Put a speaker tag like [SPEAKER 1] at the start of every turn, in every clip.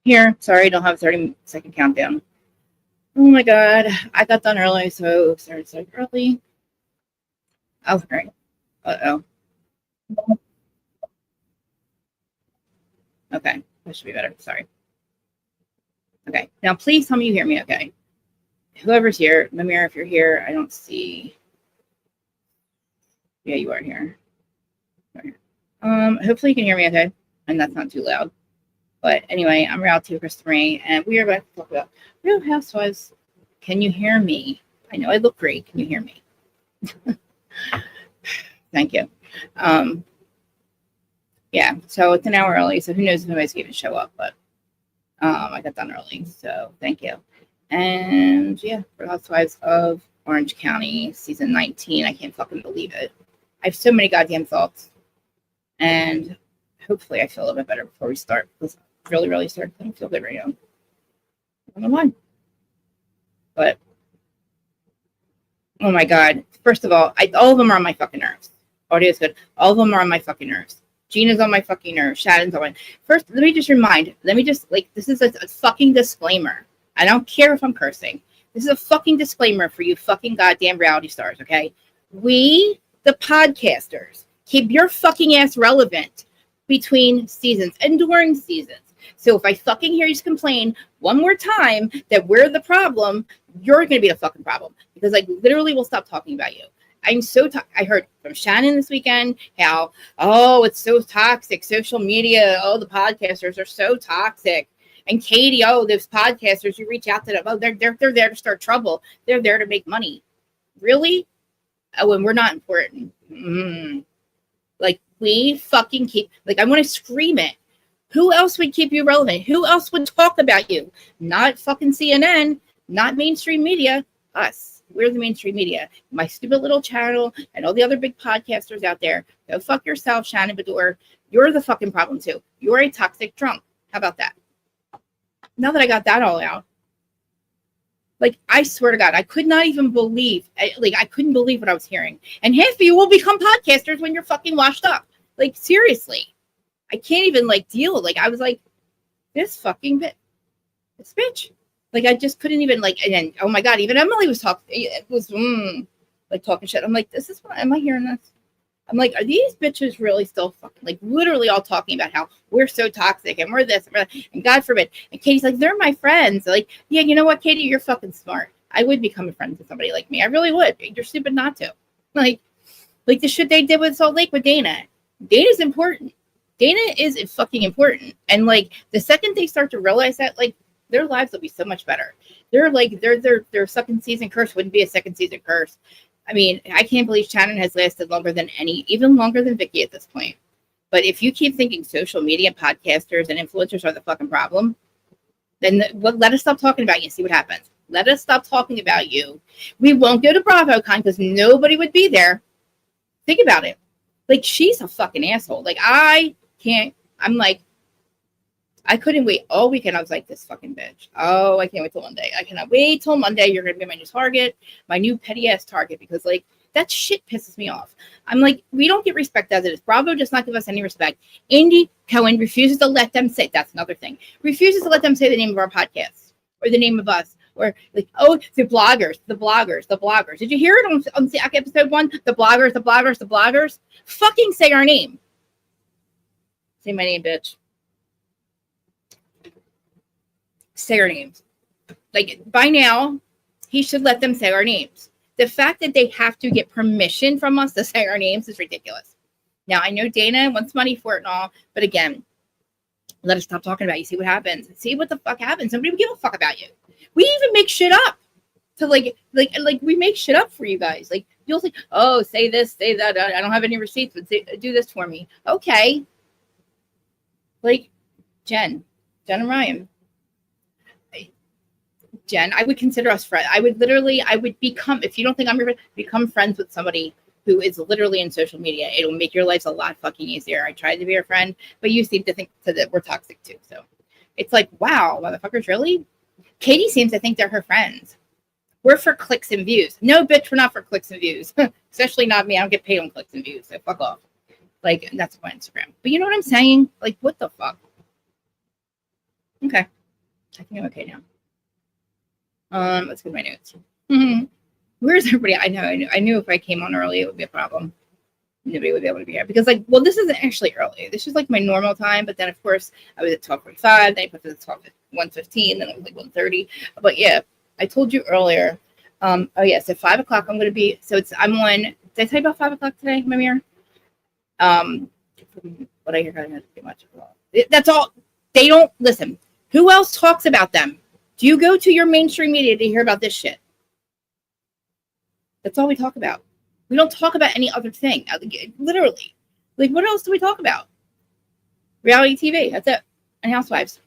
[SPEAKER 1] Here, sorry, I don't have a 30-second countdown. Oh my god, I got done early, so started so early. Oh, right. Uh-oh. Okay, that should be better. Sorry. Okay, now please tell me you hear me okay. Whoever's here, Mamir, if you're here, I don't see. Yeah, you are here. Hopefully you can hear me okay, and that's not too loud. But anyway, I'm Reality Christopher, and we are going to talk about Real Housewives. Can you hear me? I know I look great. Can you hear me? Thank you. Yeah, so it's an hour early, so who knows if anybody's going to show up, but I got done early, so thank you. And yeah, Real Housewives of Orange County, season 19. I can't fucking believe it. I have so many goddamn thoughts, and hopefully I feel a little bit better before we start, because I really started to feel good right now. I don't know why. But, oh my god. First of all, all of them are on my fucking nerves. Audio's good. All of them are on my fucking nerves. Gina's on my fucking nerves. Shannon's on my... First, let me just, this is a fucking disclaimer. I don't care if I'm cursing. This is a fucking disclaimer for you fucking goddamn reality stars, okay? We, the podcasters, keep your fucking ass relevant between seasons and during seasons. So if I fucking hear you complain one more time that we're the problem, you're going to be the fucking problem, because I literally will stop talking about you. I'm so I heard from Shannon this weekend how, oh, it's so toxic. Social media, oh, the podcasters are so toxic. And Katie, oh, those podcasters, you reach out to them. Oh, they're there to start trouble. They're there to make money. Really? Oh, and we're not important. Like, we fucking keep, like, I want to scream it. Who else would keep you relevant? Who else would talk about you? Not fucking CNN, not mainstream media, us. We're the mainstream media. My stupid little channel and all the other big podcasters out there. Go fuck yourself, Shannon Bador. You're the fucking problem too. You're a toxic drunk. How about that? Now that I got that all out, like, I swear to God, I could not even believe, I couldn't believe what I was hearing. And half of you will become podcasters when you're fucking washed up. Like, seriously. I can't even, like, deal. Like, I was like, this fucking this bitch. Like, I just couldn't even, like, and then, oh my God, even Emily was talking, it was, like, talking shit. I'm like, this is what, am I hearing this? I'm like, are these bitches really still fucking, like, literally all talking about how we're so toxic and we're this and God forbid. And Katie's like, they're my friends. Like, yeah, you know what, Katie, you're fucking smart. I would become a friend to somebody like me. I really would. You're stupid not to. Like the shit they did with Salt Lake with Dana. Dana's important. Dana is fucking important. And, like, the second they start to realize that, like, their lives will be so much better. They're like, their second season curse wouldn't be a second season curse. I mean, I can't believe Shannon has lasted longer than even longer than Vicky at this point. But if you keep thinking social media, podcasters, and influencers are the fucking problem, then let us stop talking about you and see what happens. Let us stop talking about you. We won't go to BravoCon because nobody would be there. Think about it. Like, she's a fucking asshole. Like, I couldn't wait all weekend. I was like, this fucking bitch. Oh, I can't wait till Monday. I cannot wait till Monday. You're going to be my new target, my new petty ass target, because, like, that shit pisses me off. I'm like, we don't get respect as it is. Bravo does not give us any respect. Andy Cohen refuses to let them say, that's another thing, refuses to let them say the name of our podcast or the name of us. Or, like, oh, the bloggers. Did you hear it on episode 1? The bloggers. Fucking say our name. Say my name, bitch. Say our names. Like, by now, he should let them say our names. The fact that they have to get permission from us to say our names is ridiculous. Now, I know Dana wants money for it and all, but again, let us stop talking about you. See what happens. See what the fuck happens. Nobody will give a fuck about you. We even make shit up to like we make shit up for you guys. Like, you'll say, oh, say this, say that. I don't have any receipts, but do this for me. Okay. Like, Jen and Ryan. Jen, I would consider us friends. I would become, if you don't think I'm your friend, become friends with somebody who is literally in social media. It'll make your lives a lot fucking easier. I tried to be your friend, but you seem to think that we're toxic too. So it's like, wow, motherfuckers, really? Katie seems to think they're her friends. We're for clicks and views. No, bitch, we're not for clicks and views. Especially not me. I don't get paid on clicks and views, so fuck off. Like, that's my Instagram. But you know what I'm saying? Like, what the fuck? Okay. I think I'm okay now. Let's get my notes. Mm-hmm. Where's everybody? I knew if I came on early, it would be a problem. Nobody would be able to be here because, like, well, this isn't actually early. This is like my normal time, but then of course I was at 12:45. Then I put it at 1:15. Then it was like 1:30. But yeah, I told you earlier. Oh yeah, so 5 o'clock I'm going to be. So I'm on. Did I tell you about 5 o'clock today, Mamir? What I hear kind of too much. That's all. They don't listen. Who else talks about them? Do you go to your mainstream media to hear about this shit? That's all we talk about. We don't talk about any other thing. Literally. Like, what else do we talk about? Reality TV. That's it. And housewives.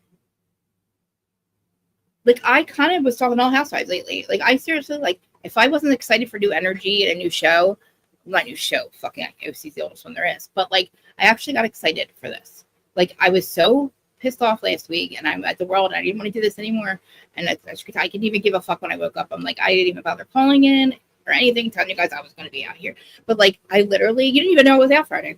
[SPEAKER 1] Like, I kind of was talking all housewives lately. Like, I seriously, like, if I wasn't excited for new energy and a new show, not new show, fucking OC's the oldest one there is. But, like, I actually got excited for this. Like, I was so pissed off last week and I'm at the world and I didn't want to do this anymore. And I couldn't even give a fuck when I woke up. I'm like, I didn't even bother calling in or anything, telling you guys I was going to be out here. But, like, I literally, you didn't even know it was out Friday.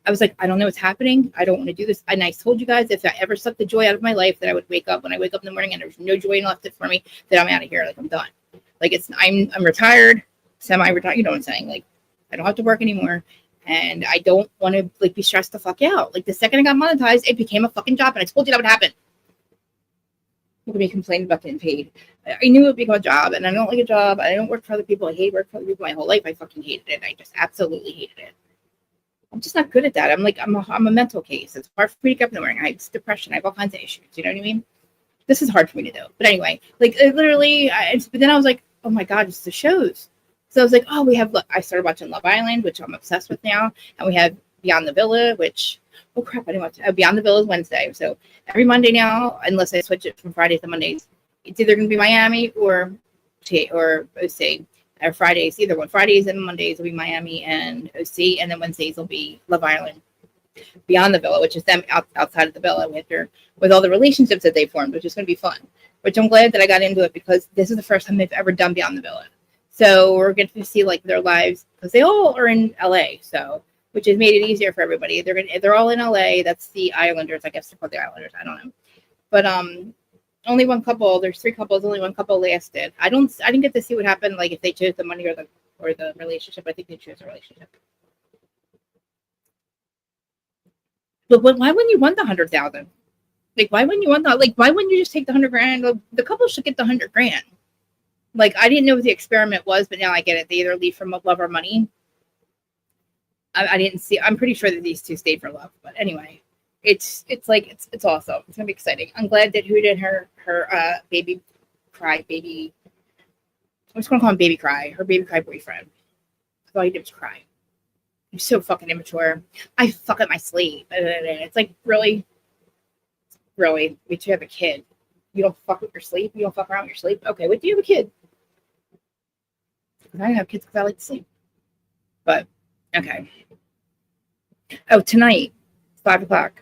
[SPEAKER 1] I was like, I don't know what's happening. I don't want to do this. And I told you guys if I ever sucked the joy out of my life, that I would wake up when I wake up in the morning and there's no joy left for me, that I'm out of here. Like, I'm done. Like, I'm retired, semi-retired. You know what I'm saying? Like, I don't have to work anymore. And I don't want to, like, be stressed the fuck out. Like, the second I got monetized, it became a fucking job. And I told you that would happen. Look at me complaining about getting paid. I knew it would become a job, and I don't like a job. I don't work for other people. I hate work for other people my whole life. I fucking hated it. I just absolutely hated it. I'm just not good at that. I'm a mental case. It's hard for me to get up in the morning. I have depression. I have all kinds of issues. You know what I mean? This is hard for me to do. But anyway, like, literally, but then I was like, oh my God, it's the shows. So I was like, oh, I started watching Love Island, which I'm obsessed with now. And we have Beyond the Villa, which, oh crap, I didn't watch Beyond the Villa is Wednesday. So every Monday now, unless I switch it from Fridays to Mondays, it's either going to be Miami or OC. Or Fridays, either one. Fridays and Mondays will be Miami and OC, and then Wednesdays will be Love Island, Beyond the Villa, which is them outside of the villa with all the relationships that they formed, which is going to be fun. Which I'm glad that I got into it because this is the first time they've ever done Beyond the Villa. So we're getting to see, like, their lives because they all are in LA, so which has made it easier for everybody. They're all in LA. That's the Islanders, I guess they're called the Islanders. I don't know, but only one couple. There's 3 couples. Only one couple lasted. I didn't get to see what happened. Like, if they chose the money or the relationship. I think they chose a relationship. But why wouldn't you want the 100,000? Like, why wouldn't you want that? Like, why wouldn't you just take the 100 grand? The couple should get the 100 grand. Like, I didn't know what the experiment was, but now I get it. They either leave for love or money. I didn't see. I'm pretty sure that these two stayed for love. But anyway. It's awesome. It's gonna be exciting. I'm glad that who did her baby cry. I'm just gonna call him baby cry. Her baby cry boyfriend. All he did was cry. I'm so fucking immature. I fuck up my sleep. It's like, really, we should have a kid. You don't fuck with your sleep. You don't fuck around with your sleep. Okay, wait, do you have a kid? I don't have kids because I like to sleep. But okay. Oh, tonight, 5 o'clock.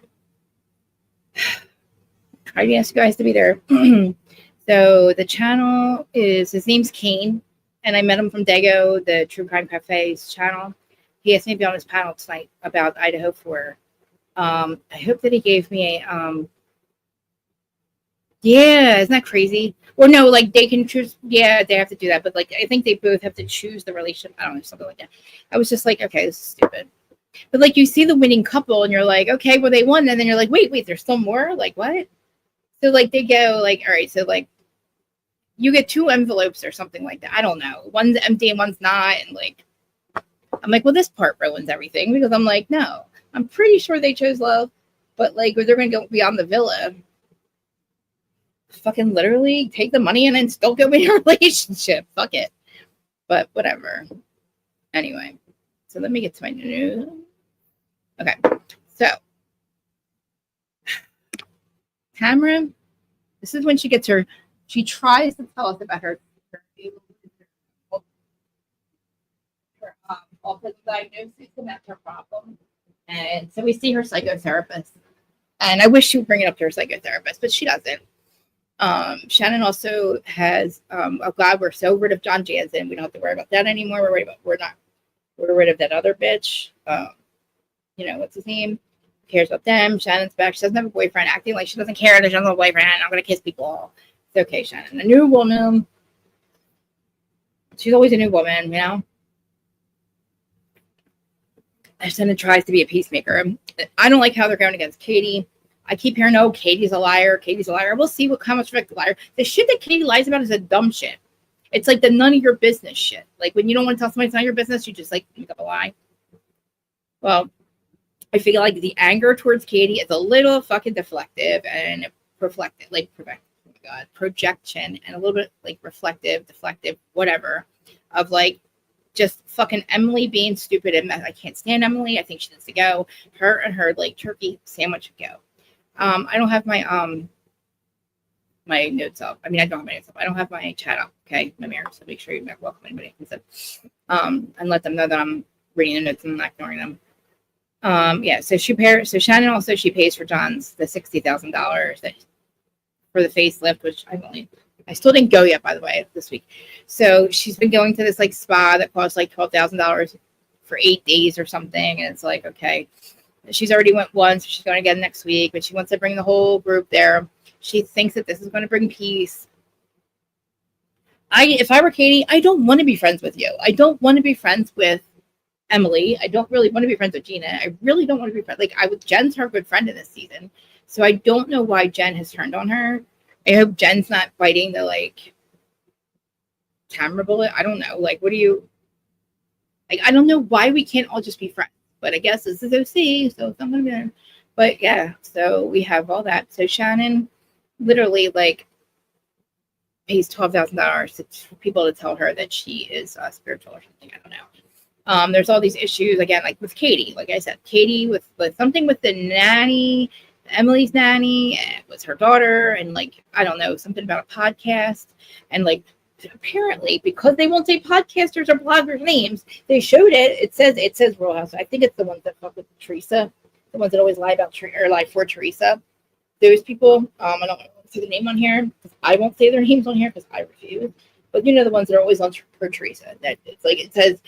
[SPEAKER 1] I asked you guys to be there. So the channel his name's Kane, and I met him from Dago, the True Crime Cafe's channel. He asked me to be on his panel tonight about Idaho 4. I hope that he gave me a yeah, isn't that crazy? Or no, like, they can choose. Yeah, they have to do that, but, like, I think they both have to choose the relationship. I don't know, something like that. I was just like, okay, this is stupid. But, like, you see the winning couple and you're like, okay, well, they won. And then you're like, wait, there's still more? Like, what? So, like, they go, like, all right, so, like, you get 2 envelopes or something like that. I don't know. One's empty and one's not. And, like, I'm like, well, this part ruins everything. Because I'm like, no, I'm pretty sure they chose love. But, like, they're going to go beyond the villa. Fucking literally take the money and then still go in a relationship. Fuck it. But whatever. Anyway. So let me get to my news. Okay, so Tamara, this is when she tries to tell us about her autism diagnosis, and that's her problem. And so we see her psychotherapist, and I wish she would bring it up to her psychotherapist, but she doesn't. Shannon also has, oh God, we're so rid of John Jansen. We don't have to worry about that anymore. We're rid of that other bitch. You know, what's his name? cares about them. Shannon's back. She doesn't have a boyfriend, acting like she doesn't care that she doesn't have a boyfriend. I'm going to kiss people. It's okay, Shannon. A new woman. She's always a new woman, you know? Shannon tries to be a peacemaker. I don't like how they're going against Katie. I keep hearing, oh, Katie's a liar. Katie's a liar. We'll see how much of a liar. The shit that Katie lies about is a dumb shit. It's like the none of your business shit. Like when you don't want to tell somebody it's not your business, you just like make up a lie. Well, I feel like the anger towards Katie is a little fucking deflective and projection and a little bit like reflective, deflective, whatever, of like just fucking Emily being stupid and I can't stand Emily. I think she needs to go. Her and her like turkey sandwich go. I don't have my my notes up. I mean, I don't have my notes up. I don't have my chat up. Okay, my mirror. So make sure you welcome anybody. And let them know that I'm reading the notes and not ignoring them. Yeah. So Shannon also she pays for John's the $60,000 that for the facelift, which I still didn't go yet, by the way, this week. So she's been going to this like spa that costs like $12,000 for 8 days or something, and it's like okay. She's already went once. She's going again next week, but she wants to bring the whole group there. She thinks that this is going to bring peace. If I were Katie, I don't want to be friends with you. I don't want to be friends with Emily. I don't really want to be friends with Gina. I really don't want to be friends. Like Jen's her good friend in this season. So I don't know why Jen has turned on her. I hope Jen's not biting the like camera bullet. I don't know. Like, what do you like? I don't know why we can't all just be friends. But I guess this is OC, so it's not gonna be there. But yeah, so we have all that. So Shannon literally like pays $12,000 for people to tell her that she is spiritual or something. I don't know. There's all these issues again, like with Katie. Like I said, Katie with something with the nanny, Emily's nanny, and was her daughter, and like I don't know, something about a podcast, and like apparently because they won't say podcasters or bloggers names, they showed it says Real House. I think it's the ones that fuck with Teresa, the ones that always lie about or lie for Teresa. Those people, I don't want to say the name on here because I won't say their names on here because I refuse, but you know the ones that are always on for Teresa, that it's like it says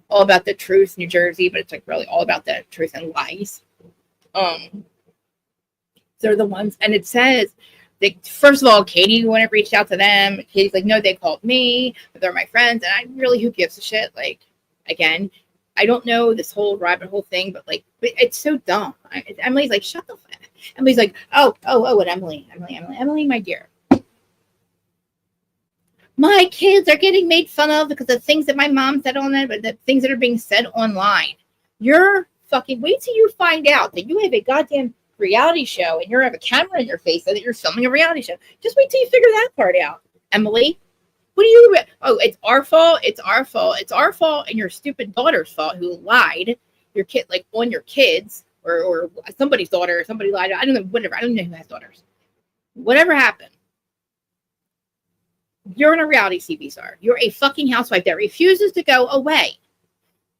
[SPEAKER 1] all about the truth, New Jersey, but it's like really all about the truth and lies. They're the ones, and it says first of all, Katie wouldn't have reached out to them. Katie's like, no, they called me, but they're my friends. And I really, who gives a shit? Like, again, I don't know this whole rabbit hole thing, but like, it's so dumb. Emily's like, shut the fuck up. Emily's like, oh, and Emily, my dear. My kids are getting made fun of because of things that my mom said on it, but the things that are being said online. You're fucking, wait till you find out that you have a goddamn reality show and you have a camera in your face so that you're filming a reality show. Just wait till you figure that part out. Emily, what do you it's our fault, and your stupid daughter's fault who lied, your kid, like on your kids or somebody's daughter or somebody lied. I don't know, whatever. I don't know who has daughters. Whatever happened, you're in a reality TV star. You're a fucking housewife that refuses to go away.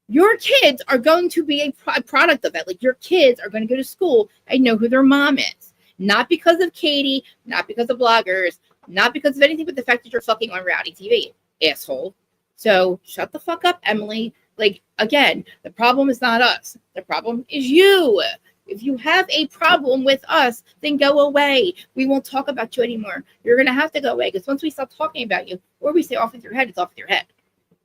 [SPEAKER 1] Your kids are going to be a product of that. Like your kids are going to go to school and know who their mom is. Not because of Katie, not because of bloggers, not because of anything but the fact that you're fucking on reality TV, asshole. So shut the fuck up, Emily. Like, again, the problem is not us. The problem is you. If you have a problem with us, then go away. We won't talk about you anymore. You're going to have to go away because once we stop talking about you, or we say off with your head, it's off with your head.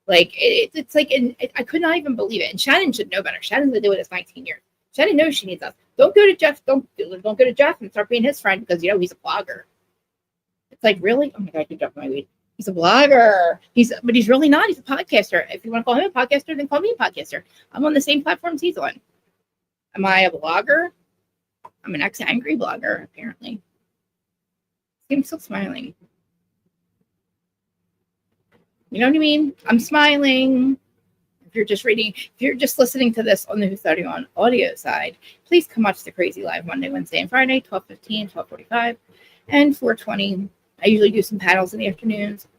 [SPEAKER 1] Like, it's like, I could not even believe it. And Shannon should know better. Shannon's been doing this 19 years. Shannon knows she needs us. Don't go to Jeff. Don't go to Jeff and start being his friend because, you know, he's a blogger. It's like, really? Oh, my God, I keep dropping my weed. He's a blogger. But he's really not. He's a podcaster. If you want to call him a podcaster, then call me a podcaster. I'm on the same platforms he's on. Am I a blogger? I'm an ex-angry blogger, apparently. I'm still smiling. You know what I mean? I'm smiling. If you're just listening to this on the Who's Starting on audio side, please come watch the Crazy Live Monday, Wednesday, and Friday, 12:15, 12:45, and 4:20. I usually do some panels in the afternoons.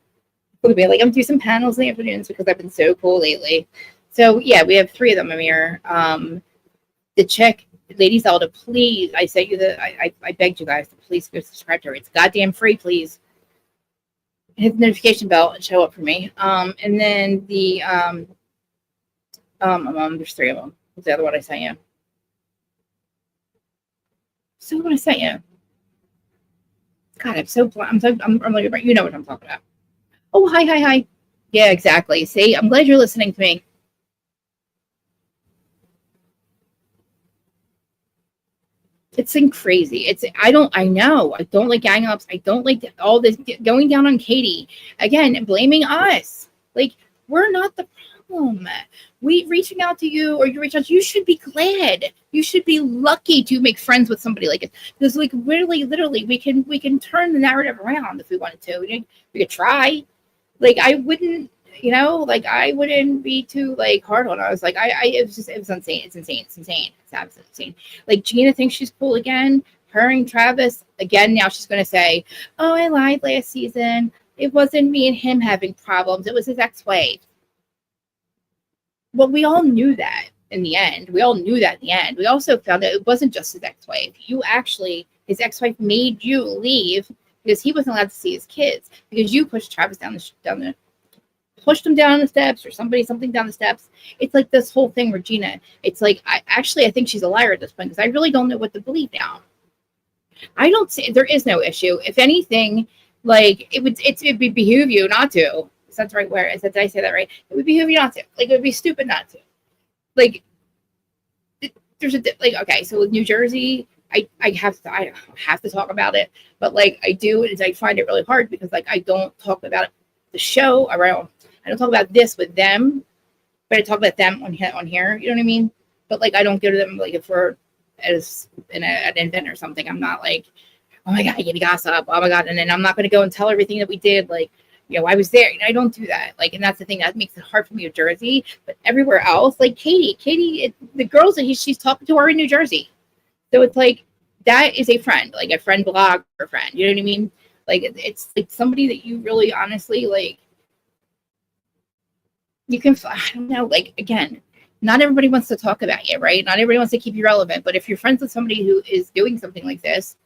[SPEAKER 1] I'm gonna do some panels in the afternoons because I've been so cool lately. So yeah, we have 3 of them, Amir. The chick, Lady Zelda, please. I sent you I begged you guys to please go subscribe to her. It's goddamn free, please. Hit the notification bell and show up for me. And then the there's 3 of them. What's the other one I sent you? So what am I saying? God, I'm like, you know what I'm talking about. Oh, hi. Yeah, exactly. See, I'm glad you're listening to me. It's crazy. I know. I don't like gang ups. I don't like all this going down on Katie. Again, blaming us. Like, we're not the problem. We reaching out to you or you reach out, you should be glad. You should be lucky to make friends with somebody like it. Because like really, literally, we can turn the narrative around if we wanted to. We could try. Like I wouldn't, like I wouldn't be too like hard on her. I was like, it was insane. It's insane. It's absolutely insane. Like Gina thinks she's cool again. Her and Travis again. Now she's gonna say, "Oh, I lied last season. It wasn't me and him having problems. It was his ex-wife." Well, we all knew that in the end. We also found that it wasn't just his ex-wife. His ex-wife made you leave because he wasn't allowed to see his kids because you pushed Travis pushed him down the steps or something down the steps. It's like this whole thing with Gina. It's like, I think she's a liar at this point because I really don't know what to believe now. I don't see, there is no issue. If anything, like it would behoove you not to. Is that the right word? Did I say that right? It would behoove you not to. Like it would be stupid not to. Like okay, so with New Jersey, I have to talk about it, but like I do, and I find it really hard because like I don't talk about the show around. I don't talk about this with them, but I talk about them on here. You know what I mean? But like I don't go to them like if we're as an event or something. I'm not like, oh my god, I get gossip. Oh my god, and then I'm not going to go and tell everything that we did. Like, I was there. I don't do that. Like, and that's the thing that makes it hard for me with Jersey. But everywhere else, like Katie, the girls that she's talking to are in New Jersey. So it's like, that is a friend, like a friend blog or friend. You know what I mean? Like, it's like somebody that you really honestly, like, you can, I don't know, like, again, not everybody wants to talk about you, right? Not everybody wants to keep you relevant. But if you're friends with somebody who is doing something like this,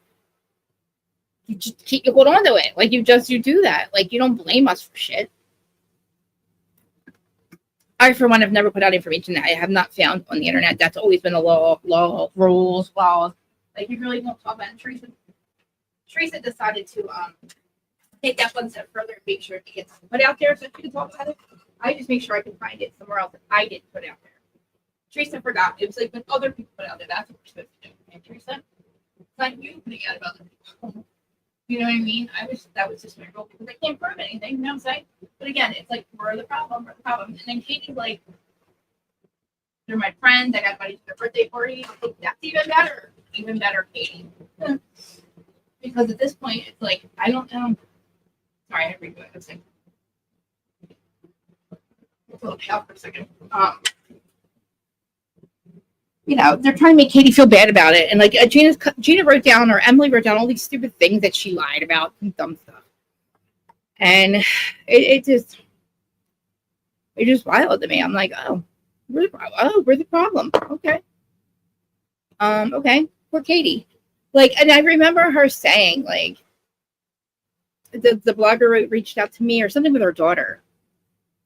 [SPEAKER 1] you just you hold on to it. Like, you do that. Like, you don't blame us for shit. I, for one, have never put out information that I have not found on the internet. That's always been the laws. Like, you really don't talk about it. Teresa decided to take that one step further and make sure it gets put out there so she can talk about it. I just make sure I can find it somewhere else that I didn't put out there. Teresa forgot. It was like when other people put out there. That's what we're supposed to do. And Teresa, it's not you putting out about other people. You know what I mean? That was just my role because I can't prove anything. You know what I'm saying? But again, it's like, we're the problem. And then Katie's like, they're my friends. I got invited to their birthday party. I think that's even better. Even better, Katie. Because at this point, it's like, I don't know. Sorry, I have to redo it. Let's see. Pull it out for a second. They're trying to make Katie feel bad about it. And like Gina wrote down, or Emily wrote down all these stupid things that she lied about and dumb stuff. And it just wild to me. I'm like, oh, we're the problem. Okay. Okay. Poor Katie. Like, and I remember her saying, like, the blogger reached out to me or something with her daughter.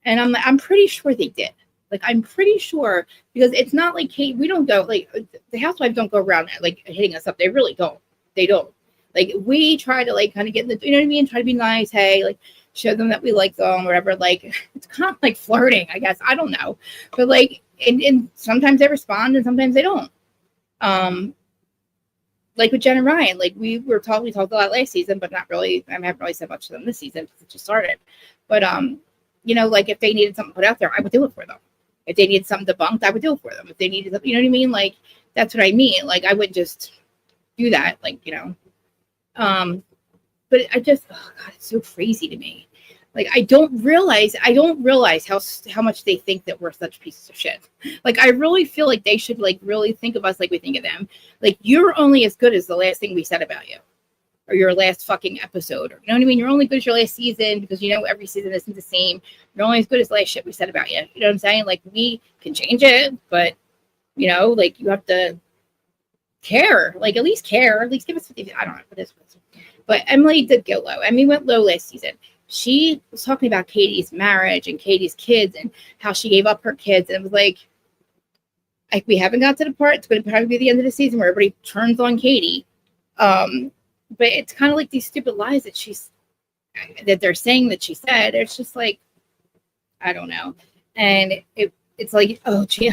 [SPEAKER 1] And I'm pretty sure they did. Like, I'm pretty sure, because it's not like Kate, we don't go, like, the housewives don't go around, like, hitting us up. They really don't. They don't. Like, we try to, like, kind of get in the, you know what I mean? Try to be nice. Hey, like, show them that we like them, whatever. Like, it's kind of like flirting, I guess. I don't know. But, like, and sometimes they respond and sometimes they don't. Like with Jen and Ryan, like, we talked a lot last season, but not really. I haven't really said much to them this season because it just started. But, like, if they needed something put out there, I would do it for them. If they needed something debunked, I would do it for them. If they needed, you know what I mean? Like, that's what I mean. Like, I wouldn't just do that. Like, but I just, oh God, it's so crazy to me. Like, I don't realize how much they think that we're such pieces of shit. Like, I really feel like they should, like, really think of us like we think of them. Like, you're only as good as the last thing we said about you. Or your last fucking episode. Or, you know what I mean? You're only good as your last season because, every season isn't the same. You're only as good as the last shit we said about you. You know what I'm saying? Like, we can change it, but, like, you have to care. Like, at least care. At least give us 50. I don't know what this was. But Emily did go low. Emily went low last season. She was talking about Katie's marriage and Katie's kids and how she gave up her kids. And it was like we haven't got to the part, it's going to probably be the end of the season where everybody turns on Katie. But it's kind of like these stupid lies that they're saying that she said. It's just like, I don't know. And it's like, oh, gee,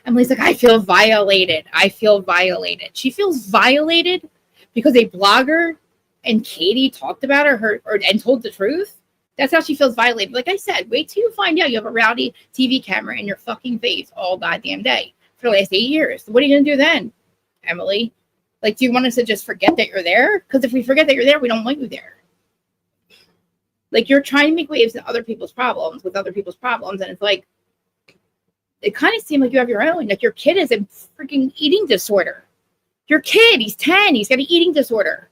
[SPEAKER 1] Emily's like, I feel violated. I feel violated. She feels violated because a blogger and Katie talked about her and told the truth. That's how she feels violated. Like I said, wait till you find out you have a rowdy TV camera in your fucking face all goddamn day for the last 8 years. What are you going to do then, Emily? Like, do you want us to just forget that you're there? Because if we forget that you're there, we don't want you there. Like, you're trying to make waves in other people's problems with other people's problems. And it's like, it kind of seems like you have your own. Like, your kid is a freaking eating disorder. Your kid, he's 10. He's got an eating disorder.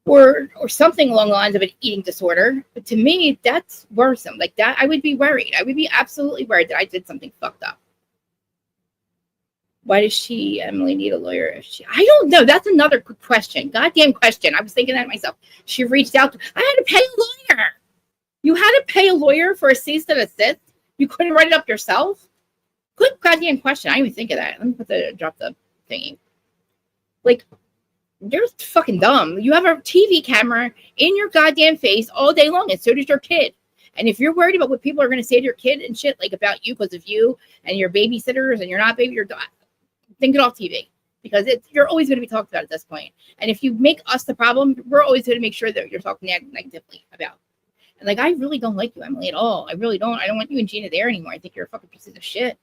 [SPEAKER 1] Or something along the lines of an eating disorder. But to me, that's worrisome. Like, that, I would be worried. I would be absolutely worried that I did something fucked up. Why does Emily, need a lawyer? I don't know. That's another quick question. Goddamn question. I was thinking that myself. She reached out. I had to pay a lawyer. You had to pay a lawyer for a cease and desist? You couldn't write it up yourself? Good goddamn question. I didn't even think of that. Let me drop the thingy. Like, you're fucking dumb. You have a TV camera in your goddamn face all day long, and so does your kid. And if you're worried about what people are going to say to your kid and shit, like about you because of you and your babysitters and you're not baby, think it off TV, because you're always going to be talked about at this point. And if you make us the problem, we're always going to make sure that you're talking negatively about. And like, I really don't like you, Emily, at all. I really don't. I don't want you and Gina there anymore. I think you're a fucking piece of shit.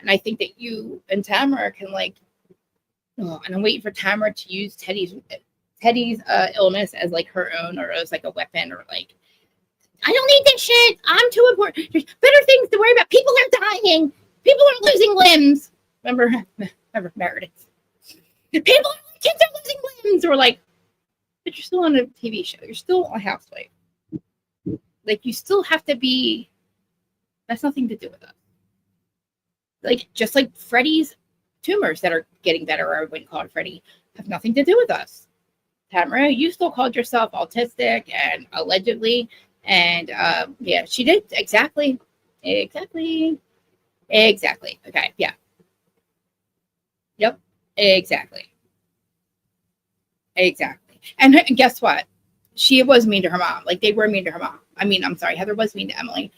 [SPEAKER 1] And I think that you and Tamara can and I'm waiting for Tamara to use Teddy's illness as like her own, or as like a weapon, or like, I don't need this shit. I'm too important. There's better things to worry about. People are dying. People are losing limbs. Remember Meredith? Kids are losing limbs. Or like, but you're still on a TV show. You're still a housewife. Like, you still have to be. That's nothing to do with us. Like, just like Freddie's tumors that are getting better, or I wouldn't call it Freddie, have nothing to do with us. Tamara, you still called yourself autistic and allegedly, and yeah, she did exactly. Okay, yeah. Yep, exactly. And guess what? She was mean to her mom. Like, they were mean to her mom. I mean, I'm sorry, Heather was mean to Emily.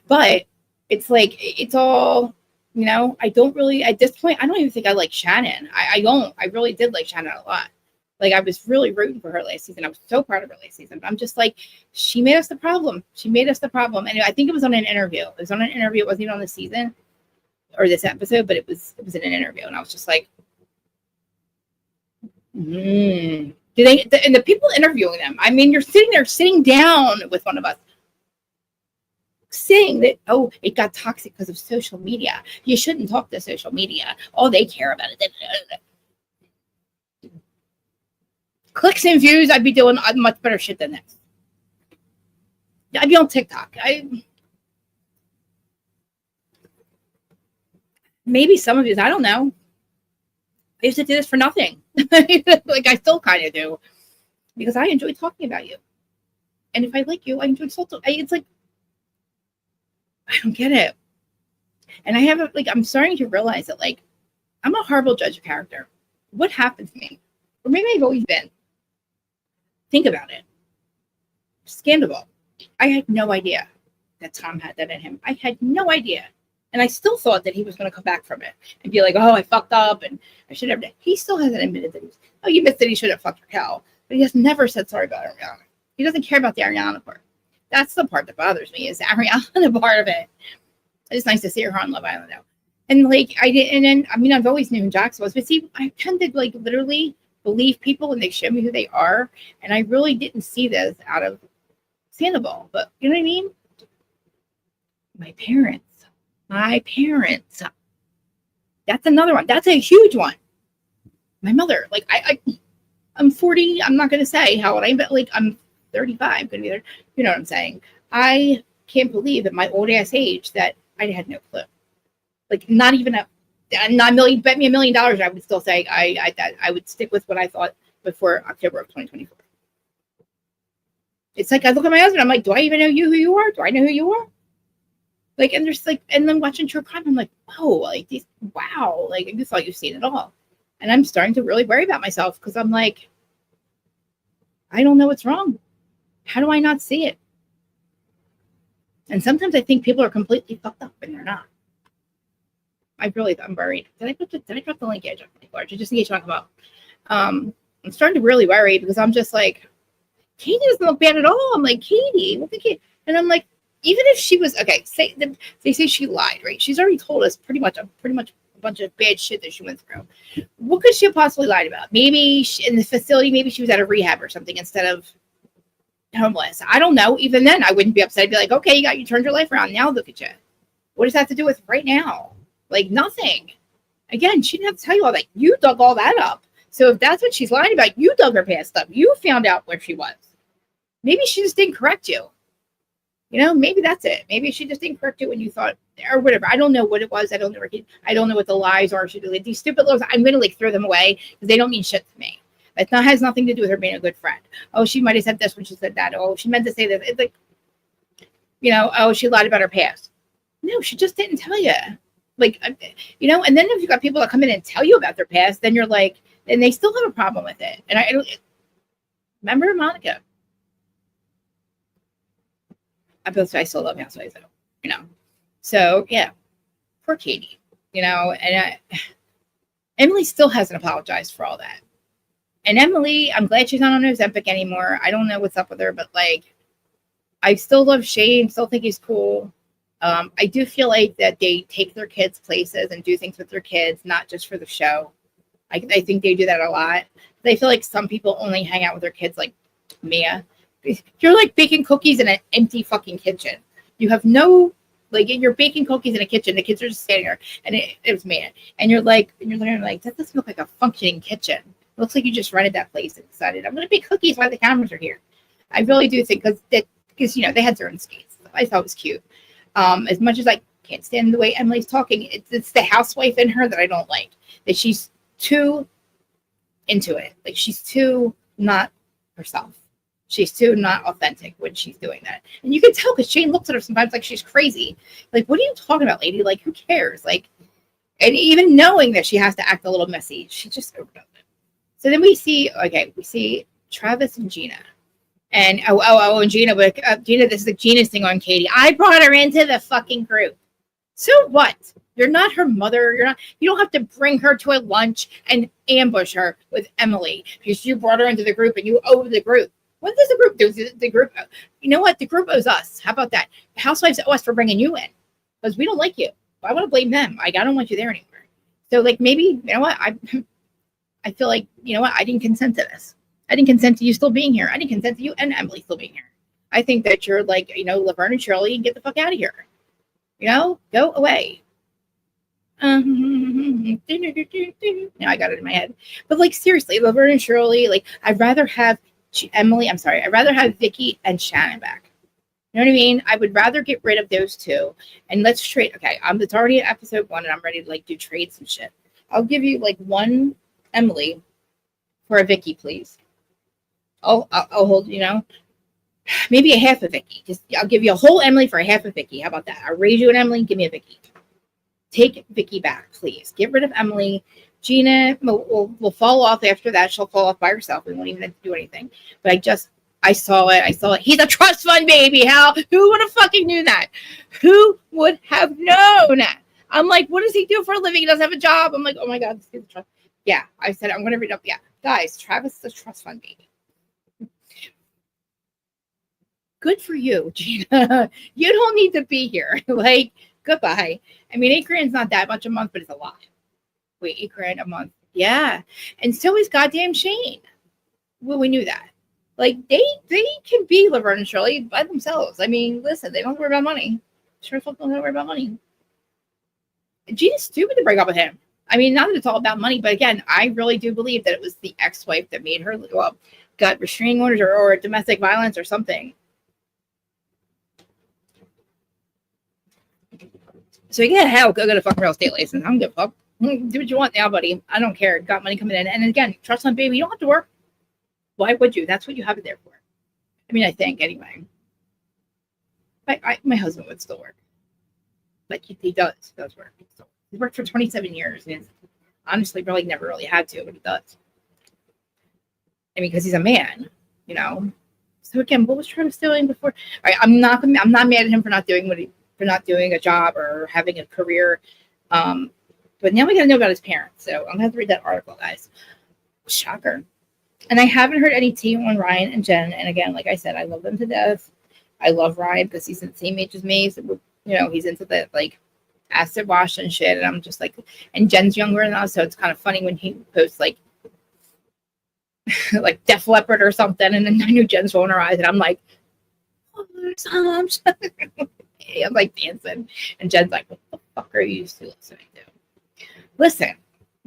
[SPEAKER 1] But it's like, it's all, I don't really, at this point, I don't even think I like Shannon. I don't. I really did like Shannon a lot. Like, I was really rooting for her last season. I was so proud of her last season. But I'm just like, she made us the problem. And I think it was on an interview. It was on an interview. It wasn't even on the season or this episode, but it was in an interview. And I was just like, do they, and the people interviewing them, I mean, you're sitting down with one of us, saying that, oh, it got toxic because of social media. You shouldn't talk to social media. All they care about is clicks and views. I'd be doing much better shit than this. I'd be on TikTok. Maybe some of you, I don't know. I used to do this for nothing. Like, I still kind of do, because I enjoy talking about you. And if I like you, I enjoy social. It's like, I don't get it. And I'm starting to realize that, like, I'm a horrible judge of character. What happened to me? Or maybe I've always been. Think about it. Scandal. I had no idea that Tom had that in him. I had no idea. And I still thought that he was going to come back from it and be like, oh, I fucked up and I should have. He still hasn't admitted that you admit that he should have fucked Raquel. But he has never said sorry about Ariana. He doesn't care about the Ariana part. That's the part that bothers me, is the Ariana part of it. It's nice to see her on Love Island now. And like, I've always known who Jax was, but see, I tend to like literally believe people when they show me who they are. And I really didn't see this out of Sandoval, but you know what I mean? My parents. That's another one. That's a huge one. My mother, like, I'm 40. I'm not going to say how old I am, but like, I'm 35. Going to be there. You know what I'm saying? I can't believe at my old ass age that I had no clue. Like, not even bet me $1 million. I would still say I would stick with what I thought before October of 2024. It's like, I look at my husband, I'm like, do I even know who you are? Do I know who you are? Like, and there's like, and then watching true crime, I'm like, whoa, like these, wow, like I just thought you've seen it all. And I'm starting to really worry about myself because I'm like, I don't know what's wrong. How do I not see it? And sometimes I think people are completely fucked up and they're not. I'm worried. Did I drop the link? Yeah, I dropped the link large, just in case you want to come up. I'm starting to really worry because I'm just like, Katie doesn't look bad at all. I'm like, Katie, look at Katie. And I'm like, even if she was okay, they say she lied, right? She's already told us pretty much a bunch of bad shit that she went through. What could she have possibly lied about? Maybe in the facility, maybe she was at a rehab or something instead of homeless. I don't know. Even then, I wouldn't be upset. I'd be like, okay, you turned your life around. Now look at you. What does that have to do with right now? Like nothing. Again, she didn't have to tell you all that. You dug all that up. So if that's what she's lying about, you dug her past up. You found out where she was. Maybe she just didn't correct you. Maybe that's it. Maybe she just didn't correct you when you thought, or whatever. I don't know what it was. I don't know what the lies are. These stupid lies, I'm going to throw them away because they don't mean shit to me. That has nothing to do with her being a good friend. Oh, she might have said this when she said that. Oh, she meant to say that. It's like, oh, she lied about her past. No, she just didn't tell you. Like, and then if you got people that come in and tell you about their past, then you're like, and they still have a problem with it. And I don't remember Monica. I still love Housewives, though, So yeah, poor Katie, and Emily still hasn't apologized for all that. And Emily, I'm glad she's not on Ozempic anymore. I don't know what's up with her, but like, I still love Shane. Still think he's cool. I do feel like that they take their kids places and do things with their kids, not just for the show. I think they do that a lot. They feel like some people only hang out with their kids, like Mia. You're like baking cookies in an empty fucking kitchen. You have no, like, you're baking cookies in a kitchen. The kids are just standing there, and it was Mia. And you're like, that doesn't look like a functioning kitchen. It looks like you just rented that place and decided, I'm going to bake cookies while the cameras are here. I really do think because they had their own skates. I thought it was cute. As much as I can't stand the way Emily's talking, it's the housewife in her that I don't like. That she's too into it. Like, she's too not herself. She's too not authentic when she's doing that. And you can tell because Shane looks at her sometimes like she's crazy. Like, what are you talking about, lady? Like, who cares? Like, and even knowing that she has to act a little messy, she just overdoes it. So then we see Travis and Gina. And and Gina, this is the Gina's thing on Katie. I brought her into the fucking group. So what? You're not her mother. You don't have to bring her to a lunch and ambush her with Emily because you brought her into the group and you owe the group. What does the group do? The group, you know what? The group owes us. How about that? Housewives owe us for bringing you in because we don't like you. I want to blame them. Like, I don't want you there anymore. So, like, maybe, you know what? I feel like, you know what? I didn't consent to this. I didn't consent to you still being here. I didn't consent to you and Emily still being here. I think that you're like, Laverne and Shirley, and get the fuck out of here. Go away. Now I got it in my head. But like, seriously, Laverne and Shirley, like, I'd rather have I'd rather have Vicky and Shannon back. You know what I mean? I would rather get rid of those two and let's trade. Okay, it's already at episode 1 and I'm ready to like do trades and shit. I'll give you like one Emily for a Vicky, please. I'll hold, maybe a half a Vicky. I'll give you a whole Emily for a half a Vicky. How about that? I'll raise you an Emily, give me a Vicky. Take Vicky back, please. Get rid of Emily. Gina will fall off after that. She'll fall off by herself. We won't even have to do anything. But I saw it. He's a trust fund baby. Who would have fucking knew that? Who would have known that? I'm like, what does he do for a living? He doesn't have a job. I'm like, oh my God, this is a trust. Yeah, I said, I'm going to read up. Yeah, guys, Travis is a trust fund baby. Good for you, Gina. You don't need to be here. Like, goodbye. I mean, $8,000 is not that much a month, but it's a lot. Wait, $8,000 a month. Yeah. And so is goddamn Shane. Well, we knew that. Like, they can be Laverne and Shirley by themselves. I mean, listen, they don't have to worry about money. Sure as fuck don't have to worry about money. Gina's stupid to break up with him. I mean, not that it's all about money, but again, I really do believe that it was the ex-wife that made her, got restraining orders or domestic violence or something. So yeah, hell, go get a fucking real estate license. I don't give a fuck. Do what you want now, buddy. I don't care. Got money coming in. And again, trust fund baby, you don't have to work. Why would you? That's what you have it there for. I mean, I think anyway. My husband would still work. Like he does work. He's worked for 27 years. And Honestly, really never really had to, but he does. I mean, because he's a man, you know. So again, what was Travis doing before? I'm not mad at him for not doing for not doing a job or having a career. But now we got to know about his parents. So I'm gonna have to read that article, guys. Shocker. And I haven't heard any tea on Ryan and Jen. And again, like I said, I love them to death. I love Ryan because he's in the same age as me. So, you know, he's into the like acid wash and shit. And I'm just like, and Jen's younger than us, so it's kind of funny when he posts like like Def Leppard or something, and then I knew Jen's rolling her eyes, and I'm like, oh, I'm like dancing, and Jen's like, what the fuck are you still listening to? Listen,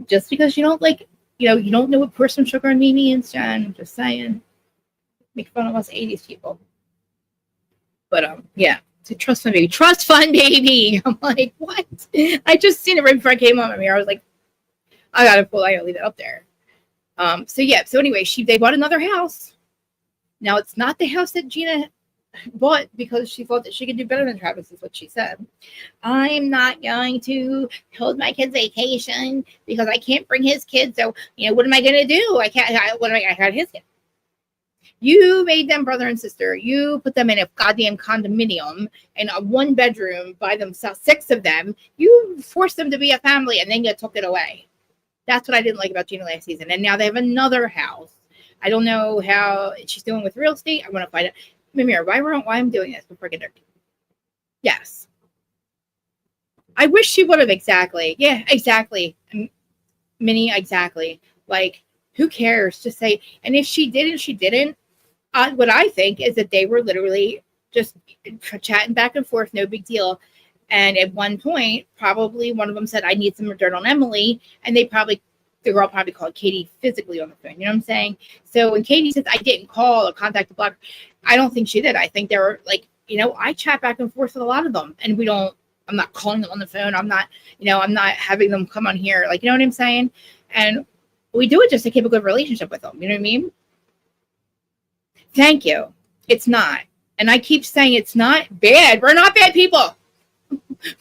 [SPEAKER 1] just because you don't like, you know, you don't know what person sugar and me means, Jen. I'm just saying, make fun of us 80s people. But yeah, to trust fund baby, trust fund baby. I'm like, what? I just seen it right before I came on my mirror. I was like, I gotta leave it up there. So yeah, so anyway, they bought another house. Now it's not the house that Gina bought because she thought that she could do better than Travis, is what she said. I'm not going to hold my kid's vacation because I can't bring his kids. So, you know, what am I gonna do? I got his kid. You made them brother and sister. You put them in a goddamn condominium in a 1-bedroom by themselves, 6 of them. You forced them to be a family and then you took it away. That's what I didn't like about Gina last season. And now they have another house. I don't know how she's doing with real estate. I want to find out. Mimir, why I'm doing this before I get there? Yes. I wish she would have. Exactly. Yeah, exactly. Minnie, exactly. Like, who cares? Just say, and if she didn't, she didn't. What I think is that they were literally just chatting back and forth, no big deal. And at one point, probably one of them said, I need some dirt on Emily. And the girl probably called Katie physically on the phone. You know what I'm saying? So when Katie says, I didn't call or contact the blogger, I don't think she did. I think they were like, you know, I chat back and forth with a lot of them. And I'm not calling them on the phone. I'm not having them come on here. Like, you know what I'm saying? And we do it just to keep a good relationship with them. You know what I mean? Thank you. It's not. And I keep saying it's not bad. We're not bad people.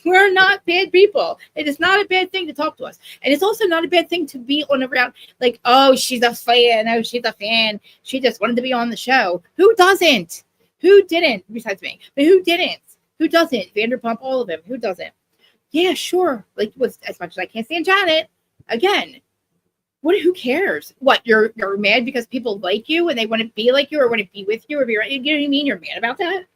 [SPEAKER 1] We're not bad people. It is not a bad thing to talk to us. And it's also not a bad thing to be on around like, oh, she's a fan. Oh, she's a fan. She just wanted to be on the show. Who doesn't? Who didn't? Besides me. But who didn't? Who doesn't? Vanderpump, all of them. Who doesn't? Yeah, sure. Like, with as much as I can't stand Janet. Again, who cares? What, you're mad because people like you and they want to be like you or want to be with you or be right? You know what I mean? You're mad about that?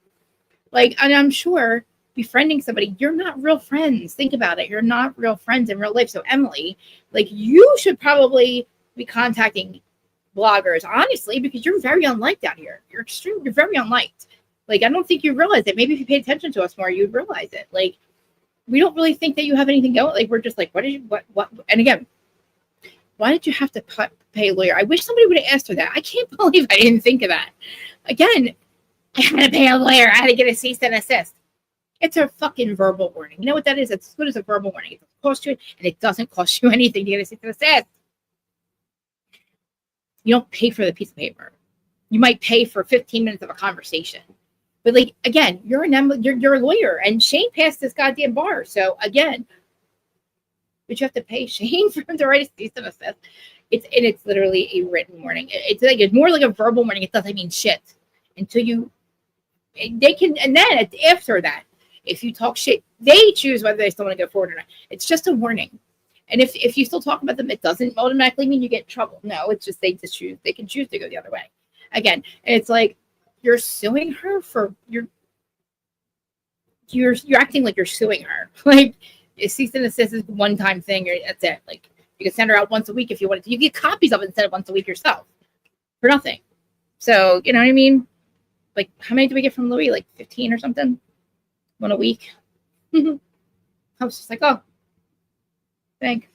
[SPEAKER 1] Like, and I'm sure befriending somebody, you're not real friends. Think about it. You're not real friends in real life. So Emily, like, you should probably be contacting bloggers, honestly, because you're very unliked out here. You're very unliked. Like, I don't think you realize it. Maybe if you paid attention to us more, you'd realize it. Like, we don't really think that you have anything going. Like, we're just like, what? And again, why did you have to pay a lawyer? I wish somebody would have asked her that. I can't believe I didn't think of that. Again, I had to pay a lawyer. I had to get a cease and assist. It's a fucking verbal warning. You know what that is? It's as good as a verbal warning. It doesn't cost you, and it doesn't cost you anything to get a cease and assist. You don't pay for the piece of paper. You might pay for 15 minutes of a conversation. But, like, again, you're a lawyer, and Shane passed this goddamn bar. So again, but you have to pay Shane for him to write a cease and assist. It's literally a written warning. It's more like a verbal warning. It doesn't mean shit until they can, and then after that, if you talk shit, they choose whether they still want to go forward or not. It's just a warning. And if you still talk about them, it doesn't automatically mean you get in trouble. No, it's just they can choose to go the other way. Again, and it's like you're suing her for you're acting like you're suing her. Like, a cease and assist is one-time thing. That's it. Like, you can send her out once a week if you want to. You get copies of it instead of once a week yourself for nothing. So, you know what I mean? Like, how many do we get from Louis? Like 15 or something? One a week. I was just like, oh, thanks.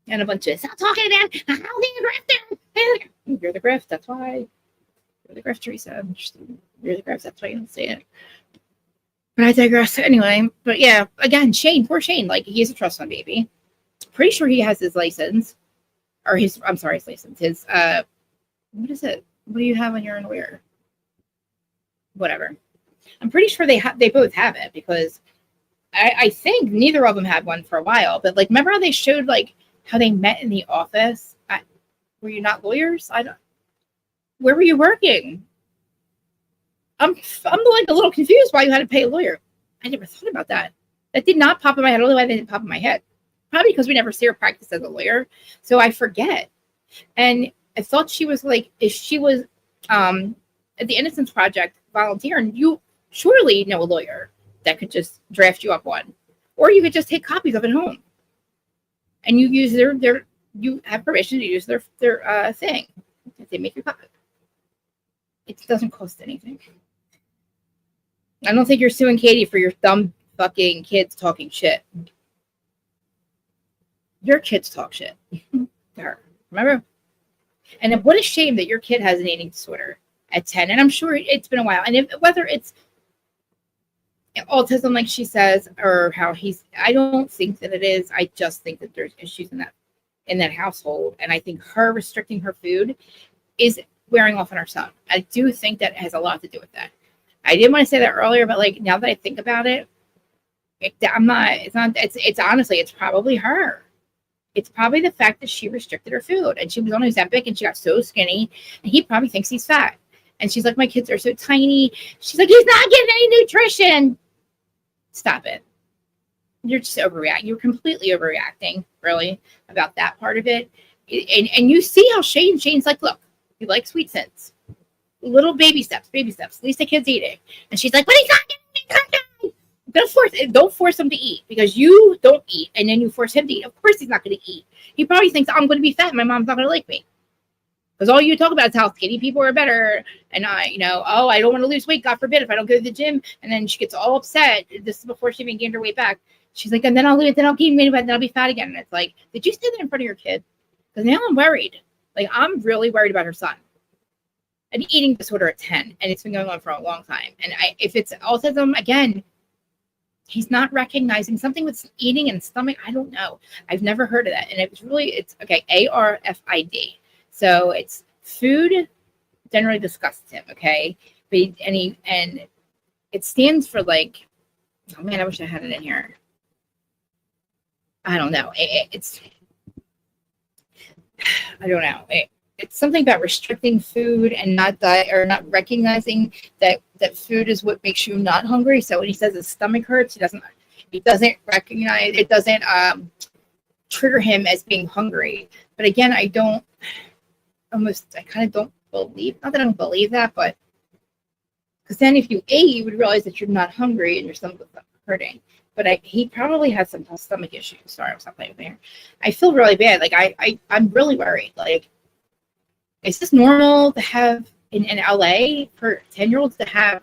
[SPEAKER 1] And a bunch of, stop talking to them. How can you grifter? You're the grift. That's why. You're the grift, Teresa. You're the grift. That's why you don't say it. But I digress anyway. But yeah, again, Shane, poor Shane. Like, he's a trust fund baby. Pretty sure he has his license. Or his license. His, what is it? What do you have on your underwear? Whatever. I'm pretty sure they both have it because I think neither of them had one for a while. But, like, remember how they showed, like, how they met in the office. Were you not lawyers? I don't. Where were you working? I'm like a little confused why you had to pay a lawyer. I never thought about that. That did not pop in my head. Only why that didn't pop in my head. Probably because we never see her practice as a lawyer, so I forget. And I thought she was like, if she was at the Innocence Project volunteering, you surely know a lawyer that could just draft you up one, or you could just take copies of it home, and you use their you have permission to use their thing if they make your copy. It doesn't cost anything. I don't think you're suing Katie for your dumb fucking kids talking shit. Your kids talk shit to her. Remember? And what a shame that your kid has an eating disorder at 10. And I'm sure it's been a while. And whether it's autism, like she says, or how I don't think that it is. I just think that there's issues in that household. And I think her restricting her food is wearing off on her son. I do think that has a lot to do with that. I didn't want to say that earlier, but like now that I think about it, it's honestly, it's probably her. It's probably the fact that she restricted her food and she was on Ozempic and she got so skinny and he probably thinks he's fat. And she's like, my kids are so tiny. She's like, he's not getting any nutrition. Stop it. You're just overreacting. You're completely overreacting, really, about that part of it. And you see how Shane's like, look, you like sweet scents. Little baby steps. At least the kid's eating. And she's like, but he's not getting any. Don't force him to eat because you don't eat and then you force him to eat. Of course he's not going to eat. He probably thinks I'm going to be fat and my mom's not going to like me. Because all you talk about is how skinny people are better. And I don't want to lose weight. God forbid if I don't go to the gym. And then she gets all upset. This is before she even gained her weight back. She's like, and then I'll gain weight, and then I'll be fat again. And it's like, did you say that in front of your kid? Because now I'm worried. Like, I'm really worried about her son. An eating disorder at 10. And it's been going on for a long time. And if it's autism, again, he's not recognizing something with eating and stomach. I don't know. I've never heard of that. And it's okay. ARFID. So it's food generally disgusts him. Okay. But and it stands for like, oh man, I wish I had it in here. I don't know. I don't know. It's something about restricting food and not not recognizing that food is what makes you not hungry. So when he says his stomach hurts, he doesn't recognize it. Doesn't trigger him as being hungry. But again, I kind of don't believe. Not that I don't believe that, but because then if you ate, you would realize that you're not hungry and your stomach is not hurting. But he probably has some stomach issues. Sorry, I'm not playing with here. I feel really bad. Like I'm really worried. Like, is this normal to have in LA for 10-year-olds to have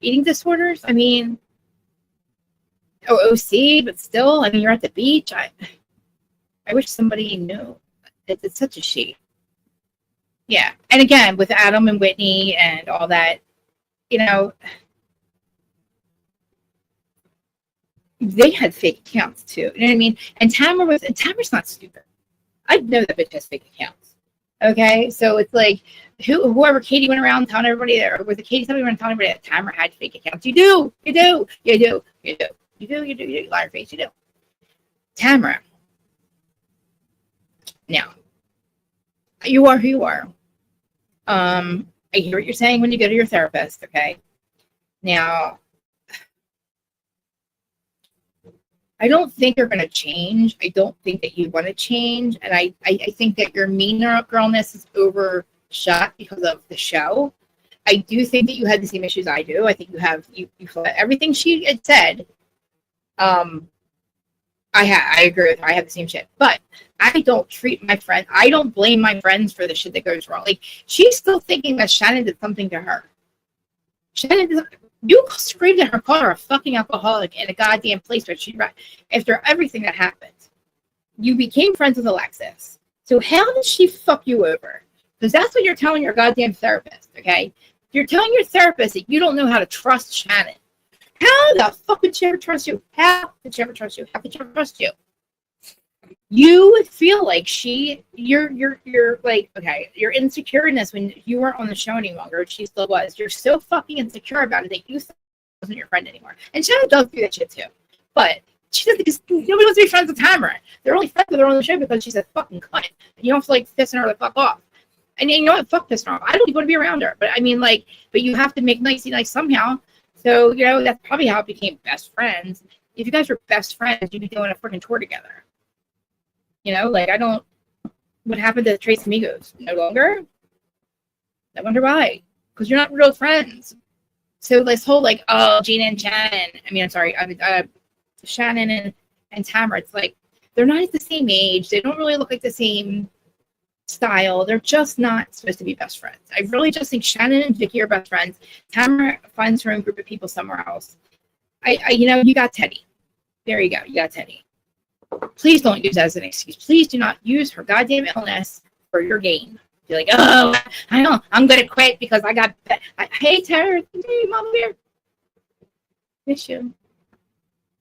[SPEAKER 1] eating disorders? I mean, OC, but still, I mean, you're at the beach. I wish somebody knew. It's such a shame. Yeah. And again, with Adam and Whitney and all that, they had fake accounts too. You know what I mean? And Tamara's not stupid. I know that bitch has fake accounts. Okay, so it's like whoever Katie went around telling everybody there, or was it Katie somebody went telling everybody that Tamara had fake accounts? You do, liar face, you do. Tamara. Now, you are who you are. I hear what you're saying when you go to your therapist, okay? Now, I don't think you're going to change. I don't think that you want to change. And I think that your mean girlness is overshot because of the show. I do think that you had the same issues I do. I think you everything she had said. I agree with her. I have the same shit. But I don't treat my friend. I don't blame my friends for the shit that goes wrong. Like, she's still thinking that Shannon did something to her. You screamed at her, called her a fucking alcoholic in a goddamn place where after everything that happened. You became friends with Alexis. So how did she fuck you over? Because that's what you're telling your goddamn therapist, okay? You're telling your therapist that you don't know how to trust Shannon. How the fuck would she ever trust you? How did she ever trust you? How could she ever trust you? You feel like you're like, okay, your insecureness when you weren't on the show any longer, she still was. You're so fucking insecure about it that you wasn't your friend anymore. And Shannon does do that shit too. But She doesn't, because nobody wants to be friends with Tamara. They're only friends with her on the show because she's a fucking cunt. And you don't have to like pissing her the fuck off. And you know what? Fuck pissing her off. I don't even want to be around her. But I mean, like, but you have to make nicey nice somehow. So, you know, that's probably how it became best friends. If you guys were best friends, you'd be doing a freaking tour together. You know, like, I don't, what happened to the Trace Amigos? No longer? I wonder why. Because you're not real friends. So this whole, like, oh, Gina and Shannon, Shannon and Tamara, it's like, they're not at the same age. They don't really look like the same style. They're just not supposed to be best friends. I really just think Shannon and Vicky are best friends. Tamara finds her own group of people somewhere else. You know, you got Teddy. There you go. You got Teddy. Please don't use that as an excuse. Please do not use her goddamn illness for your gain. Be like, oh, I know, I'm gonna quit because I got. Hey, Tara, hey, Mama Bear. Miss you.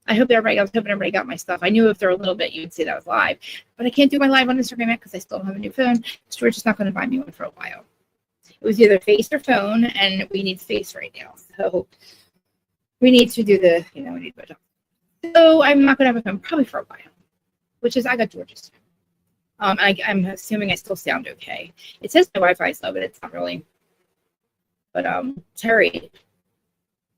[SPEAKER 1] I was hoping everybody got my stuff. I knew if they're a little bit, you would see that I was live, but I can't do my live on Instagram yet because I still don't have a new phone. George is not going to buy me one for a while. It was either face or phone, and we need face right now. So we need to do the, you know, we need to. So I'm not going to have a phone probably for a while, which is I got George's phone. I'm assuming I still sound okay. It says my Wi-Fi is low, but it's not really. But Terry,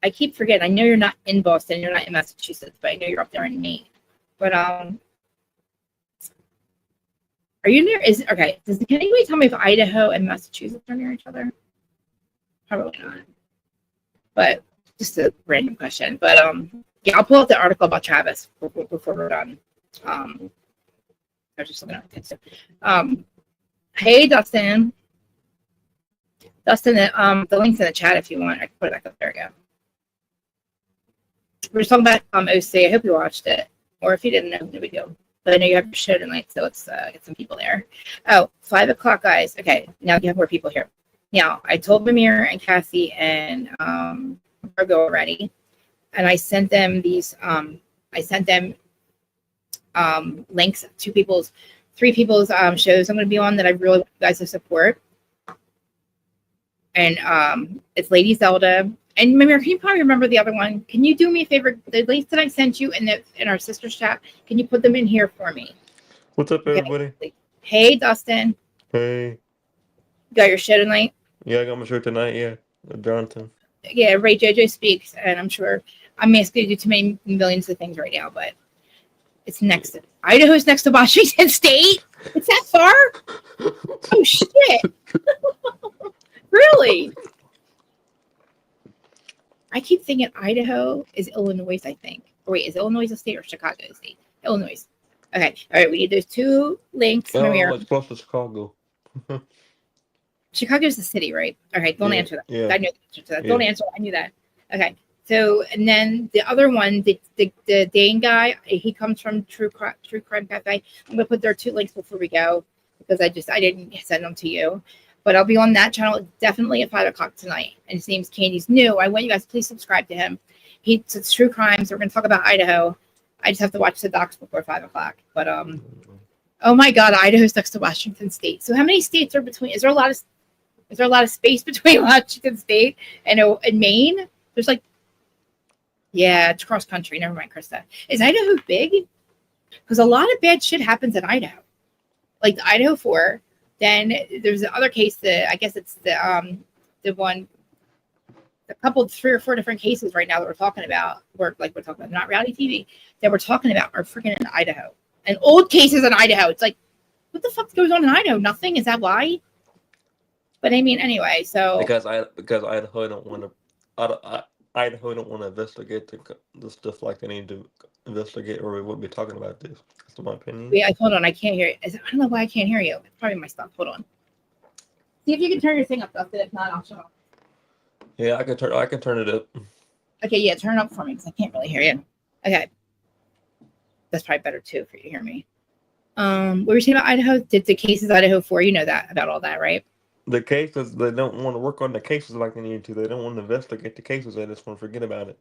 [SPEAKER 1] I keep forgetting. I know you're not in Boston, you're not in Massachusetts, but I know you're up there in Maine. But are you near? Okay? Can anybody tell me if Idaho and Massachusetts are near each other? Probably not. But just a random question. But yeah, I'll pull out the article about Travis before we're done. I was just looking at it. Hey, Dustin. Dustin, the link's in the chat if you want. I can put it back up. There we go. We're just talking about OC. I hope you watched it. Or if you didn't know, no big deal. But I know you have your show tonight, so let's get some people there. Oh, 5 o'clock, guys. Okay, now you have more people here. Now, I told Amir and Cassie and Margo already, and I sent them these, links to three people's shows I'm going to be on that I really want you guys to support. And it's Lady Zelda. And Mimir, can you probably remember the other one? Can you do me a favor? The links that I sent you in our sister's chat, can you put them in here for me?
[SPEAKER 2] What's up, everybody?
[SPEAKER 1] Okay. Hey, Dustin.
[SPEAKER 2] Hey.
[SPEAKER 1] You got your show tonight?
[SPEAKER 2] Yeah, I got my show tonight, yeah. With Jonathan.
[SPEAKER 1] Yeah, Ray JoJo Speaks, and I'm sure I'm asking you to do too many millions of things right now, but it's next. Idaho's next to Washington State? It's that far? Oh, shit. Really? I keep thinking Idaho is Illinois, I think. Or wait, is Illinois a state or Chicago a state? Illinois. Okay. All right. We need those 2 links.
[SPEAKER 2] Oh, it's close to Chicago.
[SPEAKER 1] Chicago's the city, right? All right. Don't answer that.
[SPEAKER 2] Yeah.
[SPEAKER 1] I know the answer to that. Don't answer. I knew that. Okay. So, and then the other one, the Dane guy, he comes from True Crime Cafe. I'm going to put their 2 links before we go because I didn't send them to you. But I'll be on that channel definitely at 5 o'clock tonight. And his name's Candy's new. I want you guys to please subscribe to him. It's True Crime, so we're going to talk about Idaho. I just have to watch the docs before 5 o'clock. But, oh my God, Idaho's next to Washington State. So how many states are between? Is there a lot of space between Washington State and Maine? There's like, yeah, it's cross country. Never mind, Krista. Is Idaho big? Because a lot of bad shit happens in Idaho. Like the Idaho 4. Then there's the other case that I guess it's the one, a couple, 3 or 4 different cases right now that we're talking about. We're talking about, not reality TV, that we're talking about are freaking in Idaho. And old cases in Idaho. It's like, what the fuck goes on in Idaho? Nothing? Is that why? But I mean, anyway, so
[SPEAKER 2] because Idaho don't want to investigate the stuff like they need to investigate, or we wouldn't be talking about this. That's my opinion.
[SPEAKER 1] Yeah, hold on, I can't hear you. I don't know why I can't hear you. It's probably my stuff. Hold on. See if you can turn your thing up, Dustin. If not, I'll shut off.
[SPEAKER 2] Yeah, I can turn it up.
[SPEAKER 1] Okay, yeah, turn it up for me because I can't really hear you. Okay, that's probably better too for you to hear me. What were you saying about Idaho? Did the cases Idaho 4? You know that about all that, right?
[SPEAKER 2] The cases, they don't want to work on the cases like they need to. They don't want to investigate the cases. They just want to forget about it.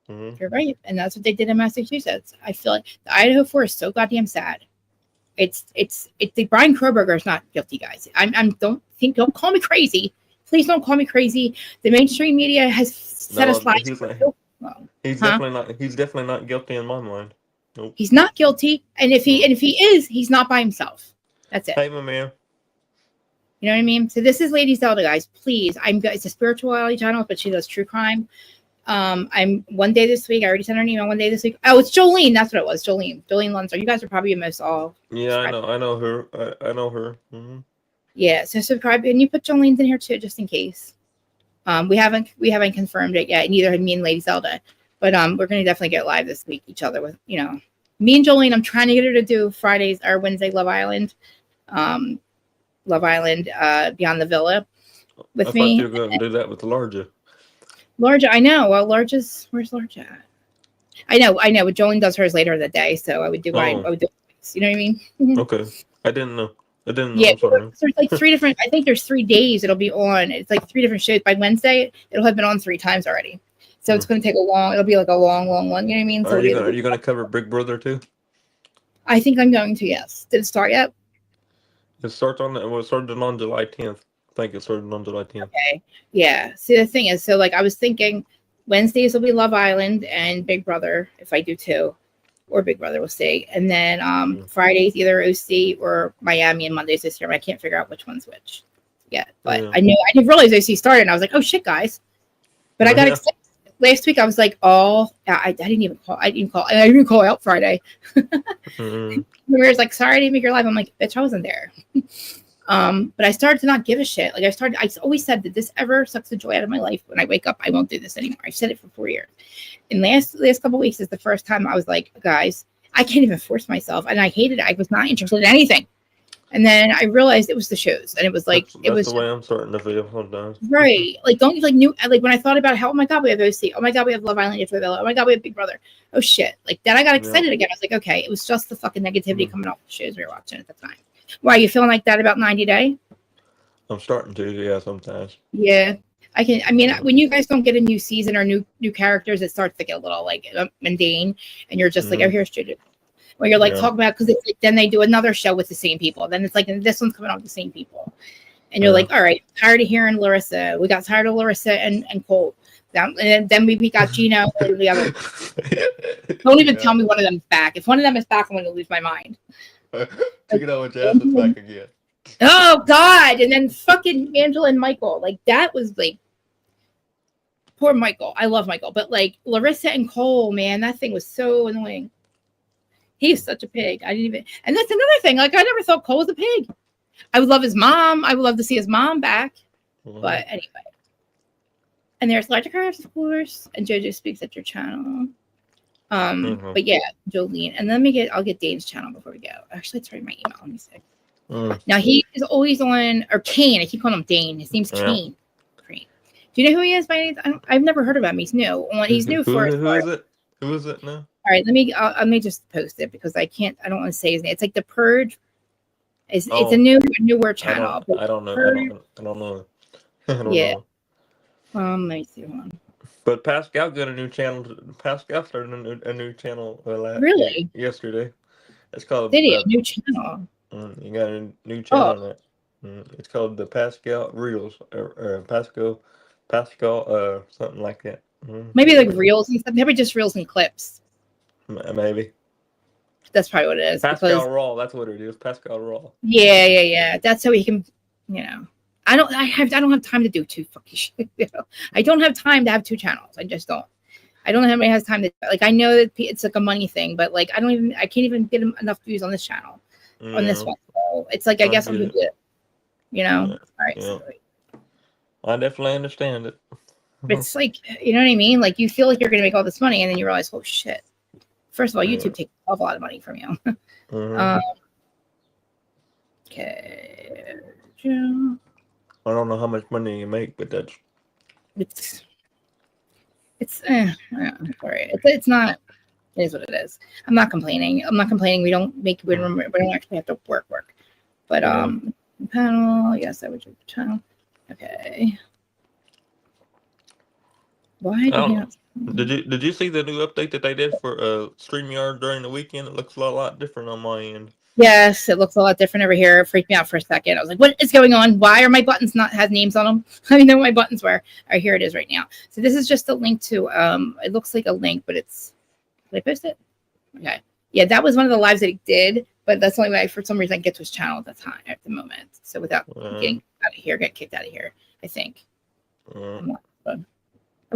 [SPEAKER 2] Mm-hmm.
[SPEAKER 1] You're right, and that's what they did in Massachusetts. I feel like the Idaho 4 is so goddamn sad. It's the Brian Kroberger is not guilty, guys. Don't call me crazy. Please don't call me crazy. The mainstream media has set aside.
[SPEAKER 2] He's definitely not guilty in my mind. Nope.
[SPEAKER 1] He's not guilty, and if he is, he's not by himself. That's it.
[SPEAKER 2] Hey, my man.
[SPEAKER 1] You know what I mean? So this is Lady Zelda, guys. Please, it's a spirituality channel, but she does true crime. I'm one day this week. I already sent her an email one day this week. Oh, it's Jolene. That's what it was. Jolene Lunsar. You guys are probably most all.
[SPEAKER 2] Yeah, I know her. I know her. Mm-hmm.
[SPEAKER 1] Yeah, so subscribe, and you put Jolene's in here too, just in case. We haven't confirmed it yet. Neither have me and Lady Zelda, but we're gonna definitely get live this week. Each other with me and Jolene. I'm trying to get her to do Fridays or Wednesday Love Island, Beyond the Villa with me.
[SPEAKER 2] I thought you were going to do that with Larja.
[SPEAKER 1] Larja, I know. Well, where's Larja at? I know. But Jolene does hers later in the day, so I would do I would do it. You know what I mean?
[SPEAKER 2] Okay, I didn't know.
[SPEAKER 1] Yeah, there's like 3 different. I think there's 3 days it'll be on. It's like 3 different shows. By Wednesday, it'll have been on 3 times already. So it's going to take it'll be like a long one. You know what I mean? So
[SPEAKER 2] are you going to cover Big Brother too?
[SPEAKER 1] I think I'm going to, yes. Did it start yet?
[SPEAKER 2] It started on July 10th. I think it started on July 10th.
[SPEAKER 1] Okay. Yeah. See, the thing is, so like I was thinking Wednesdays will be Love Island and Big Brother, if I do 2. Or Big Brother, we'll see. And then Fridays, either OC or Miami, and Mondays this year. But I can't figure out which one's which yet. But I didn't realize OC started, and I was like, oh shit, guys. But I got excited. Last week I was like, I didn't even call. I didn't call out Friday. Maria's like, sorry I didn't make your live. I'm like, bitch, I wasn't there. But I started to not give a shit. Like I always said that this ever sucks the joy out of my life. When I wake up, I won't do this anymore. I've said it for 4 years. And last couple of weeks is the first time I was like, guys, I can't even force myself. And I hated it. I was not interested in anything. And then I realized it was the shows. And it was like,
[SPEAKER 2] that's the way I'm starting to feel sometimes.
[SPEAKER 1] Right. Like, don't you like when I thought about how, oh my God, we have OC. Oh my God, we have Love Island. Oh my God, we have Big Brother. Oh shit. Like then I got excited again. I was like, okay, it was just the fucking negativity coming off the shows we were watching at the time. Why, you feeling like that about 90 Day? I'm
[SPEAKER 2] starting to, yeah, sometimes.
[SPEAKER 1] Yeah. When you guys don't get a new season or new characters, it starts to get a little like mundane, and you're just like, oh, here's Judith. Or you're like talking about, because it's like, then they do another show with the same people. Then it's like, and this one's coming on with the same people. And you're like, all right, tired of hearing Larissa. We got tired of Larissa and Cole. And then we got Gino and the other. Don't even tell me one of them's back. If one of them is back, I'm going to lose my mind.
[SPEAKER 2] Take it out with Jasmine's back again.
[SPEAKER 1] Oh God! And then fucking Angela and Michael, like that was like poor Michael. I love Michael, but like Larissa and Cole, man, that thing was so annoying. He's such a pig. I didn't even, and that's another thing. Like I never thought Cole was a pig. I would love his mom. I would love to see his mom back. But anyway, and there's Larger Crafts, of course, and JoJo Speaks at your channel. But yeah, Jolene, and I'll get Dane's channel before we go. Actually, let's write my email. Let me see. Now he is always on, or Kane. I keep calling him Dane. His name's Kane. Great. Do you know who he is? I've never heard of him. He's new. He's new for us.
[SPEAKER 2] Who is it? Who is it now?
[SPEAKER 1] All right, let me just post it because I don't want to say his name. It's like The Purge. It's a newer channel.
[SPEAKER 2] I don't know. I don't know.
[SPEAKER 1] Let me see one.
[SPEAKER 2] But Pascal got a new channel. Pascal started a new channel yesterday. It's called
[SPEAKER 1] a new channel.
[SPEAKER 2] You got a new channel. It's called the Pascal Reels or Pascal something like that.
[SPEAKER 1] Maybe like reels and stuff. Maybe just reels and clips.
[SPEAKER 2] Maybe.
[SPEAKER 1] That's probably what it is.
[SPEAKER 2] Pascal Raw. That's what it is. Pascal Raw.
[SPEAKER 1] Yeah. That's so he can, I don't have time to do 2 fucking shit. I don't have time to have 2 channels. I just don't. I don't know how anybody has time to, like, I know that it's like a money thing, but like I can't even get enough views on this channel, on this one. So it's like I guess I'm gonna do it. All right.
[SPEAKER 2] Yeah. So, I definitely understand it.
[SPEAKER 1] It's like, you know what I mean? Like you feel like you're gonna make all this money, and then you realize, oh shit. First of all, YouTube takes a lot of money from you. Okay.
[SPEAKER 2] I don't know how much money you make, but
[SPEAKER 1] it's it's not. It is what it is. I'm not complaining. We don't actually have to work. But panel. Yes, I would do the channel. Okay. Why
[SPEAKER 2] did you see the new update that they did for StreamYard during the weekend? It looks a lot different on my end.
[SPEAKER 1] Yes, it looks a lot different over here. It freaked me out for a second. I was like, what is going on? Why are my buttons not have names on them? I didn't know what my buttons were. All right, here it is right now. So this is just a link to, it looks like a link, but it's, did I post it? Okay. Yeah, that was one of the lives that he did, but that's the only way for some reason I get to his channel at the time at the moment. So without getting out of here, get kicked out of here, I think. Oh,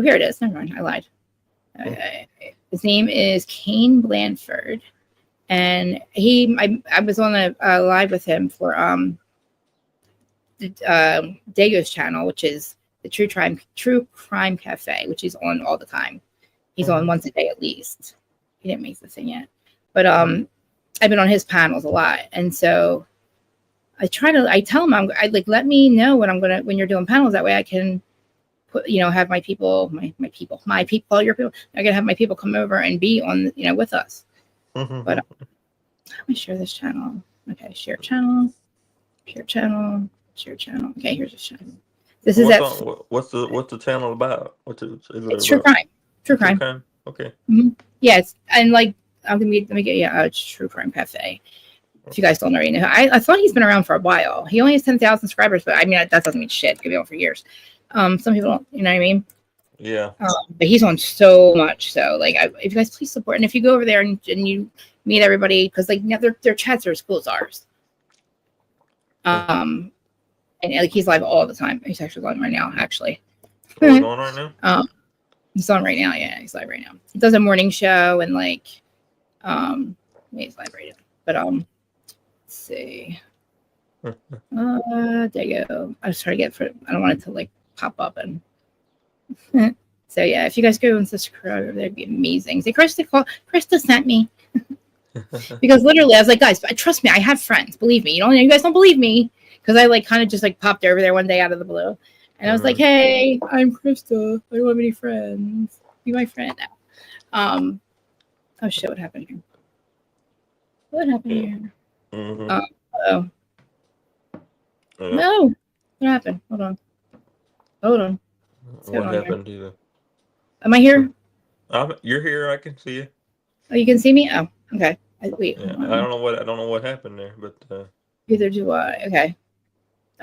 [SPEAKER 1] here it is. Never mind, I lied. His name is Kane Blanford, and I was on a live with him for Dago's channel, which is the True Crime Cafe, which he's on all the time. He's on once a day at least. He didn't make the thing yet, but I've been on his panels a lot, and so I tell him I like, let me know when you're doing panels, that way I can put, have my people, your people. I can have my people come over and be on, with us. But how do I share this channel? Okay, share channel. Okay, here's this channel. This is
[SPEAKER 2] what's the channel about?
[SPEAKER 1] It's true crime. True crime.
[SPEAKER 2] Okay.
[SPEAKER 1] Yes, and like let me get a True Crime Cafe. If you guys don't already know, I thought he's been around for a while. He only has 10,000 subscribers, but I mean that doesn't mean shit. He's been on for years. Some people don't, you know what I mean?
[SPEAKER 2] Yeah.
[SPEAKER 1] But he's on so much. So like, if you guys please support, and if you go over there and you meet everybody, because like their chats are as cool as ours. And like he's live all the time. He's actually live right now. Actually.
[SPEAKER 2] What's going on right now?
[SPEAKER 1] He's on right now. Yeah, he's live right now. He does a morning show and like, he's live right now. But let's see. There you go. I was trying to I don't want it to like pop up and. So yeah, if you guys go and subscribe, that'd be amazing. Say Krista sent me. Because literally I was like, guys, trust me, I have friends. Believe me. You guys don't believe me because I like kind of just like popped over there one day out of the blue. And I was like, hey, I'm Krista. I don't have any friends. Be my friend now. Oh shit, what happened here? What happened here? Oh. No. What happened? Hold on.
[SPEAKER 2] What happened to you?
[SPEAKER 1] Am I here?
[SPEAKER 2] You're here. I can see you.
[SPEAKER 1] Oh, you can see me? Oh, okay. Wait.
[SPEAKER 2] Yeah, I don't know what happened there, but
[SPEAKER 1] neither do I. Okay.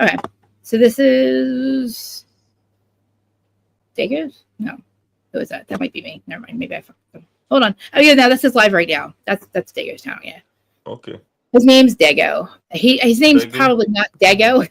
[SPEAKER 1] Okay. So this is Dago's? No. Who is that? That might be me. Never mind. Maybe I fucked them. Hold on. Oh yeah, no, this is live right now. That's Dago's channel. Yeah.
[SPEAKER 2] Okay.
[SPEAKER 1] His name's Dago. His name's probably not Dago.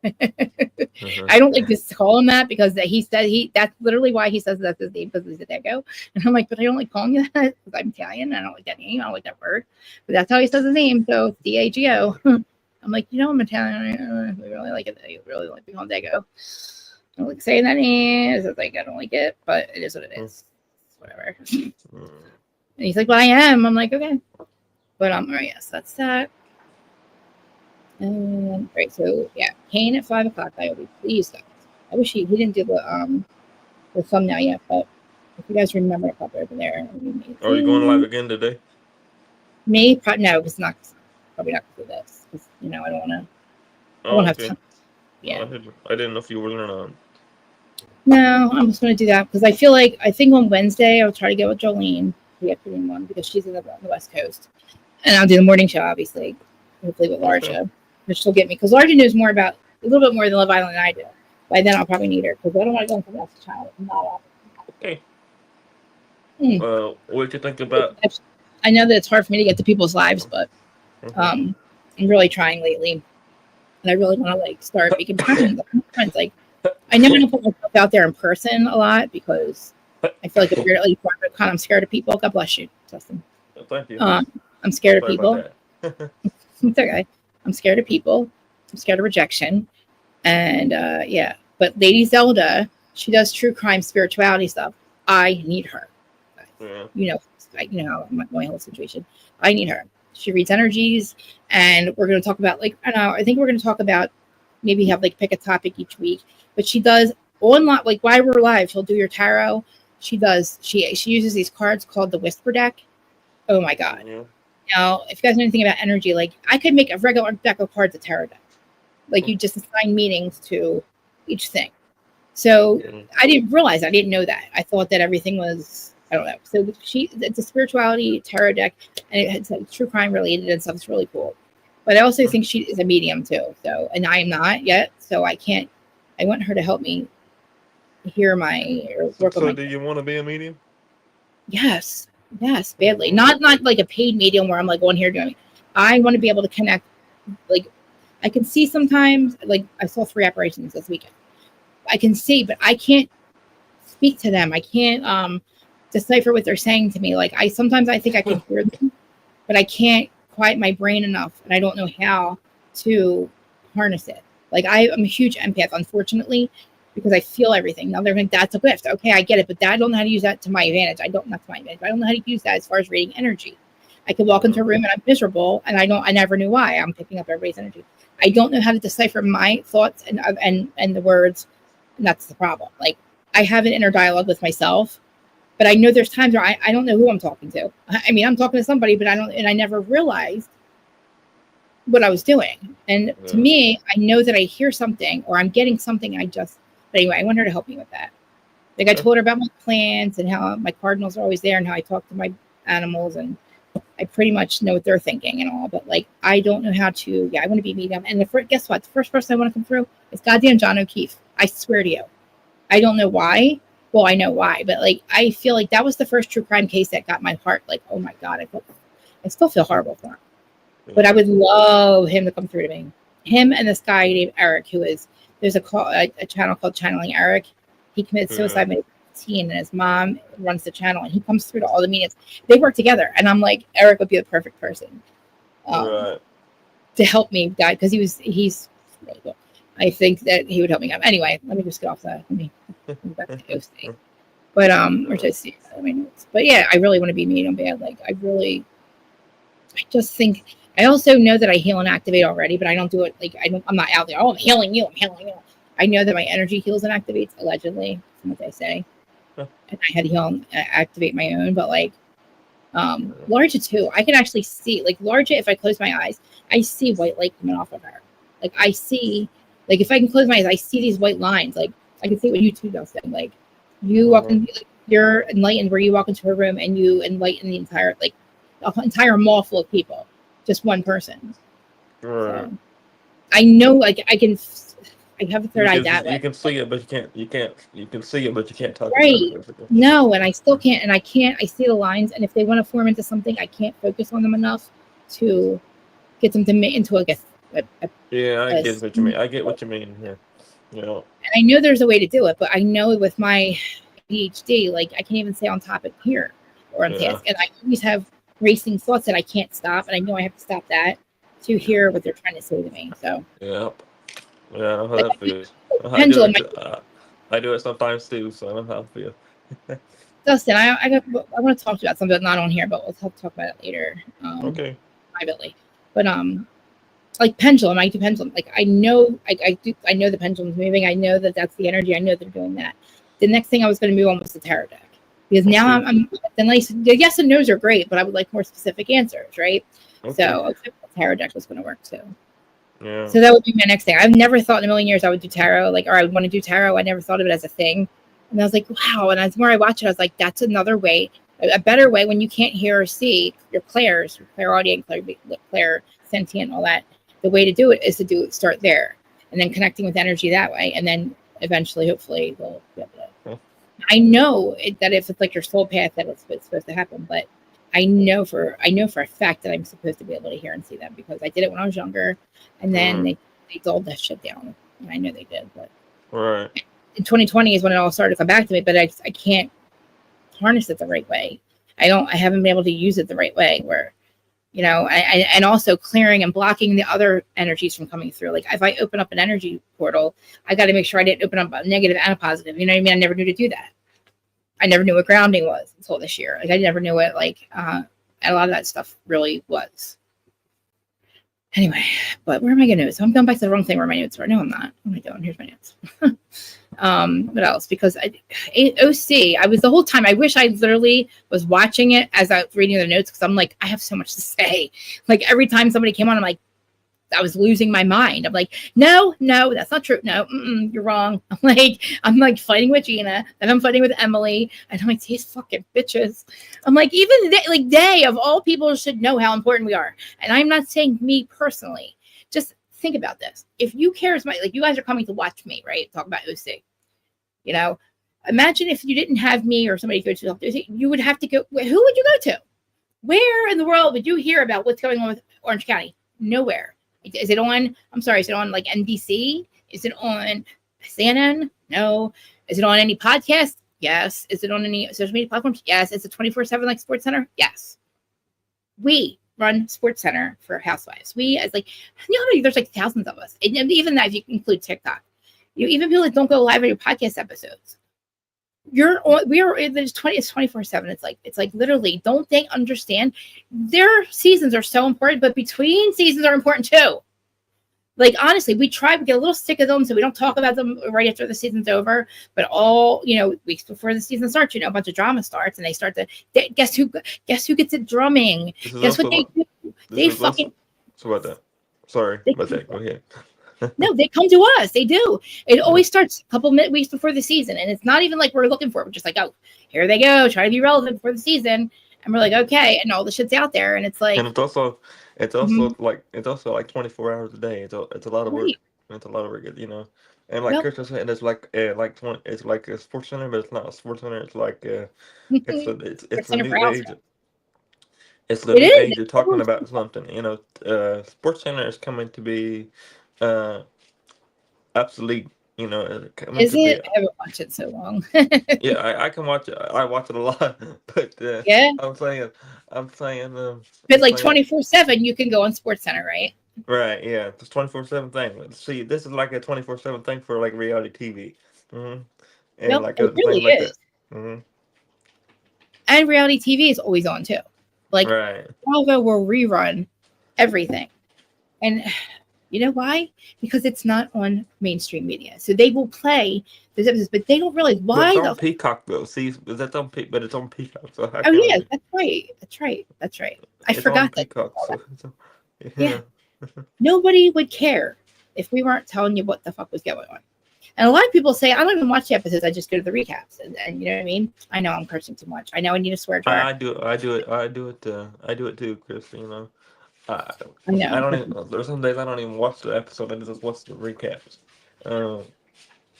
[SPEAKER 1] I don't like to call him that because he said that's literally why he says that's his name, because he's a Dago. And I'm like, but I don't like calling you that because I'm Italian and I don't like that name. I don't like that word. But that's how he says his name. So it's Dago. I'm like, I'm Italian. I really like it. I really like being called Dago. I don't like saying that name. It's like I don't like it, but it is what it is. Whatever. And he's like, well, I am. I'm like, okay. But all right, yes, that's that. Right, so yeah, Kane at 5 o'clock. I will be pleased. I wish he didn't do the thumbnail yet, but if you guys remember, it popped over there.
[SPEAKER 2] Are you going live again today?
[SPEAKER 1] Me? No, it's not. Probably not for this. Because, I don't want to. I won't have time. Yeah.
[SPEAKER 2] I didn't know if you were learning.
[SPEAKER 1] No, I'm just going to do that because I think on Wednesday I'll try to get with Jolene, the afternoon one, because she's on the West Coast, and I'll do the morning show, obviously, hopefully with Larja, which she'll get me because Larja knows more about a little bit more than Love Island than I do. By then I'll probably need her because I don't want to go on someone else's channel.
[SPEAKER 2] Okay. What did you think about?
[SPEAKER 1] I know that it's hard for me to get to people's lives, but I'm really trying lately, and I really want to start making friends. I never put myself out there in person a lot because I feel like if you're I'm scared of people. God bless you, Justin.
[SPEAKER 2] Thank you.
[SPEAKER 1] I'm scared of people. It's okay. I'm scared of people. I'm scared of rejection. And yeah. But Lady Zelda, she does true crime spirituality stuff. I need her. Yeah. My whole situation. I need her. She reads energies, and we're going to talk about I think we're going to talk about maybe have pick a topic each week. But she does online, while we're live, she'll do your tarot. She uses these cards called the Whisper deck. Oh my God. Yeah. Now, if you guys know anything about energy, I could make a regular deck of cards a tarot deck. You just assign meanings to each thing. So I didn't realize, I didn't know that. I thought that everything was, I don't know. So it's a spirituality tarot deck, and it's true crime related and stuff. It's really cool. But I also think she is a medium too. So, and I am not yet. So I want her to help me hear work
[SPEAKER 2] so do you want to be a medium?
[SPEAKER 1] Yes. Yes, badly. Not like a paid medium where I'm like on here doing it. I want to be able to connect. Like I can see sometimes, like I saw 3 apparitions this weekend. I can see, but I can't speak to them. I can't decipher what they're saying to me. Like sometimes I think I can hear them, but I can't quiet my brain enough, and I don't know how to harness it. Like I'm a huge empath, unfortunately, because I feel everything. Now they're like, that's a gift. Okay, I get it, but I don't know how to use that to my advantage. I don't know how to use that as far as reading energy. I could walk into a room and I'm miserable, and I never knew why. I'm picking up everybody's energy. I don't know how to decipher my thoughts and the words, and that's the problem. Like I have an inner dialogue with myself, but I know there's times where I don't know who I'm talking to. I mean, I'm talking to somebody, but I never realized what I was doing. And to me, I know that I hear something or I'm getting something. But anyway, I want her to help me with that. Like I told her about my plants and how my cardinals are always there and how I talk to my animals, and I pretty much know what they're thinking and all, but like, I don't know how to, I want to be medium. And guess what? The first person I want to come through is goddamn John O'Keefe. I swear to you. I don't know why. Well, I know why, but like, I feel like that was the first true crime case that got my heart. Like, oh my God, I still feel horrible for him. But I would love him to come through to me. Him and this guy named Eric, there's a channel called Channeling Eric. He committed suicide when he was 15, and his mom runs the channel, and he comes through to all the meetings. They work together, and I'm like, Eric would be the perfect person to help me, guy, because he's really cool. I think that he would help me out. Anyway, let me just get off that. Let me back to OC. But or just see my notes. But yeah, I really want to be medium bad. Like I just think. I also know that I heal and activate already, but I don't do it like I'm not out there. Oh, I'm healing you. I know that my energy heals and activates, allegedly, from what they say. And I had to heal and activate my own, but like Larja too. I can actually see like Larja. If I close my eyes, I see white light coming off of her. Like I see, like if I can close my eyes, I see these white lines. Like I can see what you two does. Like you walk in, like, you're enlightened where you walk into a room and you enlighten the entire mall full of people. Just one person. So, I know, like I have a third eye that way.
[SPEAKER 2] You can see it, but you can see it, but you can't talk
[SPEAKER 1] right.
[SPEAKER 2] about it.
[SPEAKER 1] No, and I still can't, and I see the lines, and if they want to form into something, I can't focus on them enough to get them to into I get
[SPEAKER 2] what you mean. I get what you mean here. You know.
[SPEAKER 1] And I know there's a way to do it, but I know with my ADHD, like I can't even stay on topic here or on task, and I always have racing thoughts that I can't stop, and I know I have to stop that to hear what they're trying to say to me. So
[SPEAKER 2] yeah, I know how that feels.
[SPEAKER 1] Pendulum.
[SPEAKER 2] I do it sometimes too, so I know how it feels.
[SPEAKER 1] Dustin, I want to talk to you about something not on here, but we'll talk about it later.
[SPEAKER 2] Okay.
[SPEAKER 1] Privately, but like pendulum, I do pendulum. Like I know, I know the pendulum's moving. I know that that's the energy. I know they're doing that. The next thing I was going to move on was the tarot deck. Because now I'm the yes and no's are great, but I would like more specific answers, right? Okay. So the tarot deck was going to work too.
[SPEAKER 2] Yeah.
[SPEAKER 1] So that would be my next thing. I've never thought in a million years I would do tarot, or I would want to do tarot. I never thought of it as a thing. And I was like, wow. And as more I watch it, I was like, that's another way, a better way when you can't hear or see your clairs, clairaudient, clair sentient, all that. The way to do it is to start there, and then connecting with energy that way, and then eventually, hopefully, we'll be able to. I know that if it's like your soul path, that it's supposed to happen, but I know for a fact that I'm supposed to be able to hear and see them because I did it when I was younger, and then they dulled that shit down, and I know they did. But in 2020 is when it all started to come back to me, but I can't harness it the right way. I haven't been able to use it the right way where, you know, and also clearing and blocking the other energies from coming through. Like if I open up an energy portal, I got to make sure I didn't open up a negative and a positive. You know what I mean? I never knew to do that. I never knew what grounding was until this year. Like I never knew what and a lot of that stuff really was. Anyway, but where am I going to? So I'm going back to the wrong thing where my notes were. No, I'm not. What am I doing? Here's my notes. What else? Because OC, I was the whole time. I wish I literally was watching it as I was reading the notes because I'm like, I have so much to say. Like every time somebody came on, I'm like, I was losing my mind. I'm like, no, that's not true. No, you're wrong. I'm like fighting with Gina, then I'm fighting with Emily, and I'm like, these fucking bitches. I'm like, even they of all people should know how important we are. And I'm not saying me personally. Just think about this. If you care as much, like you guys are coming to watch me, right? Talk about OC. You know, Imagine if you didn't have me or somebody go to, you would have to go. Who would you go to? Where in the world would you hear about what's going on with Orange County? Nowhere. Is it on? I'm sorry. Is it on like NBC? Is it on CNN? No. Is it on any podcast? Yes. Is it on any social media platforms? Yes. Is it 24/7 like Sports Center? Yes. We run Sports Center for Housewives. We as like, you know how many, there's like thousands of us, and even that if you include TikTok, even people that don't go live on your podcast episodes. You're on, we are, there's 20, it's 24/7. It's like literally, don't they understand? Their seasons are so important, but between seasons are important too. Like, honestly, we try to get a little sick of them, so we don't talk about them right after the season's over. But all, weeks before the season starts, a bunch of drama starts, and they start to, guess who gets it drumming? Guess what they do? They fucking.
[SPEAKER 2] So about that. Sorry about that. Go ahead.
[SPEAKER 1] No, they come to us. They do. It always starts a couple weeks before the season, and it's not even like we're looking for it. We're just like, oh, here they go, try to be relevant for the season, and we're like, okay, and all the shit's out there, and it's like,
[SPEAKER 2] and it's also like 24 hours a day. It's a lot of work. It's a lot of work, And like Chris was saying, it's like 20. It's like a Sports Center, but it's not a Sports Center. It's like it's the new age. It's the new age of talking about something. Sports Center is coming to be obsolete.
[SPEAKER 1] Is it? I haven't watched it so long.
[SPEAKER 2] Yeah, I can watch it. I watch it a lot, but
[SPEAKER 1] yeah,
[SPEAKER 2] I'm saying.
[SPEAKER 1] But like 24/7, you can go on Sports Center, right?
[SPEAKER 2] Right. Yeah, it's 24/7 thing. See, this is like a 24/7 thing for like reality TV. Mm-hmm. And
[SPEAKER 1] nope,
[SPEAKER 2] like
[SPEAKER 1] it really
[SPEAKER 2] like
[SPEAKER 1] is.
[SPEAKER 2] that. Mm-hmm.
[SPEAKER 1] And reality TV is always on too. Like Bravo will rerun everything, and you know why? Because it's not on mainstream media, so they will play those episodes, but they don't realize why.
[SPEAKER 2] But it's on Peacock though. See, that's on but it's on Peacock. So
[SPEAKER 1] yeah, that's right. I forgot that.
[SPEAKER 2] Peacock, so,
[SPEAKER 1] yeah. Nobody would care if we weren't telling you what the fuck was going on. And a lot of people say, I don't even watch the episodes. I just go to the recaps. And you know what I mean? I know I'm cursing too much. I know I need a swear jar.
[SPEAKER 2] I do it too, Chris.
[SPEAKER 1] I know.
[SPEAKER 2] I don't even. There's some days I don't even watch the episode. I just watch the recaps. I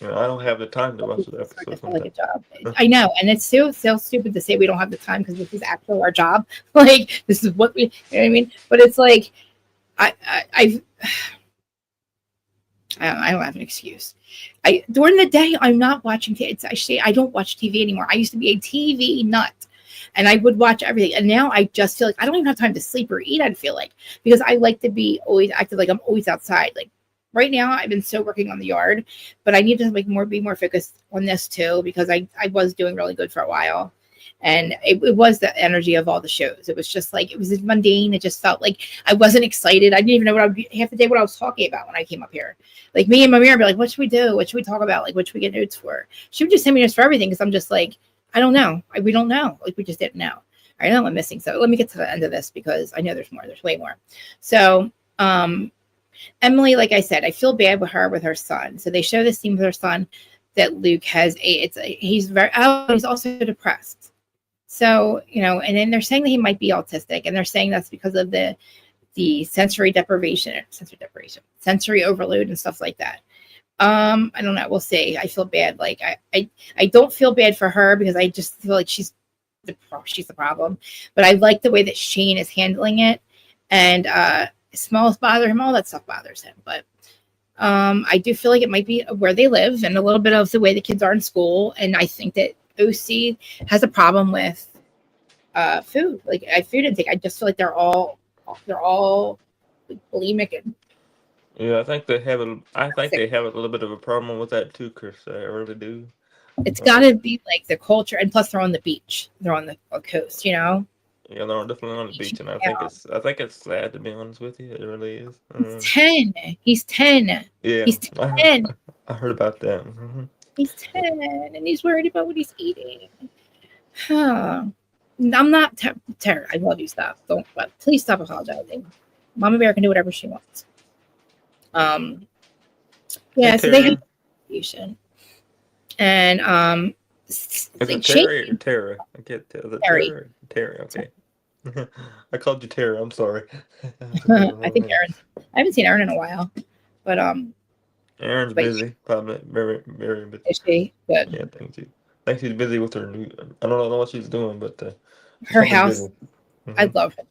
[SPEAKER 2] don't have the time to watch the episode.
[SPEAKER 1] Like a job. I know, and it's so stupid to say we don't have the time because this is actually our job. Like this is what we. You know what I mean? But it's like, I don't have an excuse. During the day, I'm not watching TV. I don't watch TV anymore. I used to be a TV nut, and I would watch everything. And now I just feel like I don't even have time to sleep or eat. I feel like because I like to be always active. Like I'm always outside. Like right now, I've been so working on the yard, but I need to be more focused on this too because I was doing really good for a while. And it was the energy of all the shows. It was just like, it was mundane. It just felt like I wasn't excited. I didn't even know half the day what I was talking about when I came up here. Like me and Mamir would be like, what should we do? What should we talk about? Like, what should we get notes for? She would just send me notes for everything because I'm just like, I don't know. We don't know. Like, we just didn't know. I know I'm missing. So let me get to the end of this because I know there's more. There's way more. So, Emily, like I said, I feel bad with her son. So they show this scene with her son that Luke has he's also depressed. So, and then they're saying that he might be autistic, and they're saying that's because of the sensory overload and stuff like that. I don't know. We'll see. I feel bad. Like I don't feel bad for her because I just feel like she's the problem. But I like the way that Shane is handling it, and smells bother him. All that stuff bothers him. But I do feel like it might be where they live and a little bit of the way the kids are in school, and I think that OC has a problem with food, like food intake. I just feel like they're all like, bulimic and
[SPEAKER 2] I think they have a little bit of a problem with that too, Chris. I really do.
[SPEAKER 1] It's got to be like the culture, and plus they're on the beach. They're on the coast,
[SPEAKER 2] Yeah, they're definitely on the beach, and I think it's sad, to be honest with you. It really is.
[SPEAKER 1] He's 10. He's 10.
[SPEAKER 2] Yeah,
[SPEAKER 1] he's 10.
[SPEAKER 2] I heard about that. Mm-hmm.
[SPEAKER 1] He's 10, and he's worried about what he's eating. I'm not Tara. I love you. Stop. Don't. But please stop apologizing. Mama Bear can do whatever she wants. Yeah. So they have education, and
[SPEAKER 2] Is it Terry or Tara? I get Terry. Terry. Okay. I called you Tara. I'm sorry.
[SPEAKER 1] I think Aaron. I haven't seen Aaron in a while, but
[SPEAKER 2] Aaron's busy. Probably very, very busy.
[SPEAKER 1] Is she? Good.
[SPEAKER 2] Yeah, thank you. think she's busy with her new. I don't know what she's doing, but
[SPEAKER 1] Her
[SPEAKER 2] something
[SPEAKER 1] house.
[SPEAKER 2] busy.
[SPEAKER 1] I love her.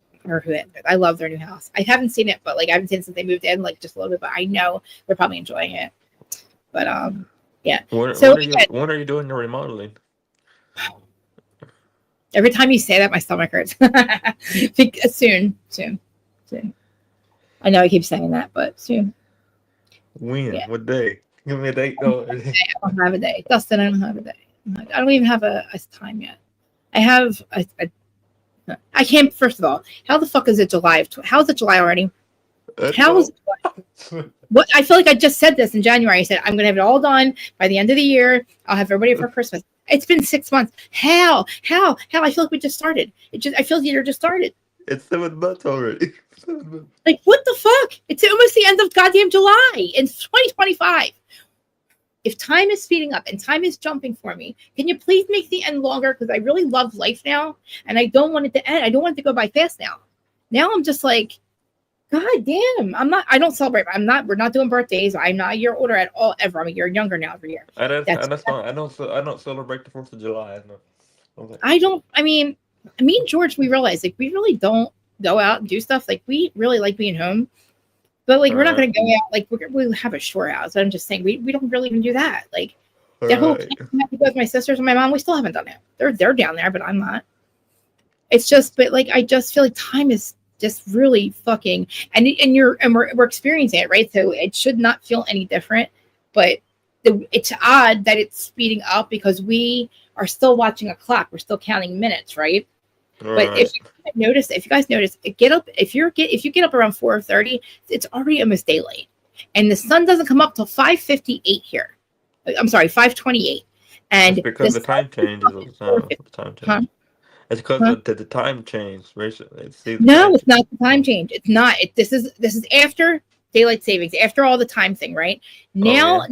[SPEAKER 1] I love their new house. I haven't seen it, but like I haven't seen it since they moved in, like just a little bit. But I know they're probably enjoying it. But yeah. So
[SPEAKER 2] When are you doing your remodeling?
[SPEAKER 1] every time you say that, my stomach hurts. Soon. I know I keep saying that, but soon.
[SPEAKER 2] When?
[SPEAKER 1] Yeah.
[SPEAKER 2] What day? Give me a date. Go.
[SPEAKER 1] I don't have a day. Dustin, I don't have a day. I don't even have a time yet. I have I can't. First of all, how the fuck is it July? How is it July already? How is it what? I feel like I just said this in January. I said I'm gonna have it all done by the end of the year. I'll have everybody for Christmas. It's been 6 months. How? I feel like we just started. I feel like the year just started.
[SPEAKER 2] It's 7 months already.
[SPEAKER 1] Like what the fuck? It's almost the end of goddamn July. It's 2025. If time is speeding up and time is jumping for me, can you please make the end longer? Because I really love life now, and I don't want it to end. I don't want it to go by fast now. Now I'm just like, God damn, I don't celebrate. We're not doing birthdays. I'm not a year older at all, ever. I'm a year younger now every year.
[SPEAKER 2] I don't celebrate the 4th of July. No.
[SPEAKER 1] I mean, me and George, we realize like we really don't go out and do stuff. Like we really like being home. But like we're not going to go out. Like we have a shore house. I'm just saying we don't really even do that. Like the whole time with my sisters and my mom, we still haven't done it. They're down there, but I'm not. It's just, but like I just feel like time is just really fucking, and we're experiencing it, right? So it should not feel any different. But it's odd that it's speeding up because we are still watching a clock. We're still counting minutes, right? But if you guys notice, if you get up around 4:30, it's already almost daylight, and the sun doesn't come up till 5:58 here. I'm sorry, 5:28, and
[SPEAKER 2] it's because the time changes. It's because the time change.
[SPEAKER 1] No, it's not the time change. It's not. This is after daylight savings, after all the time thing, right? Now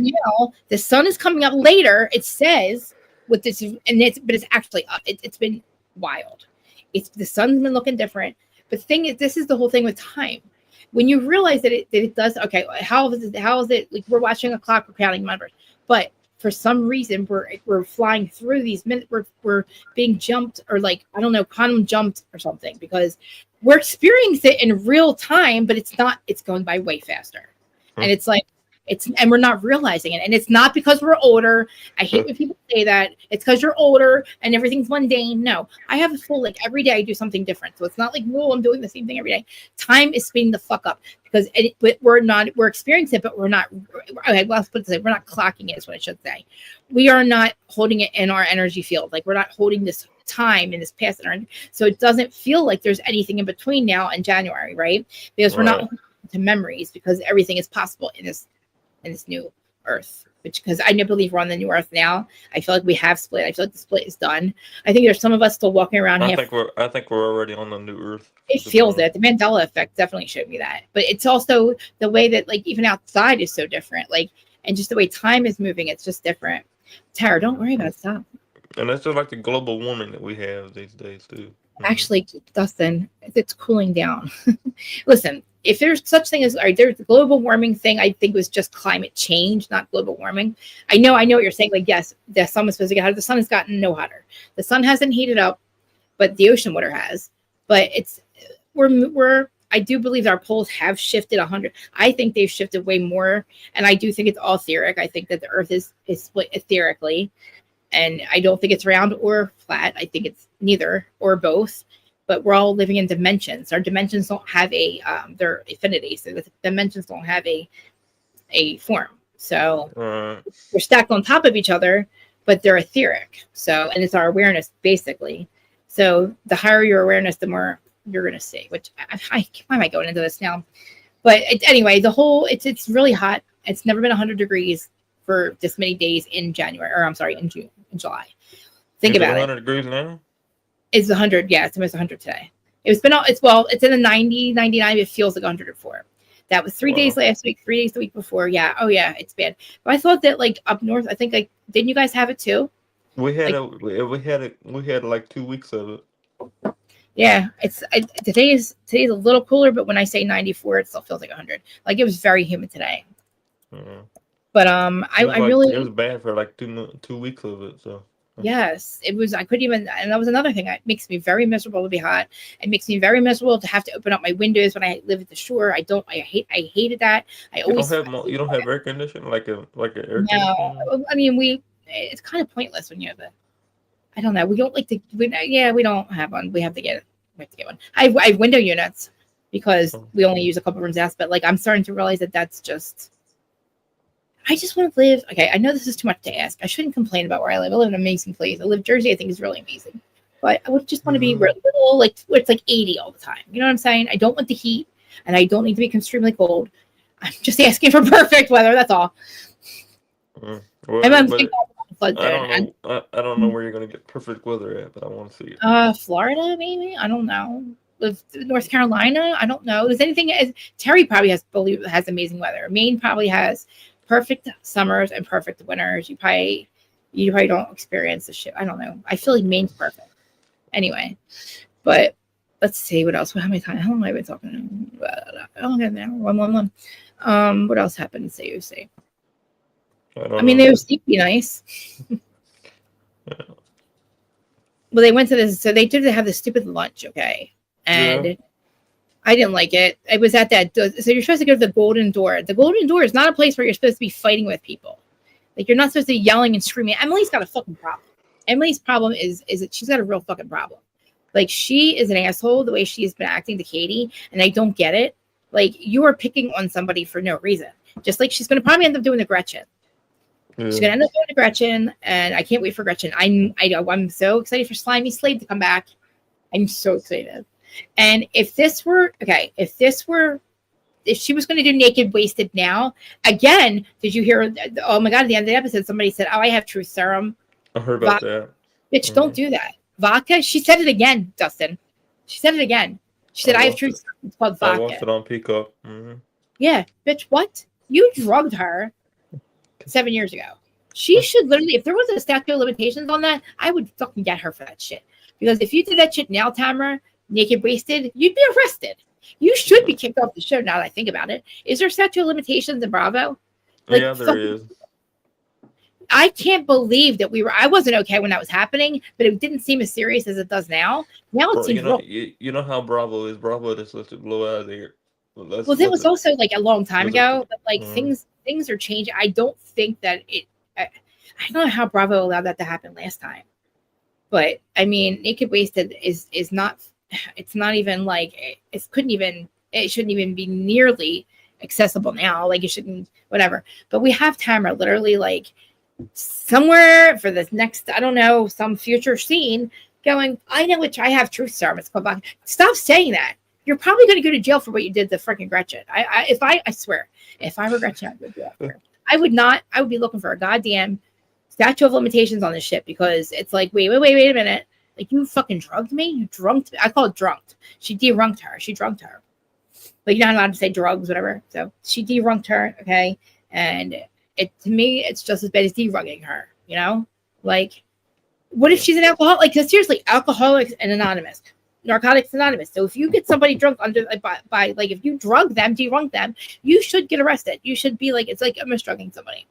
[SPEAKER 1] the sun is coming up later. It says with this, but it's actually up. It's been wild. The sun's been looking different. But the thing is, this is the whole thing with time. When you realize that it does, okay, how is it like we're watching a clock, we're counting numbers, but for some reason we're flying through these minutes, we're being jumped, or like, I don't know, quantum jumped or something, because we're experiencing it in real time, but it's going by way faster. And it's like, and we're not realizing it. And it's not because we're older. I hate when people say that. It's because you're older and everything's mundane. No, I have a full, like every day I do something different. So it's not like, I'm doing the same thing every day. Time is speeding the fuck up because we're experiencing it, but we're not, okay, let's put it this way, we're not clocking it is what I should say. We are not holding it in our energy field. Like we're not holding this time in this past energy. So it doesn't feel like there's anything in between now and January, right? Because we're not to memories, because everything is possible in this new earth, because I believe we're on the new earth now. I feel like we have split. I feel like the split is done. I think there's some of us still walking around.
[SPEAKER 2] I think we're already on the new earth.
[SPEAKER 1] It feels it. The Mandela effect definitely showed me that. But it's also the way that like even outside is so different. Like, and just the way time is moving, it's just different. Tara, don't worry about it. Stop.
[SPEAKER 2] And that's just like the global warming that we have these days too.
[SPEAKER 1] Actually, Dustin, it's cooling down. Listen, if there's such thing as, there's the global warming thing, I think was just climate change, not global warming. I know what you're saying. Like, yes, the sun was supposed to get hotter. The sun has gotten no hotter. The sun hasn't heated up, but the ocean water has. But I do believe our poles have shifted 100. I think they've shifted way more. And I do think it's all etheric. I think that the earth is split etherically. And I don't think it's round or flat. I think it's neither or both. But we're all living in dimensions. Our dimensions don't have they're affinity. So the dimensions don't have a form. So they're stacked on top of each other, but they're etheric. So, and it's our awareness basically. So the higher your awareness, the more you're going to see, which why am I going into this now? But anyway, it's really hot. It's never been 100 degrees for this many days in January, or I'm sorry, in July. Think about it.
[SPEAKER 2] 100 degrees now?
[SPEAKER 1] It's 100. Yeah, it's almost 100 today. It's in the 90, 99. It feels like 104. That was 3 days last week, 3 days the week before. Yeah. Oh yeah, it's bad. But I thought that like up north, I think like, didn't you guys have it too?
[SPEAKER 2] We had like 2 weeks of it.
[SPEAKER 1] Yeah, today's a little cooler, but when I say 94, it still feels like 100. Like it was very humid today.
[SPEAKER 2] Mm-hmm.
[SPEAKER 1] But
[SPEAKER 2] it was bad for like 2 weeks of it. So
[SPEAKER 1] Yes, it was. I couldn't even, and that was another thing. It makes me very miserable to be hot. It makes me very miserable to have to open up my windows when I live at the shore. I hated that. I always.
[SPEAKER 2] You don't have air conditioning like an air conditioner.
[SPEAKER 1] No, I mean it's kind of pointless when you have the. I don't know. We don't like to. We don't have one. We have to get it. We have to get one. I have window units because we only use a couple rooms out. But like, I'm starting to realize that that's just. I just want to live. Okay, I know this is too much to ask. I shouldn't complain about where I live. I live in an amazing place. I live Jersey. I think is really amazing, but I would just want to be little, like where it's like 80 all the time. You know what I'm saying? I don't want the heat, and I don't need to be extremely cold. I'm just asking for perfect weather. That's all.
[SPEAKER 2] Well,
[SPEAKER 1] I
[SPEAKER 2] don't know where you're gonna get perfect weather at, but I want to see it.
[SPEAKER 1] Florida, maybe. I don't know. North Carolina. I don't know. Does anything? Terry probably has amazing weather. Maine probably has perfect summers and perfect winters. You probably don't experience the shit. I don't know. I feel like Maine's perfect. Anyway, but let's see what else. How many times? How long have I been talking? Okay, now 111. What else happened? Say. I mean, they seem to be nice. Well, they went to this. So they did have this stupid lunch, okay, and. Yeah. I didn't like it. I was at that. So you're supposed to go to the Golden Door. The Golden Door is not a place where you're supposed to be fighting with people. Like, you're not supposed to be yelling and screaming. Emily's got a fucking problem. Emily's problem is that she's got a real fucking problem. Like, she is an asshole the way she's been acting to Katie, and I don't get it. Like, you are picking on somebody for no reason. Just like she's going to probably end up doing the Gretchen. Yeah. She's going to end up doing the Gretchen, and I can't wait for Gretchen. I'm so excited for SLiMY SLADE to come back. I'm so excited. And if she was going to do naked wasted now, again, did you hear? Oh my God! At the end of the episode, somebody said, "Oh, I have truth serum."
[SPEAKER 2] I heard about that.
[SPEAKER 1] Bitch, don't do that. Vodka. She said it again, Dustin. She said it again. She said, "I have truth serum." It's called vodka.
[SPEAKER 2] I watched it on Peacock. Mm-hmm.
[SPEAKER 1] Yeah, bitch. What? You drugged her 7 years ago. She should literally, if there was a statute of limitations on that, I would fucking get her for that shit. Because if you did that shit now, Tamara, naked wasted, you'd be arrested. You should be kicked off the show now that I think about it. Is there statute of limitations in Bravo?
[SPEAKER 2] Like, yeah, there is.
[SPEAKER 1] I can't believe that I wasn't okay when that was happening, but it didn't seem as serious as it does now. Now it seems
[SPEAKER 2] you know how Bravo is. Bravo just lets it blow out of there.
[SPEAKER 1] Well, it was also like a long time ago, but like things are changing. I don't think that I don't know how Bravo allowed that to happen last time. But I mean, naked wasted is not. It's not even like it shouldn't even be nearly accessible now. Like, it shouldn't, whatever. But we have Tamara literally like somewhere for this next, I don't know, some future scene going, I know which I have truth serum. It's called vodka. Stop saying that. You're probably going to go to jail for what you did to freaking Gretchen. I swear, if I were Gretchen, I would do that. I would not. I would be looking for a goddamn statute of limitations on this shit, because it's like, wait a minute. Like, you fucking drugged me? You drunked me? I call it drunked. She derunked her. She drunked her. Like, you're not allowed to say drugs, whatever. So she derunked her, okay? And to me, it's just as bad as derugging her, you know? Like, what if she's an alcoholic? Like, seriously, Alcoholics and Anonymous. Narcotics Anonymous. So if you get somebody drunk by like, if you drug them, derunk them, you should get arrested. You should be like, it's like I'm drugging somebody.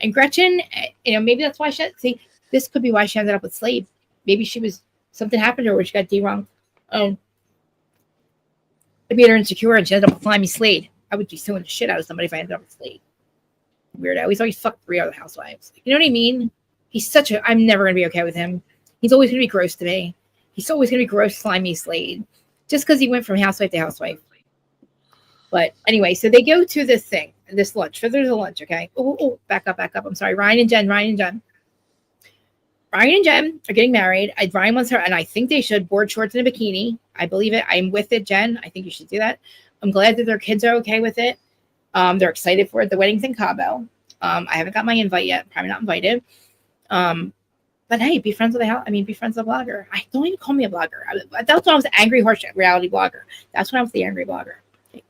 [SPEAKER 1] And Gretchen, maybe that's why this could be why she ended up with Slade. Maybe something happened to her where she got derunked. It made her insecure and she ended up with SLiMY SLADE. I would be suing the shit out of somebody if I ended up with Slade. Weirdo. He's always fucked 3 other housewives. You know what I mean? I'm never going to be okay with him. He's always going to be gross to me. He's always going to be gross SLiMY SLADE. Just because he went from housewife to housewife. But anyway, so they go to this lunch. So there's a lunch, okay? Oh, back up. I'm sorry. Ryan and Jen are getting married. Ryan wants her, and I think they should, board shorts and a bikini. I believe it. I'm with it, Jen. I think you should do that. I'm glad that their kids are okay with it. They're excited for it. The wedding's in Cabo. I haven't got my invite yet. Probably not invited. But hey, be friends with be friends with a blogger. I don't even call me a blogger. That's when I was the angry horse reality blogger. That's when I was the angry blogger.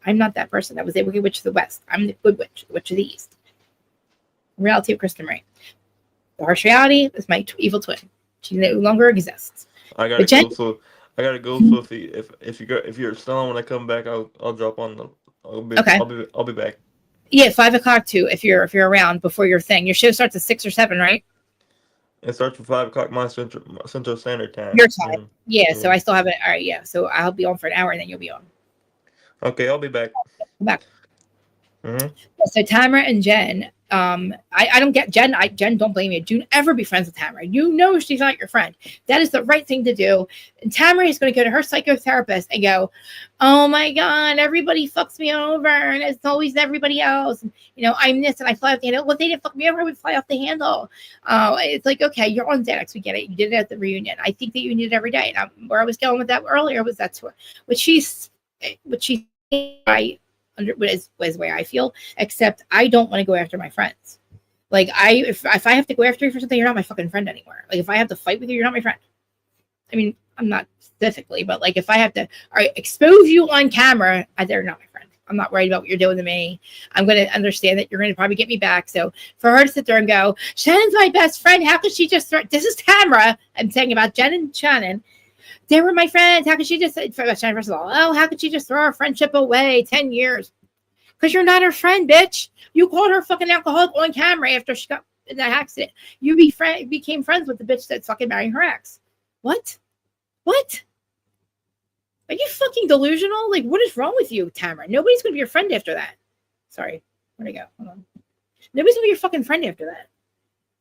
[SPEAKER 1] I'm not that person. That was the Wicked Witch of the West. I'm the Good Witch, the Witch of the East. Reality of Kristen Marie. The harsh reality is my evil twin. She no longer exists.
[SPEAKER 2] I gotta go. So if you're still on when I come back, I'll drop on. I'll be back.
[SPEAKER 1] Yeah, 5 o'clock too. If you're around before your thing. Your show starts at 6 or 7, right?
[SPEAKER 2] It starts at 5 o'clock my Central Standard Time.
[SPEAKER 1] Your time. Yeah. So I still have it. All right. Yeah. So I'll be on for an hour, and then you'll be on.
[SPEAKER 2] Okay, I'll be back.
[SPEAKER 1] Come back.
[SPEAKER 2] Mm-hmm.
[SPEAKER 1] So Tamara and Jen, I don't get Jen. Jen, don't blame you. Don't ever be friends with Tamara. You know she's not your friend. That is the right thing to do. And Tamara is going to go to her psychotherapist and go, "Oh my God, everybody fucks me over, and it's always everybody else. And, you know, I'm this, and I fly off the handle. Well, if they didn't fuck me over, I would fly off the handle." It's like, okay, you're on Xanax. We get it. You did it at the reunion. I think that you need it every day. And where I was going with that earlier was that's what she's right. Was the way I feel, except I don't want to go after my friends. Like if I have to go after you for something, you're not my fucking friend anymore. Like if I have to fight with you, you're not my friend. I mean, I'm not specifically, but like if I have to expose you on camera, they're not my friend. I'm not worried about what you're doing to me. I'm going to understand that you're going to probably get me back. So for her to sit there and go, Shannon's my best friend. How could she just throw? This is Tamara. I'm saying about Jen and Shannon. They were my friends. How could she just, first of all, how could she just throw our friendship away 10 years? Because you're not her friend, bitch. You called her fucking alcoholic on camera after she got in that accident. You became friends with the bitch that's fucking marrying her ex. What? What? Are you fucking delusional? Like, what is wrong with you, Tamara? Nobody's going to be your friend after that. Sorry. Where'd I go? Hold on. Nobody's going to be your fucking friend after that.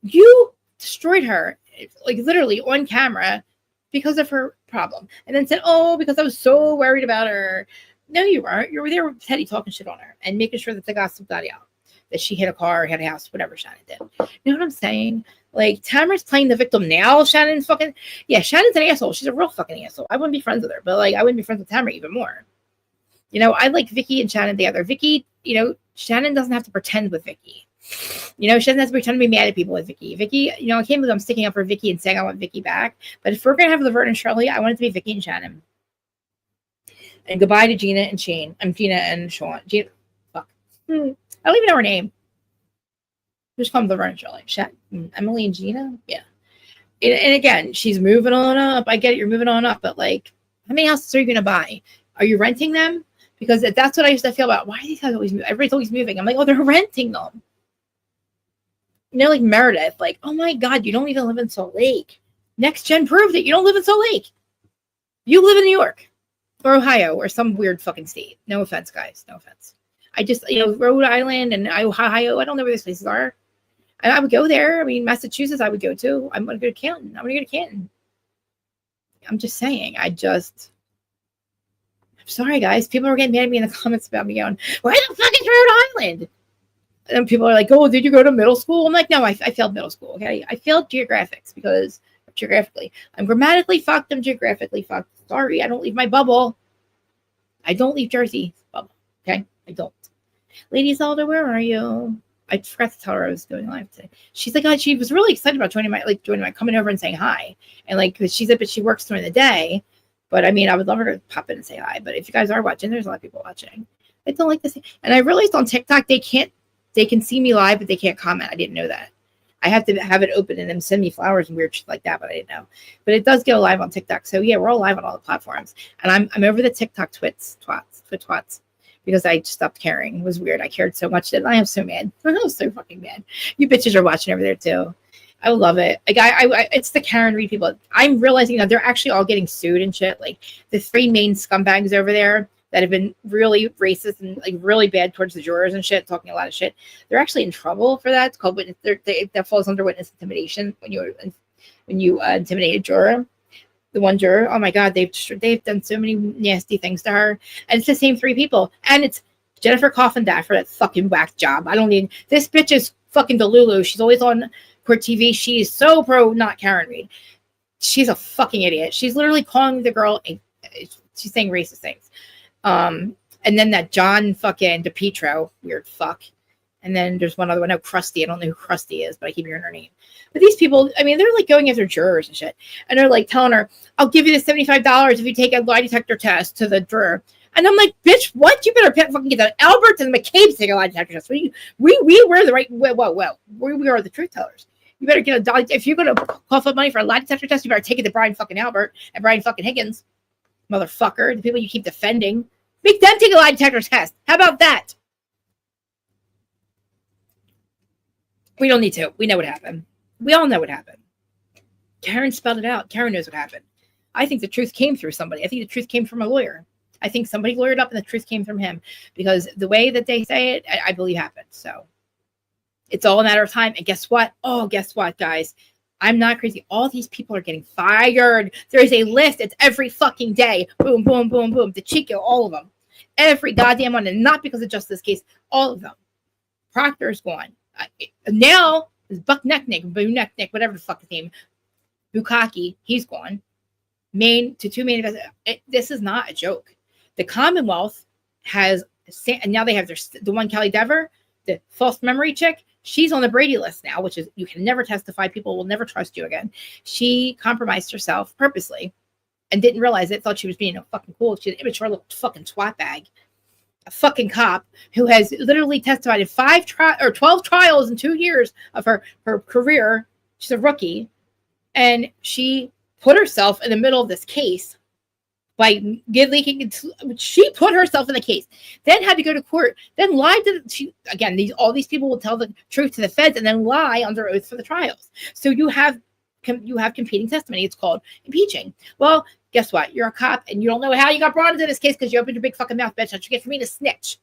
[SPEAKER 1] You destroyed her, like literally on camera, because of her problem. And then said, oh, because I was so worried about her. No, you weren't. You were there with Teddy talking shit on her and making sure that the gossip got out. That she hit a car, hit a house, whatever Shannon did. You know what I'm saying? Like, Tamara's playing the victim now. Shannon's fucking... Yeah, Shannon's an asshole. She's a real fucking asshole. I wouldn't be friends with her. But, like, I wouldn't be friends with Tamara even more. You know, I like Vicky and Shannon together. Vicky, you know, Shannon doesn't have to pretend with Vicky. You know, she doesn't have to pretend to be mad at people with Vicky. Vicky, you know, I can't believe I'm sticking up for Vicky and saying I want Vicky back. But if we're going to have Laverne and Shirley, I want it to be Vicky and Shannon. And goodbye to Gina and Shane. I'm Gina and Sean. Gina, fuck. I don't even know her name. Just call them Laverne and Shirley. Emily and Gina? Yeah. And again, she's moving on up. I get it, you're moving on up. But, like, how many houses are you going to buy? Are you renting them? Because that's what I used to feel about. Why are these guys always moving? Everybody's always moving. I'm like, oh, they're renting them. You know, like Meredith, like, oh my God, you don't even live in Salt Lake. Next Gen proved it. You don't live in Salt Lake. You live in New York or Ohio or some weird fucking state. No offense, guys. No offense. I just, you know, Rhode Island and Ohio, I don't know where these places are. I would go there. I mean, Massachusetts, I would go to. I'm going to go to Canton. I'm going to go to Canton. I'm just saying, I'm sorry, guys. People are getting mad at me in the comments about me going, where the fuck is Rhode Island? And people are like, oh, did you go to middle school? I'm like, no, I failed middle school, okay? I failed geographics because geographically. I'm grammatically fucked. I'm geographically fucked. Sorry, I don't leave my bubble. I don't leave Jersey bubble, okay? I don't. Lady Zelda, where are you? I forgot to tell her I was going live today. She's like, oh, she was really excited about joining my, coming over and saying hi. And like, cause she said, but she works during the day. But I mean, I would love her to pop in and say hi. But if you guys are watching, there's a lot of people watching. I don't like this. And I realized on TikTok, they can see me live, but they can't comment. I didn't know that. I have to have it open and then send me flowers and weird shit like that, but I didn't know. But it does go live on TikTok. So yeah, we're all live on all the platforms. And I'm over the TikTok twits, because I stopped caring. It was weird. I cared so much that I am so mad. I was so fucking mad. You bitches are watching over there too. I love it. Like I it's the Karen Reed people. I'm realizing that they're actually all getting sued and shit. Like the three main scumbags over there that have been really racist and like really bad towards the jurors and shit, talking a lot of shit. They're actually in trouble for that. It's called witness. That falls under witness intimidation when you intimidate a juror. The one juror, oh my God, they've done so many nasty things to her, and it's the same three people, and it's Jennifer Coffin-Daff for that fucking whack job. I don't need this bitch is fucking Delulu. She's always on court TV. She's so pro, not Karen Reed. She's a fucking idiot. She's literally calling the girl. She's saying racist things. And then that John fucking DePietro, weird fuck. And then there's one other one, no, Krusty. I don't know who Krusty is, but I keep hearing her name. But these people, I mean, they're like going after jurors and shit. And they're like telling her, I'll give you the $75 if you take a lie detector test to the juror. And I'm like, bitch, what? You better fucking get the Alberts and McCabe's take a lie detector test. We were the right, well, we are the truth tellers. You better get if you're going to cough up money for a lie detector test, you better take it to Brian fucking Albert and Brian fucking Higgins. Motherfucker, the people you keep defending. Make them take a lie detector test. How about that? We don't need to. We know what happened. We all know what happened. Karen spelled it out. Karen knows what happened. I think the truth came through somebody. I think the truth came from a lawyer. I think somebody lawyered up and the truth came from him, because the way that they say it, I believe happened. So it's all a matter of time. And guess what? Oh, guess what, guys? I'm not crazy. All these people are getting fired. There's a list. It's every fucking day. Boom, boom, boom, boom. The Chico, all of them. Every goddamn one. And not because of just this case. All of them. Proctor's gone. Now, Buck Necknick, Boo Necknick, whatever the fuck his name, Bukaki, he's gone. Two main investors. This is not a joke. The Commonwealth has, and now they have the one Kelly Dever, the false memory chick. She's on the Brady list now, which is, you can never testify. People will never trust you again. She compromised herself purposely and didn't realize it. Thought she was being a fucking cool. She's an immature little fucking twat bag. A fucking cop who has literally testified in 12 trials in 2 years of her career. She's a rookie. And she put herself in the middle of this case by leaking. She put herself in the case, then had to go to court, then lied to all these people will tell the truth to the feds and then lie under oath for the trials. So you have competing testimony. It's called impeaching. Well, guess what? You're a cop and you don't know how you got brought into this case because you opened your big fucking mouth, bitch. That's what you get for being a snitch.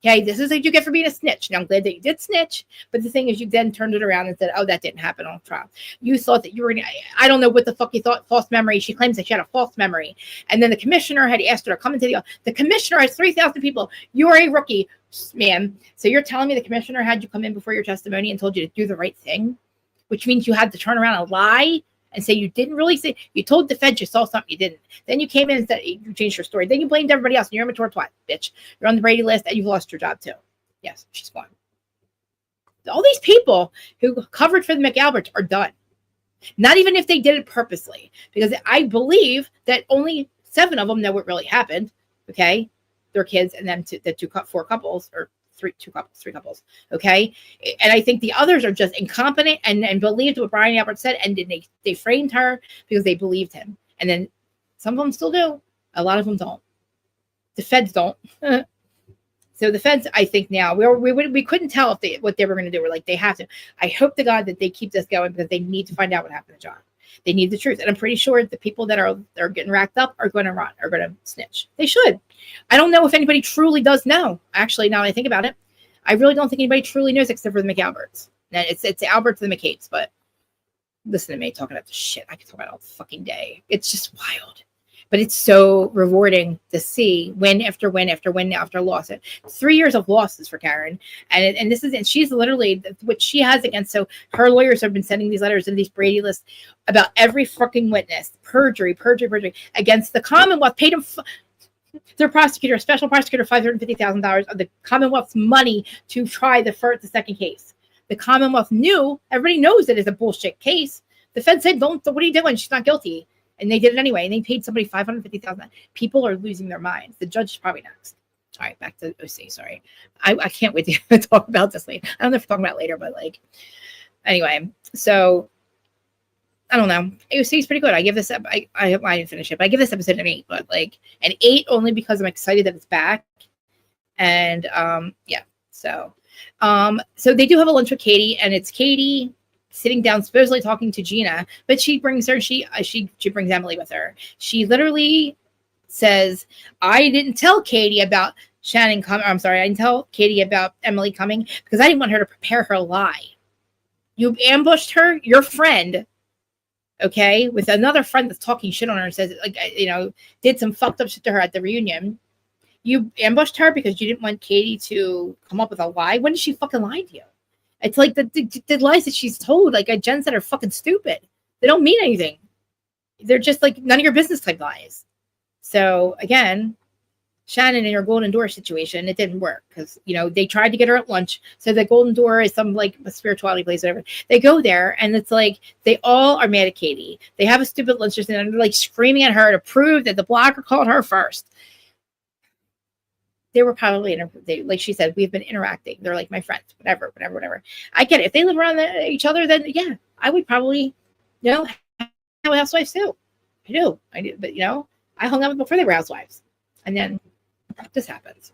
[SPEAKER 1] Okay, this is what you get for being a snitch. Now, I'm glad that you did snitch, but the thing is, you then turned it around and said, oh, that didn't happen on trial. You thought that you were going to, I don't know what the fuck you thought, false memory. She claims that she had a false memory. And then the commissioner had asked her to come into the commissioner has 3,000 people. You're a rookie, ma'am. So you're telling me the commissioner had you come in before your testimony and told you to do the right thing, which means you had to turn around and lie and say you didn't really say, you told the feds you saw something you didn't. Then you came in and said you changed your story. Then you blamed everybody else and you're a mature twat, bitch. You're on the Brady list and you've lost your job too. Yes, she's gone. All these people who covered for the McAlberts are done. Not even if they did it purposely, because I believe that only 7 of them know what really happened. Okay, their kids and then four couples or three couples. Okay, and I think the others are just incompetent and believed what Brian Albert said, and they framed her because they believed him. And then some of them still do. A lot of them don't. The feds don't. So the feds, I think now we couldn't tell if what they were going to do. We're like, they have to. I hope to God that they keep this going because they need to find out what happened to John. They need the truth, and I'm pretty sure the people that are getting racked up are going to snitch. They should. I don't know if anybody truly does know. Actually, now that I think about it, I really don't think anybody truly knows except for the McAlberts. And it's Alberts and the McCates, but listen to me talking about this shit. I could talk about it all fucking day. It's just wild. But it's so rewarding to see win after win after win after loss. 3 years of losses for Karen. And she's literally what she has against. So her lawyers have been sending these letters and these Brady lists about every fucking witness. Perjury against the Commonwealth. Paid them their prosecutor, special prosecutor, $550,000 of the Commonwealth's money to try the second case. The Commonwealth knew, everybody knows it is a bullshit case. The Fed said, what are you doing? She's not guilty. And they did it anyway. And they paid somebody $550,000. People are losing their minds. The judge is probably next. All right, back to OC. Sorry. I can't wait to talk about this later. I don't know if we're talking about it later, but anyway. So, I don't know. OC is pretty good. I give this up. I didn't finish it, but I give this episode an 8. But an 8 only because I'm excited that it's back. And yeah. So they do have a lunch with Katie, and it's Katie sitting down, supposedly talking to Gina, but she brings Emily with her. She literally says, I didn't tell Katie about Shannon coming. I'm sorry, I didn't tell Katie about Emily coming because I didn't want her to prepare her lie. You ambushed her, your friend, okay, with another friend that's talking shit on her and says, did some fucked up shit to her at the reunion. You ambushed her because you didn't want Katie to come up with a lie. When did she fucking lie to you? It's like the lies that she's told, Jen said, are fucking stupid. They don't mean anything. They're just none of your business type lies. So again, Shannon in her Golden Door situation, it didn't work because, they tried to get her at lunch. So the Golden Door is some a spirituality place, whatever. They go there and it's they all are mad at Katie. They have a stupid lunch and they're screaming at her to prove that the blogger called her first. They were probably, like she said, we've been interacting. They're like my friends, whatever. I get it. If they live around each other, then yeah, I would probably, have housewives too. I do. But I hung out before they were housewives. And then this happens.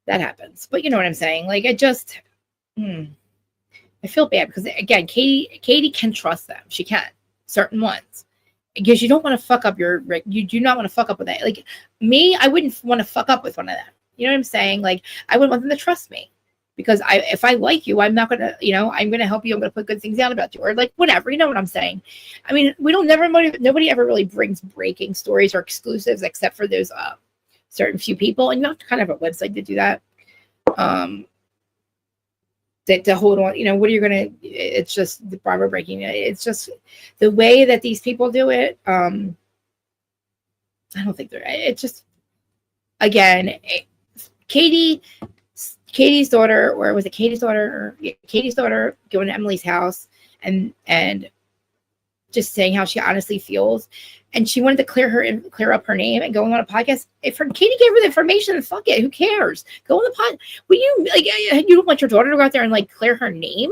[SPEAKER 1] That happens. But you know what I'm saying? I just, I feel bad because again, Katie can trust them. She can. certain ones. Because you don't want to fuck up you do not want to fuck up with that. Like me, I wouldn't want to fuck up with one of them. You know what I'm saying? Like I would want them to trust me. Because if I like you, I'm not going to, I'm going to help you. I'm going to put good things out about you or like whatever. You know what I'm saying? I mean, nobody ever really brings breaking stories or exclusives except for those certain few people. And you have to kind of have a website to do that. To hold on, what are you going to, it's just the proper breaking. It's just the way that these people do it. I don't think it's just, again, Katie's daughter, or was it Katie's daughter? Katie's daughter going to Emily's house and just saying how she honestly feels, and she wanted to clear up her name and going on a podcast. If Katie gave her the information, then fuck it. Who cares? Go on the pod. Will you you don't want your daughter to go out there and like clear her name?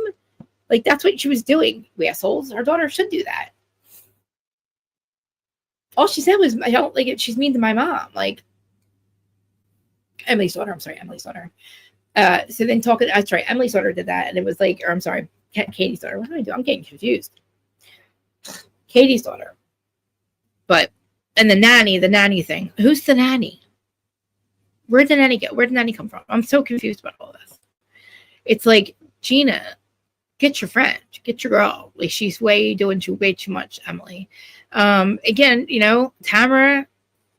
[SPEAKER 1] Like that's what she was doing. We assholes. Her daughter should do that. All she said was, "I don't like it. She's mean to my mom." Like Emily's daughter. I'm sorry, Emily's daughter. So then that's right. Emily's daughter did that, and it was like, or I'm sorry, Katie's daughter. What do I do? I'm getting confused. Katie's daughter. But, and the nanny thing. Who's the nanny? Where'd the nanny go? Where'd the nanny come from? I'm so confused about all this. It's like, Gina, get your friend, get your girl. Like she's doing way too much, Emily. Again, Tamara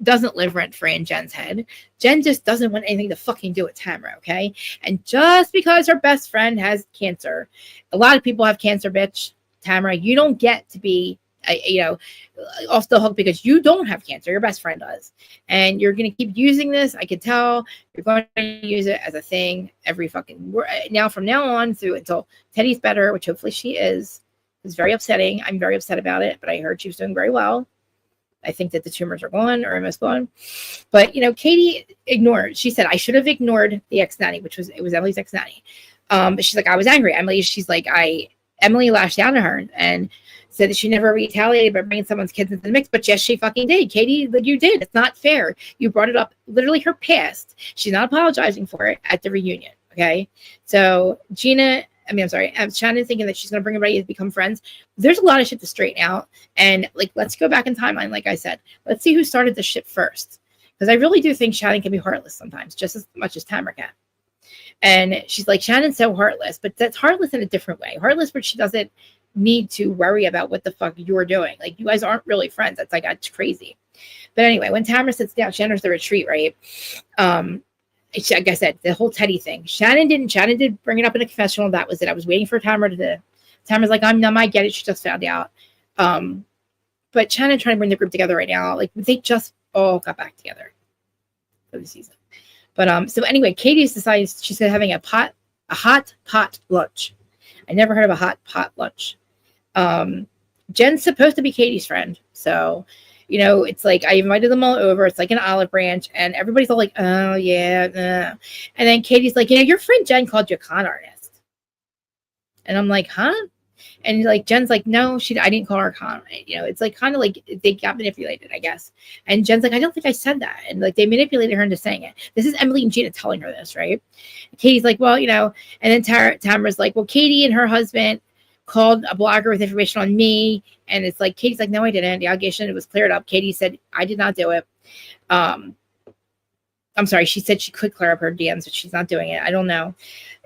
[SPEAKER 1] doesn't live rent free in Jen's head. Jen just doesn't want anything to fucking do with Tamara, okay? And just because her best friend has cancer, a lot of people have cancer, bitch. Tamara, you don't get to be, off the hook because you don't have cancer. Your best friend does. And you're going to keep using this. I can tell you're going to use it as a thing every fucking, from now on through until Teddy's better, which hopefully she is. It's very upsetting. I'm very upset about it, but I heard she was doing very well. I think that the tumors are gone or almost gone. But, Katie ignored. She said, I should have ignored the ex-nanny, it was Emily's ex-nanny. But she's like, I was angry. Emily lashed out at her and said that she never retaliated by bringing someone's kids into the mix. But yes, she fucking did. Katie, you did. It's not fair. You brought it up, literally her past. She's not apologizing for it at the reunion. Okay. So Shannon thinking that she's going to bring everybody to become friends. There's a lot of shit to straighten out. And let's go back in timeline. Like I said, let's see who started the shit first. Because I really do think Shannon can be heartless sometimes, just as much as Tamara can. And she's like, Shannon's so heartless, but that's heartless in a different way. Heartless where she doesn't need to worry about what the fuck you're doing. Like, you guys aren't really friends. That's crazy. But anyway, when Tamara sits down, she enters the retreat, right? Like I said, the whole Teddy thing. Shannon did bring it up in a confessional. That was it. I was waiting for Tamara's like, I'm numb, I get it. She just found out. But Shannon trying to bring the group together right now. Like, they just all got back together for the season. But so anyway, Katie decides she's having a hot pot lunch. I never heard of a hot pot lunch. Jen's supposed to be Katie's friend. So, it's like I invited them all over. It's like an olive branch, and everybody's all like, oh yeah. And then Katie's like, your friend Jen called you a con artist. And I'm like, huh? And like Jen's like, no, I didn't call her a con. It's like kind of like they got manipulated, I guess. And Jen's like, I don't think I said that. And like they manipulated her into saying it. This is Emily and Gina telling her this, right? Katie's like, well, and then Tamara's like, well, Katie and her husband called a blogger with information on me. And it's like, Katie's like, no, I didn't. The allegation, it was cleared up. Katie said, I did not do it. I'm sorry. She said she could clear up her DMs, but she's not doing it. I don't know.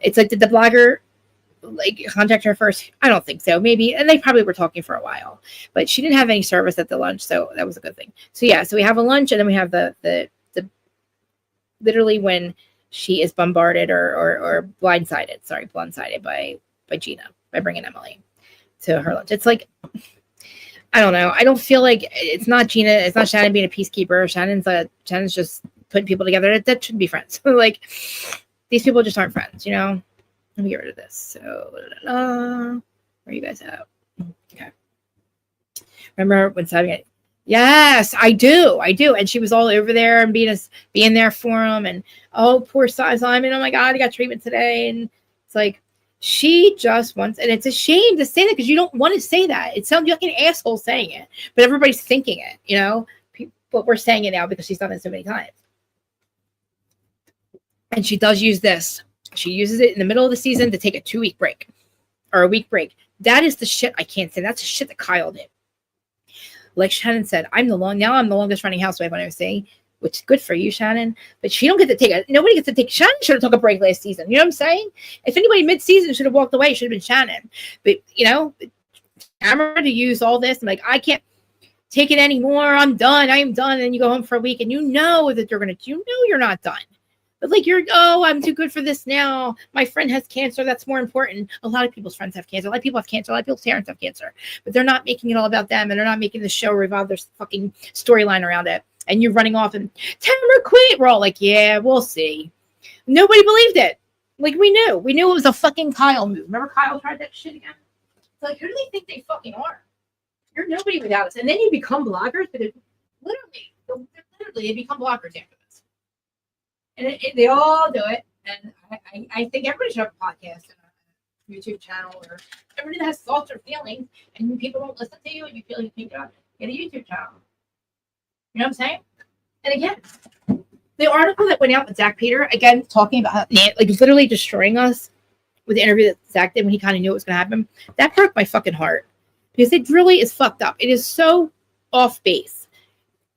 [SPEAKER 1] It's like, did the blogger contact her first? I don't think so. Maybe. And they probably were talking for a while, but she didn't have any service at the lunch. So that was a good thing. So yeah, so we have a lunch, and then we have the literally when she is bombarded or blindsided by Gina by bringing Emily to her lunch. It's like, I don't know. I don't feel like it's not Gina. It's not Shannon being a peacekeeper. Shannon's just putting people together that shouldn't be friends. Like, these people just aren't friends, Let me get rid of this. So, where are you guys at? Okay. Remember when Simon? Yes, I do. And she was all over there and being there for him. And oh, poor Simon. Oh my God, he got treatment today. And it's like, she just wants, and it's a shame to say that because you don't want to say that. It sounds like an asshole saying it, but everybody's thinking it, But we're saying it now because she's done it so many times. And she does use this. She uses it in the middle of the season to take a 2-week break or a week break. That is the shit I can't say. That's the shit that Kyle did. Like Shannon said, I'm the longest running housewife on OC, which is good for you, Shannon. But she don't get to take it. Nobody gets to take. Shannon should have took a break last season. You know what I'm saying? If anybody mid-season should have walked away, it should have been Shannon. But Tamara to use all this, I'm like, I can't take it anymore. I'm done. I am done. And then you go home for a week, and you know that you're not done. But like I'm too good for this now. My friend has cancer. That's more important. A lot of people's friends have cancer. A lot of people have cancer. A lot of people's parents have cancer. But they're not making it all about them, and they're not making the show revolve their fucking storyline around it. And you're running off and Tamara quit. We're all like, yeah, we'll see. Nobody believed it. Like we knew it was a fucking Kyle move. Remember Kyle tried that shit again? It's like, who do they think they fucking are? You're nobody without us. And then you become bloggers, but literally they become bloggers after this. And they all do it. And I think everybody should have a podcast and a YouTube channel, or everybody that has thoughts or feelings, and people don't listen to you and you feel you can't get a YouTube channel. You know what I'm saying? And again, the article that went out with Zach Peter, again, talking about like literally destroying us with the interview that Zach did when he kind of knew it was going to happen, that broke my fucking heart. Because it really is fucked up. It is so off base.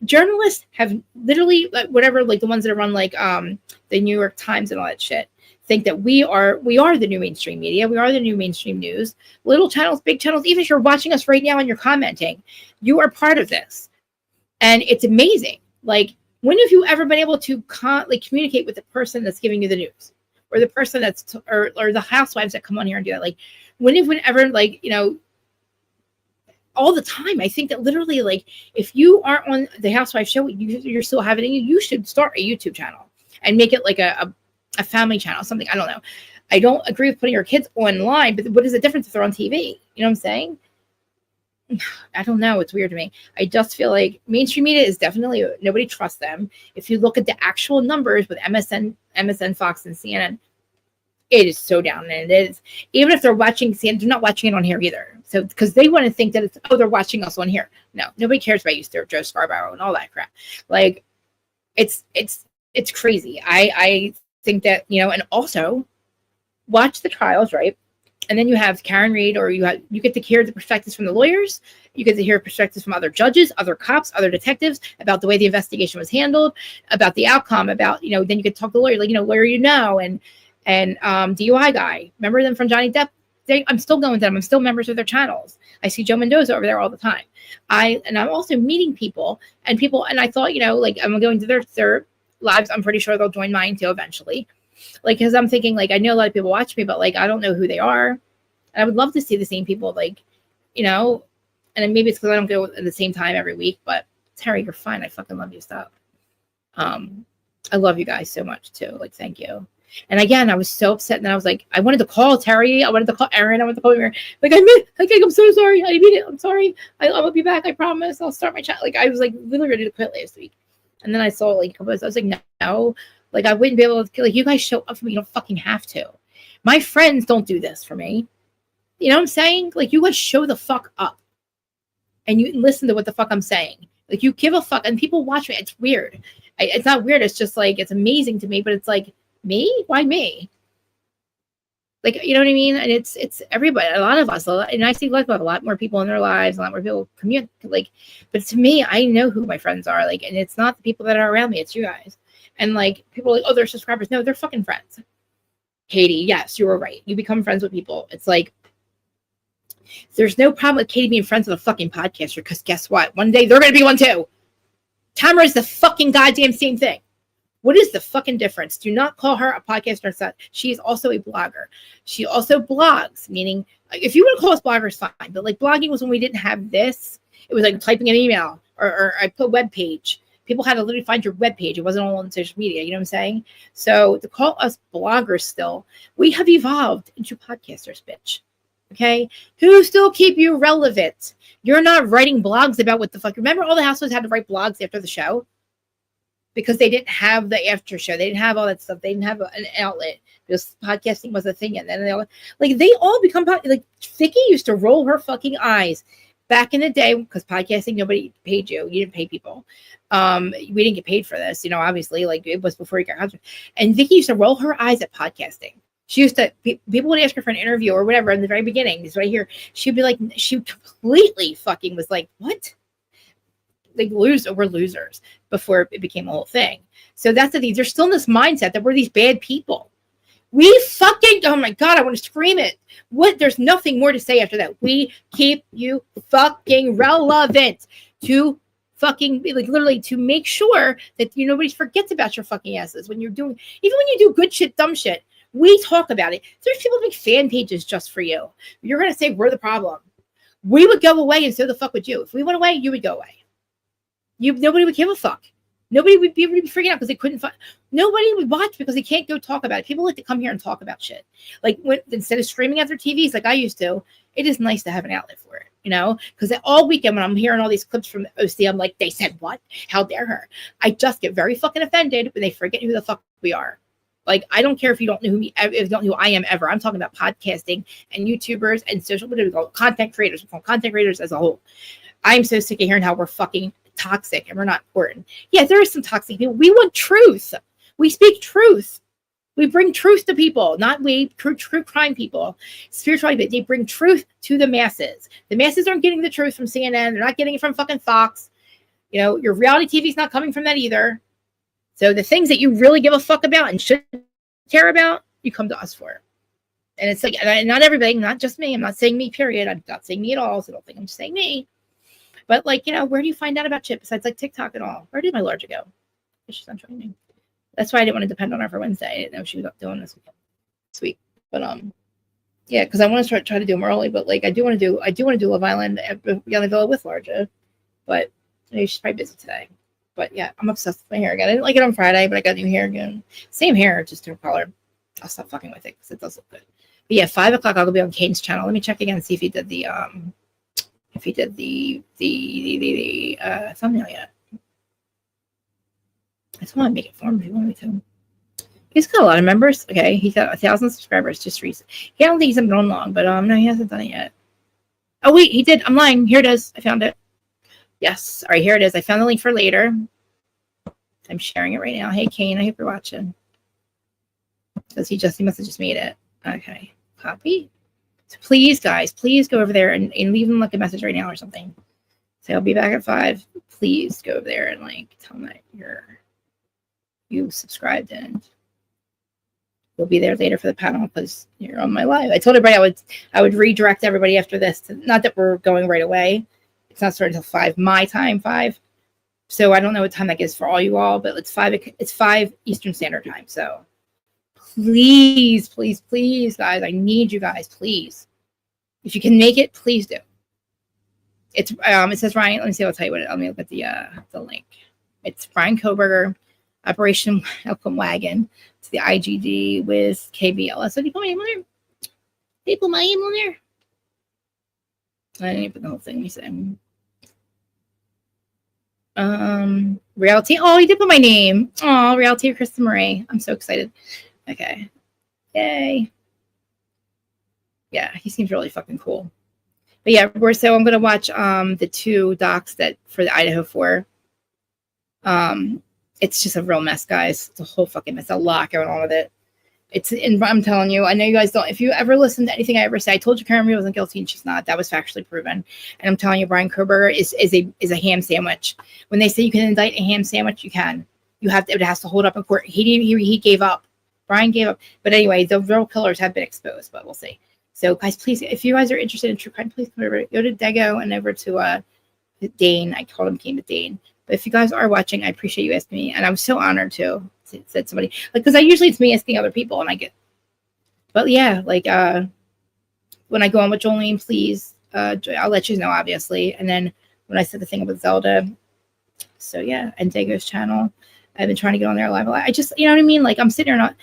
[SPEAKER 1] Journalists have literally, like, whatever, like the ones that run like the New York Times and all that shit, think that we are the new mainstream media. We are the new mainstream news. Little channels, big channels, even if you're watching us right now and you're commenting, you are part of this. And it's amazing. Like, when have you ever been able to communicate with the person that's giving you the news, or the person that's or the housewives that come on here and do that? Like, when have we ever, like, all the time? I think that literally, like, if you aren't on the housewife show, you're still having it. You should start a YouTube channel and make it like a family channel, something. I don't know. I don't agree with putting your kids online, but what is the difference if they're on TV? You know what I'm saying? I don't know. It's weird to me. I just feel like mainstream media is definitely, nobody trusts them. If you look at the actual numbers with MSN, Fox, and CNN, it is so down. And it is, even if they're watching CNN, they're not watching it on here either. So, because they want to think that they're watching us on here. No, nobody cares about you, Joe Scarborough and all that crap. Like, it's crazy. I think that, and also watch the trials, right? And then you have Karen Reed, or you get to hear the perspectives from the lawyers. You get to hear perspectives from other judges, other cops, other detectives about the way the investigation was handled, about the outcome, about, then you get to talk to the lawyer, like, lawyer, and DUI guy. Remember them from Johnny Depp? I'm still going to them. I'm still members of their channels. I see Joe Mendoza over there all the time. I'm also meeting people, and I thought, like, I'm going to their lives. I'm pretty sure they'll join mine too eventually. Like, because I'm thinking, like, I know a lot of people watch me, but, like, I don't know who they are. And I would love to see the same people, like, and maybe it's because I don't go at the same time every week, but Terry, you're fine. I fucking love you. Stop. I love you guys so much too. Like, thank you. And again, I was so upset, and I was like, I wanted to call Terry. I wanted to call Erin. I wanted to call her. Like, I'm so sorry. I mean it. I'm sorry. I'll be back. I promise. I'll start my chat. Like, I was like literally ready to quit last week. And then I saw, like, I was like, no. Like, I wouldn't be able to, like, you guys show up for me. You don't fucking have to. My friends don't do this for me. You know what I'm saying? Like, you guys show the fuck up. And you listen to what the fuck I'm saying. Like, you give a fuck. And people watch me. It's weird. It's not weird. It's just, like, it's amazing to me. But it's like, me? Why me? Like, you know what I mean? And it's everybody. A lot of us. And I see, like, a lot more people in their lives. A lot more people communicate. Like, but to me, I know who my friends are. Like, and it's not the people that are around me. It's you guys. And, like, people are like, oh, they're subscribers. No, they're fucking friends. Katie, yes, you were right. You become friends with people. It's like, there's no problem with Katie being friends with a fucking podcaster, because guess what? One day they're going to be one too. Tamara is the fucking goddamn same thing. What is the fucking difference? Do not call her a podcaster. She is also a blogger. She also blogs, meaning, if you want to call us bloggers, fine. But, like, blogging was when we didn't have this. It was like typing an email, or I put a web page. People had to literally find your web page. It wasn't all on social media. You know what I'm saying? So to call us bloggers still, we have evolved into podcasters, bitch. Okay? Who still keep you relevant? You're not writing blogs about what the fuck. Remember, all the housewives had to write blogs after the show? Because they didn't have the after show. They didn't have all that stuff. They didn't have an outlet, because podcasting was a thing. And then they all become, like, Vicky used to roll her fucking eyes back in the day, because podcasting, nobody paid you. You didn't pay people. We didn't get paid for this, obviously, like, it was before you got husband. And Vicky used to roll her eyes at podcasting. She used to, people would ask her for an interview or whatever in the very beginning. This right here. She'd be like, she completely fucking was like, what? like we're losers before it became a whole thing. So that's the thing. They're still in this mindset that we're these bad people. We fucking, oh my God, I want to scream it. What? There's nothing more to say after that. We keep you fucking relevant to fucking, like, literally to make sure that nobody forgets about your fucking asses when you're doing, even when you do good shit, dumb shit. We talk about it. There's people that make fan pages just for you. You're going to say we're the problem. We would go away, and so the fuck would you. If we went away, you would go away. Nobody would give a fuck. Nobody would be freaking out because they couldn't find. Nobody would watch because they can't go talk about it. People like to come here and talk about shit. Like instead of streaming at their TVs like I used to, it is nice to have an outlet for it, because all weekend when I'm hearing all these clips from OC, I'm like, they said what? How dare her? I just get very fucking offended when they forget who the fuck we are. Like, I don't care if you don't know who I am ever. I'm talking about podcasting and YouTubers and social media, content creators, content creators as a whole. I'm so sick of hearing how we're fucking toxic and we're not important. Yeah, there is some toxic people. We want truth. We speak truth. We bring truth to people, not true crime people, spirituality. They bring truth to the masses. The masses aren't getting the truth from CNN. They're not getting it from fucking Fox. Your reality TV is not coming from that either. So the things that you really give a fuck about and should care about, you come to us for. And it's like, not everybody, not just me. I'm not saying me, period. I'm not saying me at all. So don't think I'm just saying me. But like, where do you find out about shit besides like TikTok and all? Where did my large go? She's not joining me. That's why I didn't want to depend on her for Wednesday. I didn't know she was up doing this week. But yeah, because I want to try to do them early. But like, I do want to do Love Island Beyond the Villa with Larja. But she's probably busy today. But yeah, I'm obsessed with my hair again. I didn't like it on Friday, but I got new hair again. Same hair, just different color. I'll stop fucking with it because it does look good. But yeah, 5 o'clock I'll be on Kane's channel. Let me check again and see if he did the thumbnail yet. I just want to make it for him if you want me to. He's got a lot of members. Okay, he's got 1,000 subscribers just recently. I don't think he's been on long, but no, he hasn't done it yet. Oh wait, he did. I'm lying. Here it is. I found it. Yes. All right, here it is. I found the link for later. I'm sharing it right now. Hey, Kane, I hope you're watching. Because he must have just made it. Okay. Copy. So please, guys, please go over there and leave him like a message right now or something. So I'll be back at 5. Please go over there and like tell him that you subscribed and you'll be there later for the panel because you're on my live. I told everybody I would redirect everybody after this. Not that we're going right away. It's not starting until 5 my time, 5. So I don't know what time that is for all you all, but it's 5 Eastern Standard Time. So please, please, please, guys, I need you guys, please. If you can make it, please do. It says Ryan. Let me see. I'll tell you what. Let me look at the link. It's Brian Koberger, Operation Welcome Wagon. It's the IGD with KBL. So do you put my name on there? Did you put my name on there? I didn't put the whole thing. Let me see. Reality. Oh, he did put my name. Oh, Reality of Kristen Marie. I'm so excited. Okay. Yay. Yeah, he seems really fucking cool. But yeah, I'm gonna watch the 2 docs that for the Idaho 4. It's just a real mess, guys. It's a whole fucking mess. A lot going on with it. I'm telling you, I know you guys don't. If you ever listen to anything I ever say, I told you Karen Marie wasn't guilty and she's not. That was factually proven. And I'm telling you, Brian Koberger is a ham sandwich. When they say you can indict a ham sandwich, you can. You have to. It has to hold up in court. He gave up. Brian gave up. But anyway, the real killers have been exposed. But we'll see. So guys, please, if you guys are interested in true crime, please come over. Go to Dago and over to Dane. I called him Kane to Dane. But if you guys are watching, I appreciate you asking me, and I'm so honored to said somebody because usually it's me asking other people, and I get. But yeah, like when I go on with Jolene, please, I'll let you know, obviously. And then when I said the thing with Zelda, so yeah, and Dago's channel, I've been trying to get on there live a lot. I just, you know what I mean? Like I'm sitting here,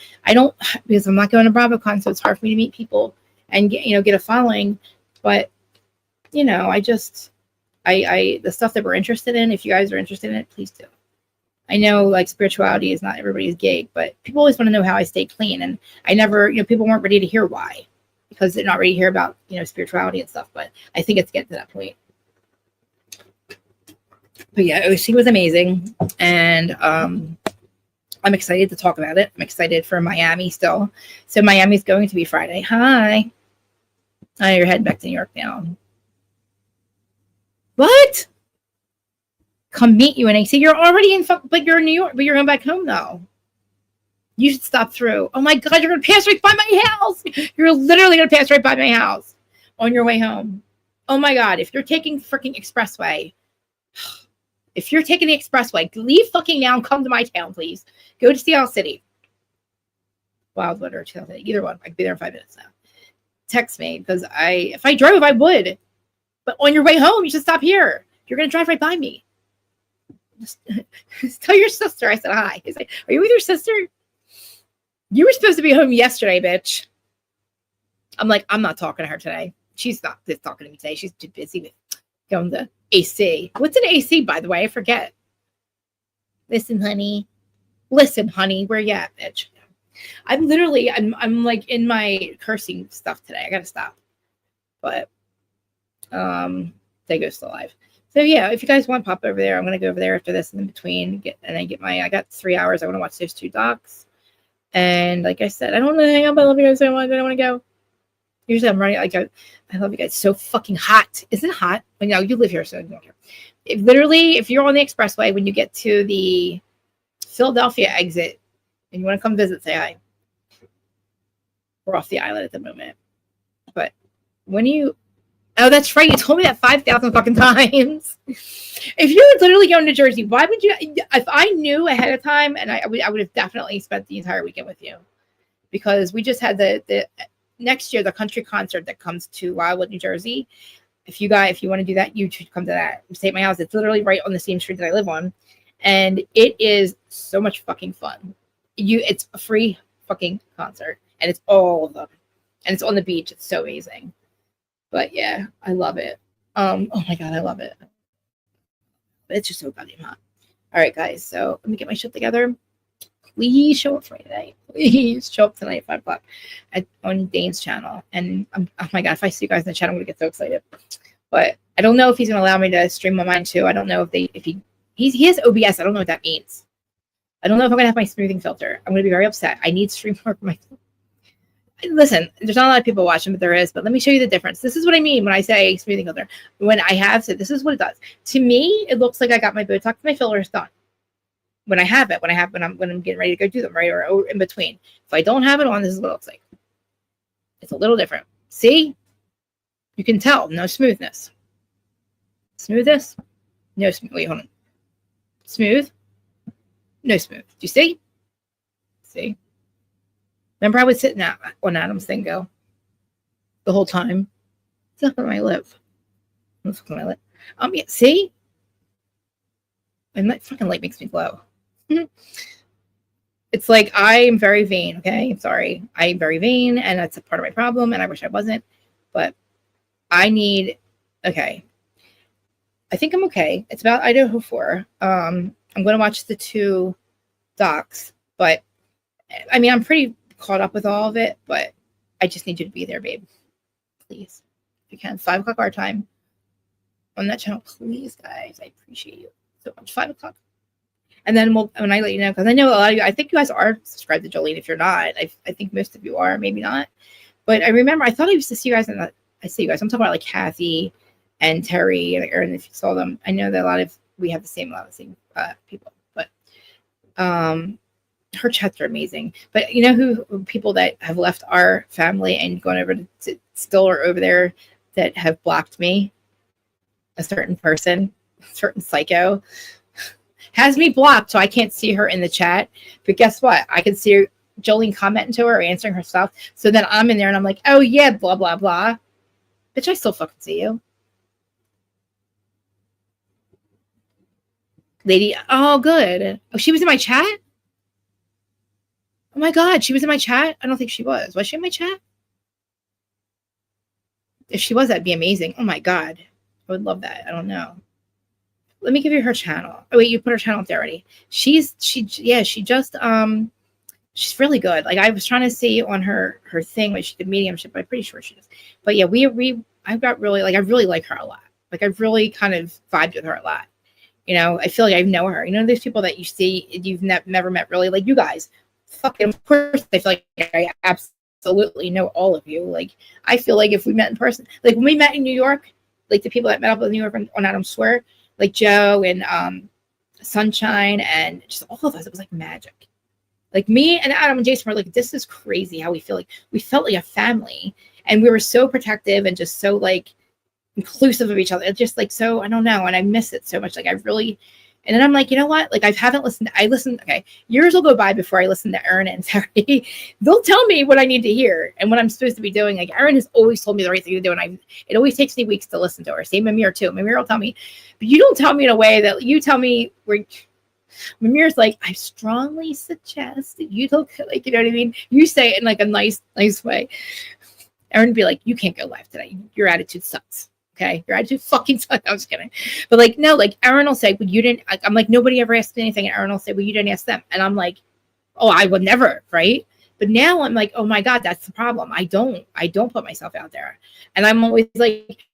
[SPEAKER 1] because I'm not going to BravoCon, so it's hard for me to meet people and get a following. But I the stuff that we're interested in, if you guys are interested in it, please do. I know like spirituality is not everybody's gig, but people always want to know how I stay clean. And I never, people weren't ready to hear why, because they're not ready to hear about, spirituality and stuff. But I think it's getting to that point. But yeah, OC was amazing. And I'm excited to talk about it. I'm excited for Miami still. So Miami's going to be Friday. Hi. Oh, you're heading back to New York now. What? come meet you in AC. You're already in, but you're in New York, but you're going back home though. You should stop through. Oh my God, you're going to pass right by my house. You're literally going to pass right by my house on your way home. Oh my God, if you're taking freaking expressway, if you're taking the expressway, leave fucking now and come to my town, please. Go to Seattle City. Wildwood or Seattle City, either one. I could be there in 5 minutes now. Text me, because if I drove, I would. But on your way home, you should stop here. You're going to drive right by me. Just tell your sister I said hi. He's like, are you with your sister? You were supposed to be home yesterday, bitch. I'm like, I'm not talking to her today. She's not talking to me today. She's too busy with going to AC. What's an AC, by the way? I forget. Listen, honey. Listen, honey. Where you at, bitch? I'm like in my cursing stuff today. I gotta stop. But they go still alive. So yeah, if you guys want to pop over there, I'm gonna go over there after this and in between. I got 3 hours. I want to watch those 2 docs. And like I said, I don't want to hang up. I love you guys so much. I don't want to go. Usually I'm running. I love you guys. It's so fucking hot. Isn't it hot? I know you live here, so I don't care. If you're on the expressway, when you get to the Philadelphia exit and you want to come visit, say hi. We're off the island at the moment. But oh, that's right. You told me that 5,000 fucking times. If you were literally going to Jersey, why would you? If I knew ahead of time, and I would have definitely spent the entire weekend with you, because we just had the next year the country concert that comes to Wildwood, New Jersey. If you want to do that, you should come to that. Stay at my house. It's literally right on the same street that I live on, and it is so much fucking fun. It's a free fucking concert, and it's all of them, and it's on the beach. It's so amazing. But yeah, I love it. Oh my God, I love it. It's just so goddamn hot. All right, guys. So let me get my shit together. Please show up for me today. Please show up tonight at 5 o'clock on Dane's channel. And oh my God, if I see you guys in the chat, I'm gonna get so excited. But I don't know if he's gonna allow me to stream on mine too. I don't know if he has OBS. I don't know what that means. I don't know if I'm gonna have my smoothing filter. I'm gonna be very upset. I need stream for my. Listen, there's not a lot of people watching, but there is. But let me show you the difference. This is what I mean when I say smoothing filter. When I have said, this is what it does. To me, it looks like I got my Botox, my fillers done. When I have it, when I'm getting ready to go do them, right, or in between. If I don't have it on, this is what it looks like. It's a little different. See, you can tell no smoothness. Smoothness, no smooth. Wait, hold on. Smooth, no smooth. Do you see? See. Remember, I was sitting on Adam's thing go the whole time. It's not on my lip. It's on my lip. Yeah, see? And that fucking light makes me glow. It's like I am very vain, okay? I'm sorry. I am very vain, and that's a part of my problem, and I wish I wasn't. But I need, okay. I think I'm okay. It's about Idaho 4. I'm going to watch the 2 docs, but I mean, I'm pretty caught up with all of it, but I just need you to be there, babe. Please. If you can. 5 o'clock our time on that channel. Please, guys. I appreciate you so much. 5 o'clock. And then when I let you know, because I know a lot of you, I think you guys are subscribed to Jolene. If you're not, I think most of you are, maybe not. But I remember, I thought I used to see you guys I see you guys. I'm talking about like Kathy and Terry and Erin, if you saw them. I know that we have a lot of the same people. But her chats are amazing. But you know who people that have left our family and gone over to still are over there that have blocked me? A certain person, a certain psycho, has me blocked, so I can't see her in the chat. But guess what? I can see Jolene commenting to her or answering her stuff. So then I'm in there and I'm like, oh yeah, blah, blah, blah. Bitch, I still fucking see you. Lady, oh, good. Oh, she was in my chat? Oh my God, she was in my chat? I don't think she was. Was she in my chat? If she was, that'd be amazing. Oh my God. I would love that. I don't know. Let me give you her channel. Oh wait, you put her channel up there already. She just she's really good. Like I was trying to see on her thing when she did mediumship, but I'm pretty sure she does. But yeah, I've got really I really like her a lot. Like I've really kind of vibed with her a lot. You know, I feel like I know her. You know, there's people that you see you've never met really, like you guys. Fucking of course, I feel like I absolutely know all of you. Like I feel like if we met in person, like when we met in New York, like the people that met up in New York on Adam Square, like Joe and Sunshine and just all of us. It was like magic. Like me and Adam and Jason were like, this is crazy how we feel. Like we felt like a family, and we were so protective and just so like inclusive of each other. It's just like, so I don't know, and I miss it so much. Like I really. And then I'm like, you know what? Like I haven't listened. I listened. Okay, years will go by before I listen to Erin and Terry. They'll tell me what I need to hear and what I'm supposed to be doing. Like Erin has always told me the right thing to do, and it always takes me weeks to listen to her. Same Mimir too. Mimir will tell me, but you don't tell me in a way that you tell me where. Mimir's like, I strongly suggest that you don't, like, you know what I mean? You say it in like a nice way. Erin would be like, you can't go live today. Your attitude sucks. Okay, your attitude fucking sucks. I was kidding, but like, no, like Erin will say, well, you didn't. I'm like, nobody ever asked anything, and Erin will say, well, you didn't ask them, and I'm like, oh, I would never, right? But now I'm like, oh my god, that's the problem. I don't put myself out there, and I'm always like,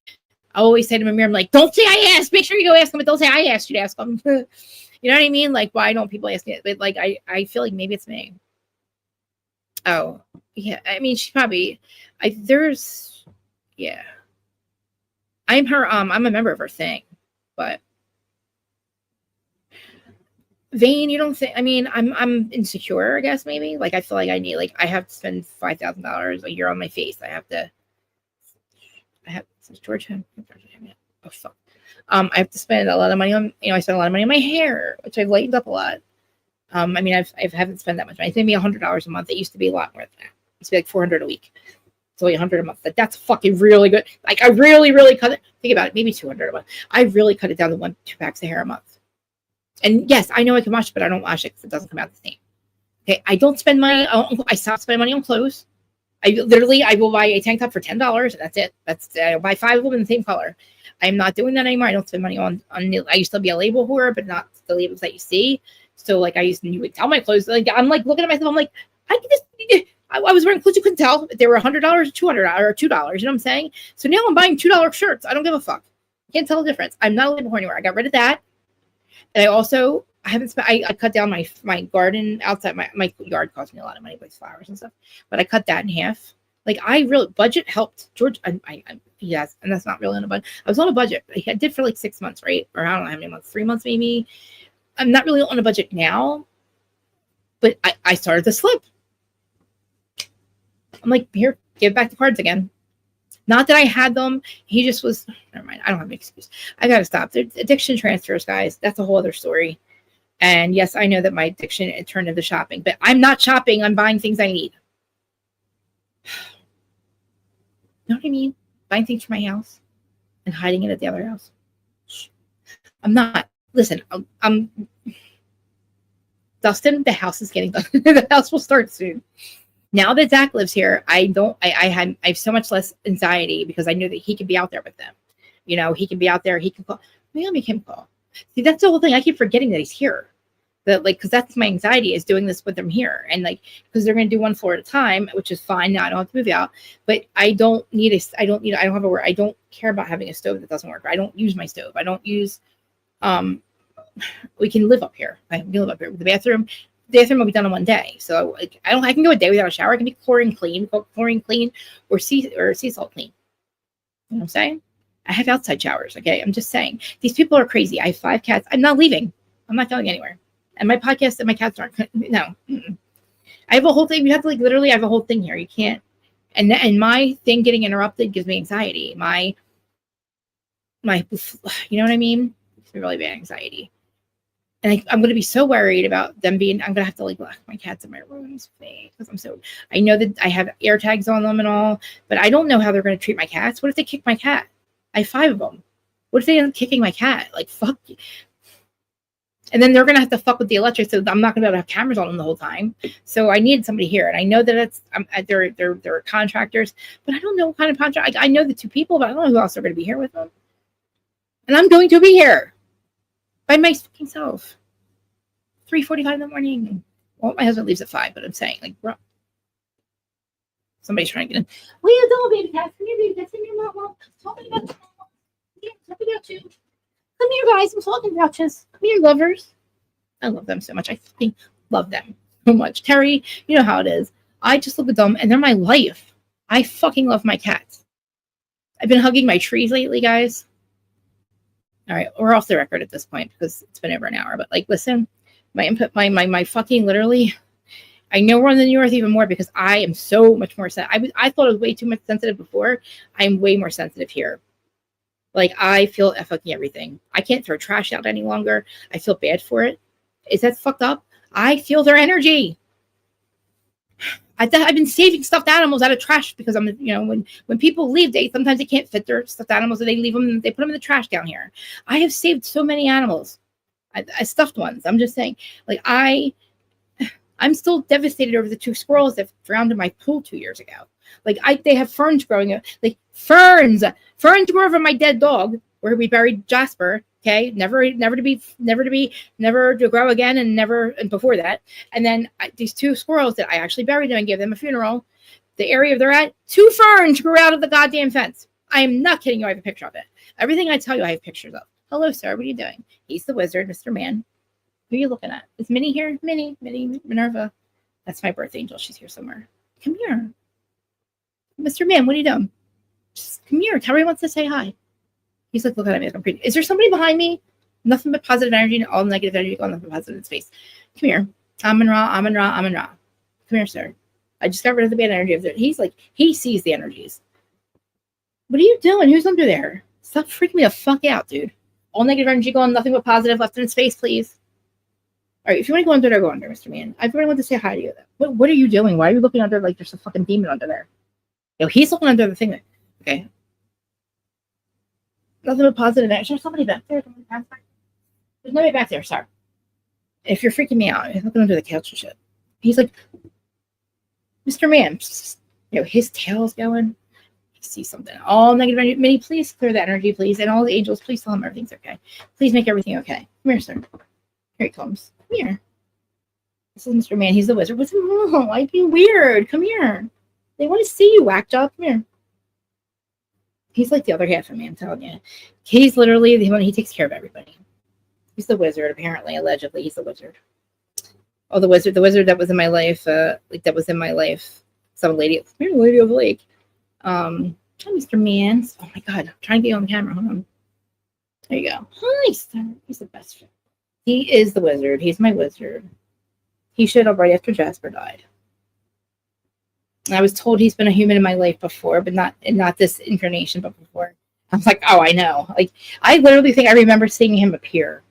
[SPEAKER 1] I always say to Mimir, I'm like, don't say I asked. Make sure you go ask them, but don't say I asked you to ask them. You know what I mean? Like, why don't people ask me? But like, I feel like maybe it's me. Oh, yeah. I mean, she probably. Yeah. I'm her. I'm a member of her thing, but Vane, you don't think? I mean, I'm insecure. I guess maybe. Like, I feel like I need. Like, I have to spend $5,000 a year on my face. I have since Georgia. Oh fuck. I have to spend a lot of money on. I spend a lot of money on my hair, which I've lightened up a lot. I mean, I haven't spent that much money. It's maybe $100 a month. It used to be a lot more than that. It used to be like $400 a week. It's only $100 a month. That's fucking really good. Like I really cut it. Think about it. Maybe $200 a month. I really cut it down to 1-2 packs of hair a month. And yes, I know I can wash it, but I don't wash it because it doesn't come out the same. Okay, I don't spend money. I stopped spending money on clothes. I will buy a tank top for $10. And that's it. I'll buy 5 of them in the same color. I'm not doing that anymore. I don't spend money on new. I used to be a label whore, but not the labels that you see. So like you would tell my clothes. Like I'm like looking at myself. I'm like, I can just. I was wearing clothes you couldn't tell if they were $100 or $200 or $2. You know what I'm saying? So now I'm buying $2 shirts. I don't give a fuck. Can't tell the difference. I'm not a label whore anymore. I got rid of that, and I haven't spent. I cut down my garden outside. My yard cost me a lot of money with flowers and stuff, but I cut that in half. Like I really budget helped George. Yes, and that's not really on a budget. I was on a budget. I did for like 6 months, right? Or I don't know how many months, 3 months maybe. I'm not really on a budget now, but I started to slip. I'm like, here, give back the cards again. Not that I had them. He just was. Never mind. I don't have an excuse. I gotta stop. There's addiction transfers, guys. That's a whole other story. And yes, I know that my addiction it turned into shopping, but I'm not shopping. I'm buying things I need. Know what I mean? Buying things for my house and hiding it at the other house. I'm not. Listen, I'm Dustin, the house is getting done. The house will start soon. Now that Zach lives here, I have so much less anxiety because I know that he can be out there with them. He can be out there. He can call. Maybe I'll make him call. See, that's the whole thing. I keep forgetting that he's here. That because that's my anxiety is doing this with them here, and because they're going to do one floor at a time, which is fine. Now I don't have to move out, but I don't have a work. I don't care about having a stove that doesn't work. I don't use my stove. I don't use. We can live up here. I can live up here with the bathroom. The bathroom will be done in one day, so I can go a day without a shower. I can be chlorine clean, or sea salt clean. You know what I'm saying? I have outside showers. Okay, I'm just saying these people are crazy. I have 5 cats. I'm not leaving. I'm not going anywhere. And my podcast and my cats aren't. No, I have a whole thing. You have to literally. I have a whole thing here. You can't. And my thing getting interrupted gives me anxiety. My, you know what I mean? It's really bad anxiety. And I'm going to be so worried about them being. I'm going to have to lock my cats in my rooms because I know that I have air tags on them and all, but I don't know how they're going to treat my cats. What if they kick my cat? I have 5 of them. What if they end up kicking my cat? Fuck you. And then they're going to have to fuck with the electric, so I'm not going to be able to have cameras on them the whole time. So I need somebody here. And I know that they're contractors, but I don't know what kind of contract. I know the 2 people, but I don't know who else are going to be here with them. And I'm going to be here by my fucking self. 3:45 in the morning. Well, my husband leaves at 5, but I'm saying, bro. Somebody's trying to get in. Leah, don't, baby cats. Come here, baby cats. Come here, mom. Talking about you. Talking about you. Come here, guys. I'm talking about you. Come here, lovers. I love them so much. I fucking love them so much. Terry, you know how it is. I just look at them, and they're my life. I fucking love my cats. I've been hugging my trees lately, guys. All right, we're off the record at this point because it's been over an hour. But like, listen, my input, my fucking literally. I know we're on the New Earth even more because I am so much more sensitive. I thought I was way too much sensitive before. I'm way more sensitive here. Like, I feel fucking everything. I can't throw trash out any longer. I feel bad for it. Is that fucked up? I feel their energy. I've been saving stuffed animals out of trash because I'm, you know, when people leave, sometimes they can't fit their stuffed animals, and they leave them. They put them in the trash down here. I have saved so many animals, I stuffed ones. I'm just saying, like, I'm still devastated over the 2 squirrels that drowned in my pool 2 years ago. Like, they have ferns growing up, like ferns grew over my dead dog where we buried Jasper. Okay, never to grow again, and before that, and then these 2 squirrels that I actually buried them and gave them a funeral. The area they're at, 2 ferns grew out of the goddamn fence. I am not kidding you. I have a picture of it. Everything I tell you, I have pictures of. Hello, sir. What are you doing? He's the wizard, Mr. Man. Who are you looking at? Is Minnie here? Minnie, Minerva. That's my birth angel. She's here somewhere. Come here. Mr. Man, what are you doing? Just come here. Terry wants to say hi. He's like, look at me. I'm pretty. Is there somebody behind me? Nothing but positive energy, all negative energy going nothing but positive in space. Come here. Amun Ra. Come here, sir. I just got rid of the bad energy of it. He's like, he sees the energies. What are you doing? Who's under there? Stop freaking me the fuck out, dude. All negative energy going, nothing but positive left in space, please. All right, if you want to go under there, go under, Mr. Man. I really want to say hi to you. What are you doing? Why are you looking under like there's a fucking demon under there? Yo, he's looking under the thing. Okay. Nothing but positive energy. There's somebody back there. There's nobody back there, sorry. If you're freaking me out, he's looking under the couch and shit. He's like, Mr. Man. You know, his tail's going. He sees something. All negative energy. Minnie, please clear the energy, please. And all the angels, please tell him everything's okay. Please make everything okay. Come here, sir. Here he comes. Come here. This is Mr. Man. He's the wizard. What's wrong? I'd be weird. Come here. They want to see you, whacked up. Come here. He's like the other half of me, I'm telling you. He's literally the one, he takes care of everybody. He's the wizard, apparently, allegedly. He's the wizard. Oh, the wizard that was in my life, some lady, lady of the lake. Hi, Mr. Man. Oh my God, I'm trying to get you on the camera. Hold on. There you go. Hi, sir. He's the best friend. He is the wizard. He's my wizard. He showed up right after Jasper died. I was told he's been a human in my life before, but not this incarnation, but before. I was like, oh, I know. Like, I literally think I remember seeing him appear.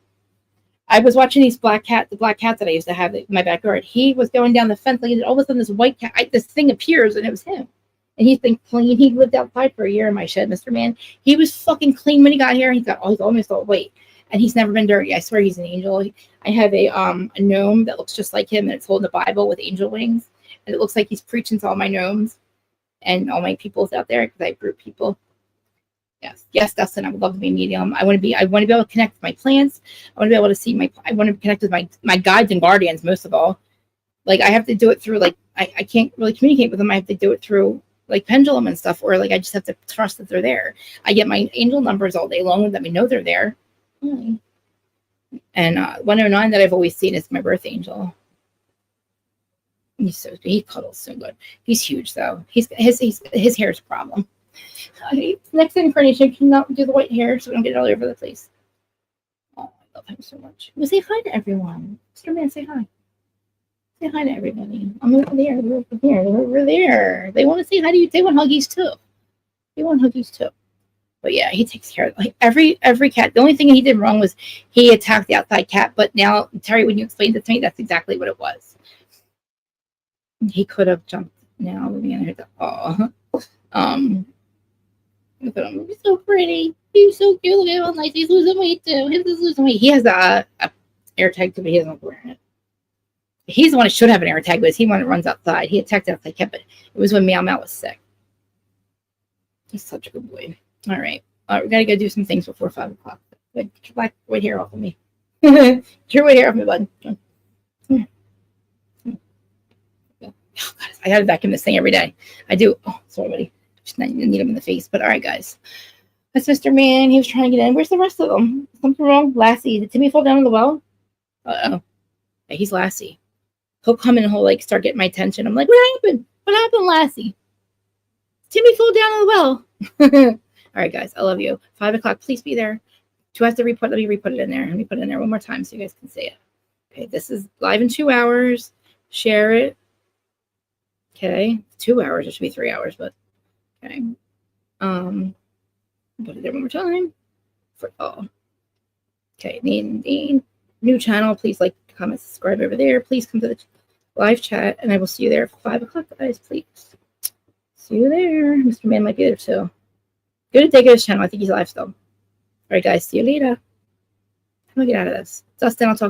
[SPEAKER 1] I was watching the black cat that I used to have in my backyard. He was going down the fence, like, all of a sudden this white cat, this thing appears, and it was him. And he's been clean. He lived outside for a year in my shed, Mr. Man. He was fucking clean when he got here. He's almost all white. And he's never been dirty. I swear he's an angel. I have a gnome that looks just like him, and it's holding the Bible with angel wings. And it looks like he's preaching to all my gnomes and all my peoples out there because I group people. Yes, Dustin. I would love to be a medium. I want to be able to connect with my plants. I want to be able to see I want to connect with my guides and guardians most of all. Like, I have to do it through, like, I can't really communicate with them. I have to do it through like pendulum and stuff, or like I just have to trust that they're there. I get my angel numbers all day long that we know they're there. And 109 that I've always seen is my birth angel. He cuddles so good. He's huge though. His hair is a problem. Next incarnation cannot do the white hair, so we don't get it all over the place. Oh, I love him so much. Well, say hi to everyone. Mr. Man, say hi. Say hi to everybody. I'm over there. They're over there. They're over there. They want to say hi to you. They want huggies too. But yeah, he takes care of like every cat. The only thing he did wrong was he attacked the outside cat. But now, Terry, when you explained it to me, that's exactly what it was. He could have jumped. Now we're gonna hit the look at him. He's so pretty. He's so cute. Look at him. Nice. He's losing weight too. He's losing weight. He has a air tag too, but he doesn't wear it. He's the one that should have an air tag, but he's the one that runs outside. He attacked outside cat, but it was when Meow Meow was sick. He's such a good boy. All right. We got to go do some things before 5 o'clock. Get your black white hair off of me. Get your white hair off me, bud. Oh, God, I got to vacuum this thing every day. I do. Oh, sorry, buddy. Just not need him in the face. But all right, guys. That's Mr. Man. He was trying to get in. Where's the rest of them? Something wrong? Lassie. Did Timmy fall down in the well? Uh-oh. Yeah, he's Lassie. He'll come in and he'll like start getting my attention. I'm like, what happened? What happened, Lassie? Timmy fell down in the well. All right, guys. I love you. 5 o'clock. Please be there. Do I have to re-put? Let me re-put it in there. Let me put it in there one more time so you guys can see it. Okay, this is live in 2 hours. Share it. Okay, 2 hours. It should be 3 hours, but okay. Put it there one more time. For all. Okay, the new channel. Please like, comment, subscribe over there. Please come to the live chat, and I will see you there at 5 o'clock, guys. Please. See you there. Mr. Man might be there too. Go to Digger's channel. I think he's live still. All right, guys. See you later. I'm gonna get out of this. Dustin, I'll talk.